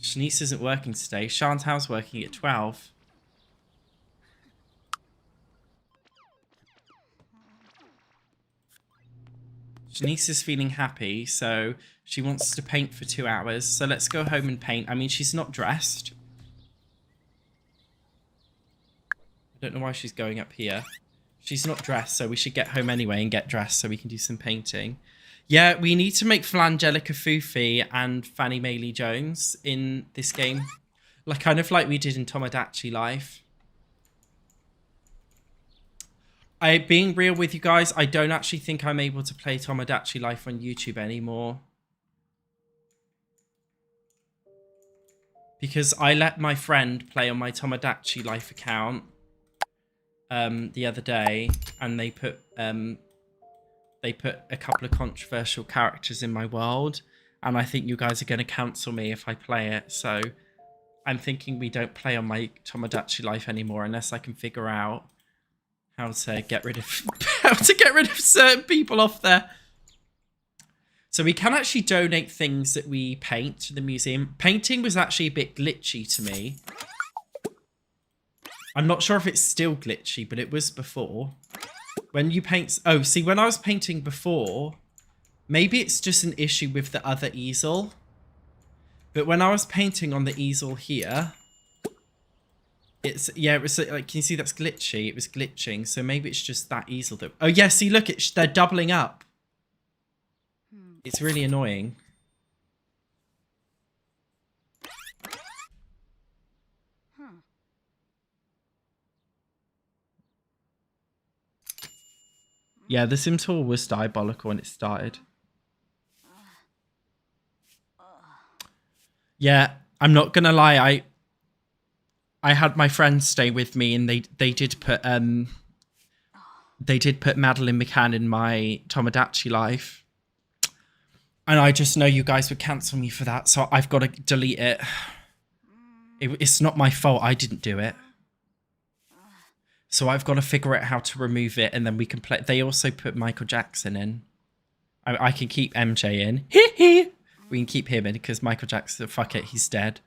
Shanice isn't working today. Chantal's working at 12. Shanice is feeling happy, so she wants to paint for 2 hours. So let's go home and paint. I mean, she's not dressed. I don't know why she's going up here. She's not dressed, so we should get home anyway and get dressed so we can do some painting. Yeah, we need to make Flangelica Fufi and Fanny Maylie Jones in this game. Like, kind of like we did in Tomodachi Life. Being real with you guys, I don't actually think I'm able to play Tomodachi Life on YouTube anymore. Because I let my friend play on my Tomodachi Life account the other day, and they put a couple of controversial characters in my world, and I think you guys are going to cancel me if I play it. So I'm thinking we don't play on my Tomodachi Life anymore unless I can figure out how to get rid of certain people off there. So we can actually donate things that we paint to the museum. Painting was actually a bit glitchy to me. I'm not sure if it's still glitchy, but it was before. When you paint... Oh, see, when I was painting before, maybe it's just an issue with the other easel. But when I was painting on the easel here, it's... Yeah, it was like, can you see that's glitchy? It was glitching, so maybe it's just that easel that... Oh, yeah, see, look, they're doubling up. It's really annoying. Yeah, the Sims 4 was diabolical when it started. Yeah, I'm not gonna lie, I had my friends stay with me, and they did put they did put Madeline McCann in my Tomodachi life. And I just know you guys would cancel me for that, so I've got to delete it. It's not my fault, I didn't do it. So I've got to figure out how to remove it, and then we can play. They also put Michael Jackson in. I can keep MJ in. We can keep him in, because Michael Jackson, fuck it, he's dead.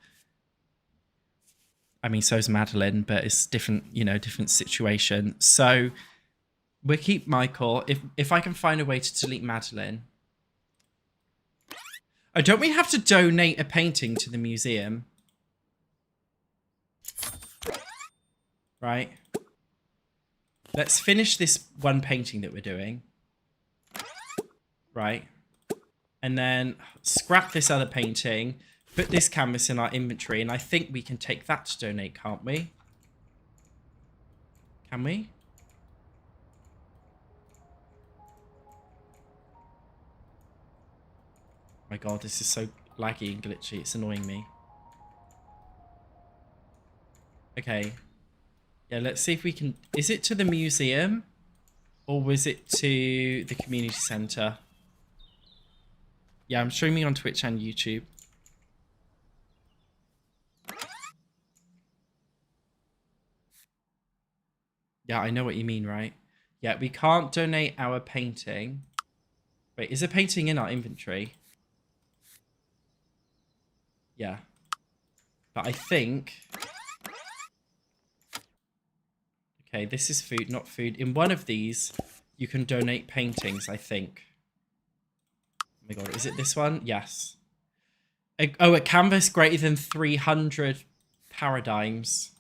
I mean, so's Madeline, but it's different, you know, different situation. So we'll keep Michael. If I can find a way to delete Madeline. Oh, don't we have to donate a painting to the museum? Right. Let's finish this one painting that we're doing. Right. And then scrap this other painting. Put this canvas in our inventory. And I think we can take that to donate, can't we? Can we? My god, this is so laggy and glitchy. It's annoying me. Okay. Yeah, let's see if we can... Is it to the museum? Or was it to the community centre? Yeah, I'm streaming on Twitch and YouTube. Yeah, I know what you mean, right? Yeah, we can't donate our painting. Wait, is a painting in our inventory? Yeah. But I think... Okay, this is food, not food. In one of these, you can donate paintings, I think. Oh my god, is it this one? Yes. Oh, a canvas greater than 300 paradigms.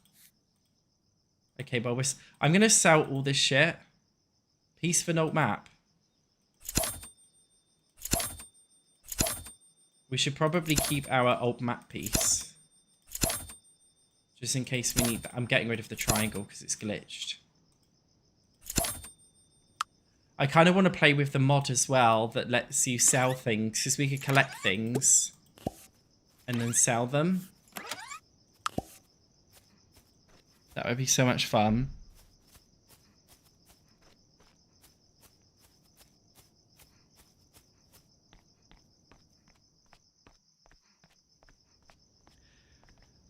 Okay, well, I'm going to sell all this shit. Piece of an old map. We should probably keep our old map piece. Just in case we need that. I'm getting rid of the triangle because it's glitched. I kind of want to play with the mod as well that lets you sell things, because we could collect things and then sell them. That would be so much fun.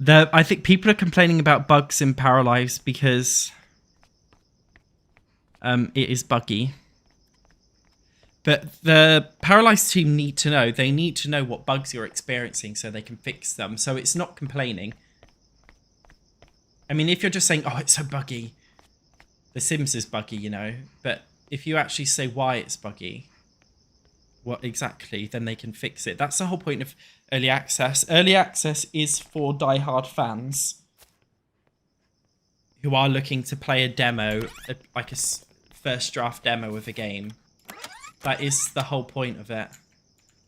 I think people are complaining about bugs in Paralives because it is buggy. But the Paralives team need to know. They need to know what bugs you're experiencing so they can fix them. So it's not complaining. I mean, if you're just saying, oh, it's so buggy. The Sims is buggy, you know. But if you actually say why it's buggy, what exactly, then they can fix it. That's the whole point of early access. Early access is for diehard fans who are looking to play a demo, like a first draft demo of a game. That is the whole point of it.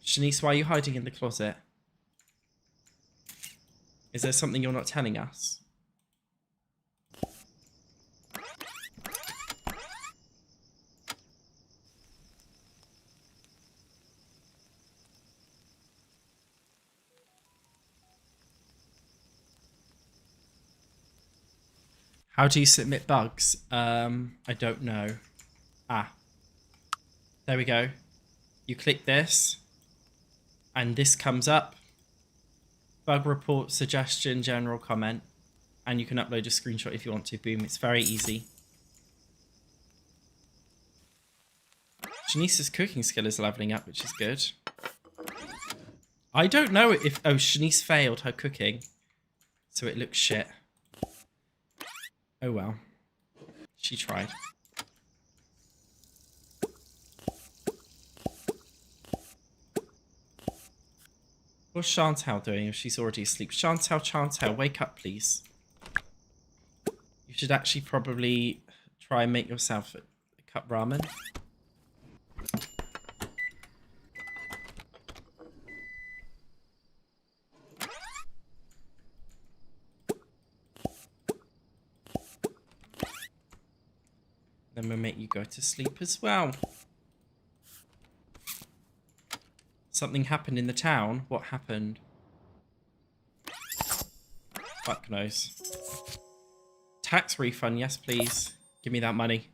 Shanice, why are you hiding in the closet? Is there something you're not telling us? How do you submit bugs? I don't know. Ah. There we go. You click this. And this comes up. Bug report, suggestion, general comment. And you can upload a screenshot if you want to. Boom. It's very easy. Shanice's cooking skill is leveling up, which is good. I don't know if... Oh, Shanice failed her cooking. So it looks shit. Oh well. She tried. What's Chantal doing if she's already asleep? Chantal, wake up, please. You should actually probably try and make yourself a cup ramen. Then we'll make you go to sleep as well. Something happened in the town. What happened? Fuck knows. Tax refund, yes please. Give me that money.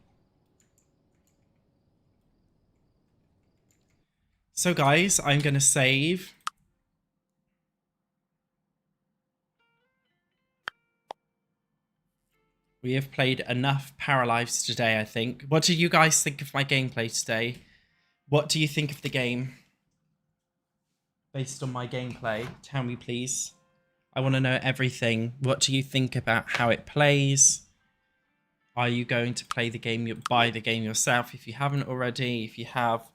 So guys, I'm going to save. We have played enough Paralives today, I think. What do you guys think of my gameplay today? What do you think of the game? Based on my gameplay, tell me please. I want to know everything. What do you think about how it plays? Are you going to play the game, buy the game yourself if you haven't already? If you have,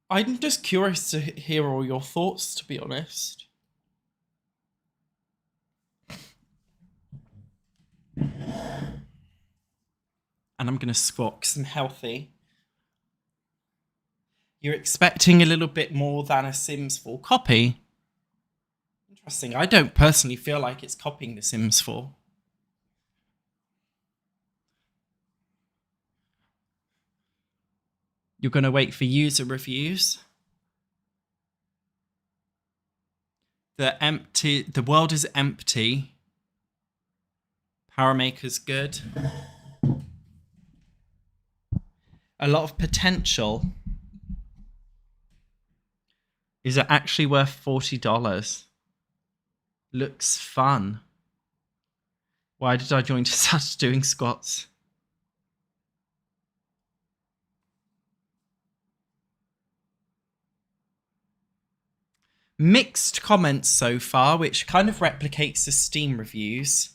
I'm just curious to hear all your thoughts, to be honest. And I'm going to squat because I'm healthy. You're expecting a little bit more than a Sims 4 copy? Interesting. I don't personally feel like it's copying the Sims 4. You're going to wait for user reviews. The world is empty. Power Maker's good. A lot of potential. Is it actually worth $40? Looks fun. Why did I join to start doing squats? Mixed comments so far, which kind of replicates the Steam reviews.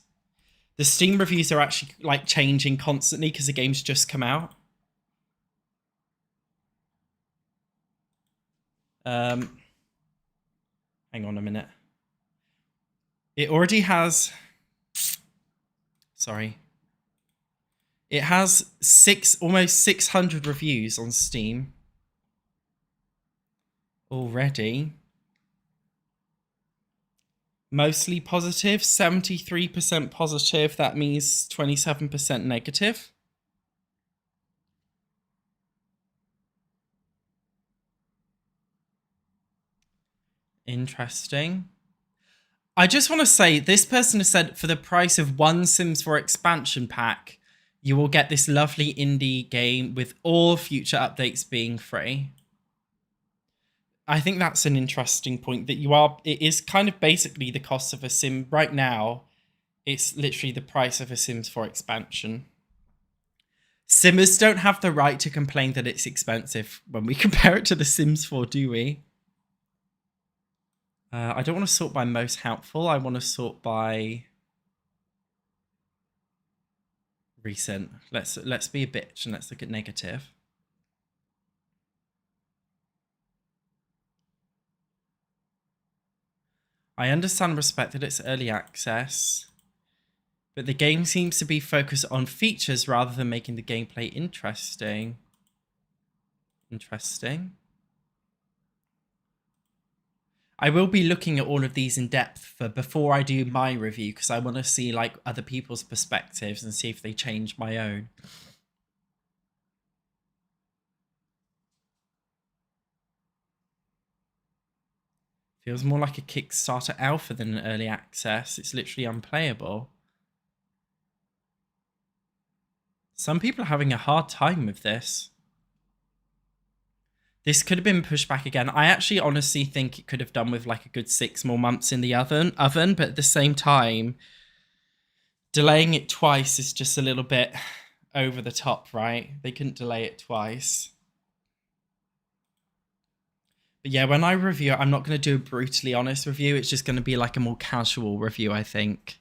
The Steam reviews are actually like changing constantly because the game's just come out. Hang on a minute. It already has... Sorry. It has almost 600 reviews on Steam. Already. Mostly positive, 73% positive. That means 27% negative. Interesting. I just want to say, this person has said for the price of one Sims 4 expansion pack, you will get this lovely indie game with all future updates being free. I think that's an interesting point that it is kind of basically the cost of a Sim right now. It's literally the price of a Sims 4 expansion. Simmers don't have the right to complain that it's expensive when we compare it to the Sims 4, do we? I don't want to sort by most helpful. I want to sort by recent. Let's be a bitch and let's look at negative. I understand and respect that it's early access, but the game seems to be focused on features rather than making the gameplay interesting. Interesting. I will be looking at all of these in depth before I do my review because I want to see like other people's perspectives and see if they change my own. Feels more like a Kickstarter alpha than an early access. It's literally unplayable. Some people are having a hard time with this. This could have been pushed back again. I actually honestly think it could have done with like a good 6 more months in the oven, but at the same time, delaying it twice is just a little bit over the top, right? They couldn't delay it twice. But yeah, when I review it, I'm not going to do a brutally honest review. It's just going to be like a more casual review, I think.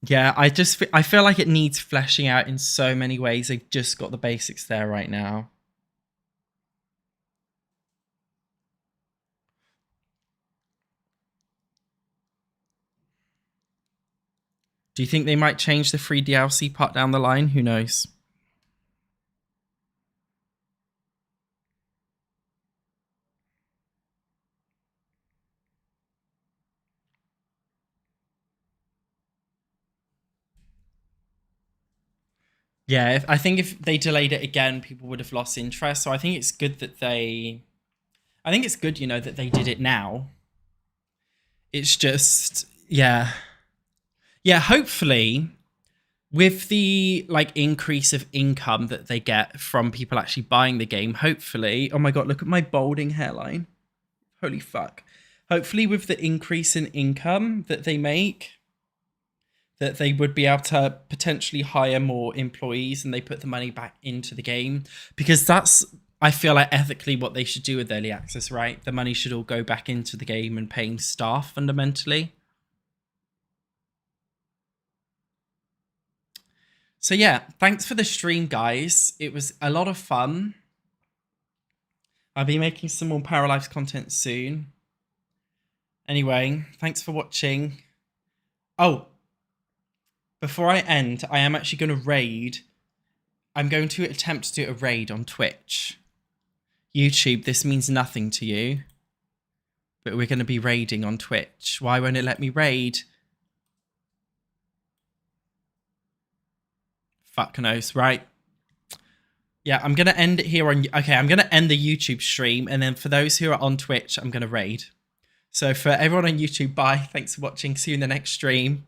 Yeah, I feel like it needs fleshing out in so many ways. They've just got the basics there right now. Do you think they might change the free DLC part down the line? Who knows? Yeah, I think if they delayed it again, people would have lost interest. So I think it's good that I think it's good, you know, that they did it now. It's just, yeah. Yeah, hopefully with the like increase of income that they get from people actually buying the game, hopefully, oh my god, look at my balding hairline. Holy fuck. Hopefully with the increase in income that they make, that they would be able to potentially hire more employees and they put the money back into the game, because that's, I feel like, ethically what they should do with early access, right? The money should all go back into the game and paying staff fundamentally. So yeah, thanks for the stream, guys. It was a lot of fun. I'll be making some more Paralives content soon. Anyway, thanks for watching. Oh, before I end, I am actually going to raid. I'm going to attempt to do a raid on Twitch. YouTube, this means nothing to you. But we're going to be raiding on Twitch. Why won't it let me raid? Fuck knows, right? Yeah, I'm going to end it here on... Okay, I'm going to end the YouTube stream. And then for those who are on Twitch, I'm going to raid. So for everyone on YouTube, bye. Thanks for watching. See you in the next stream.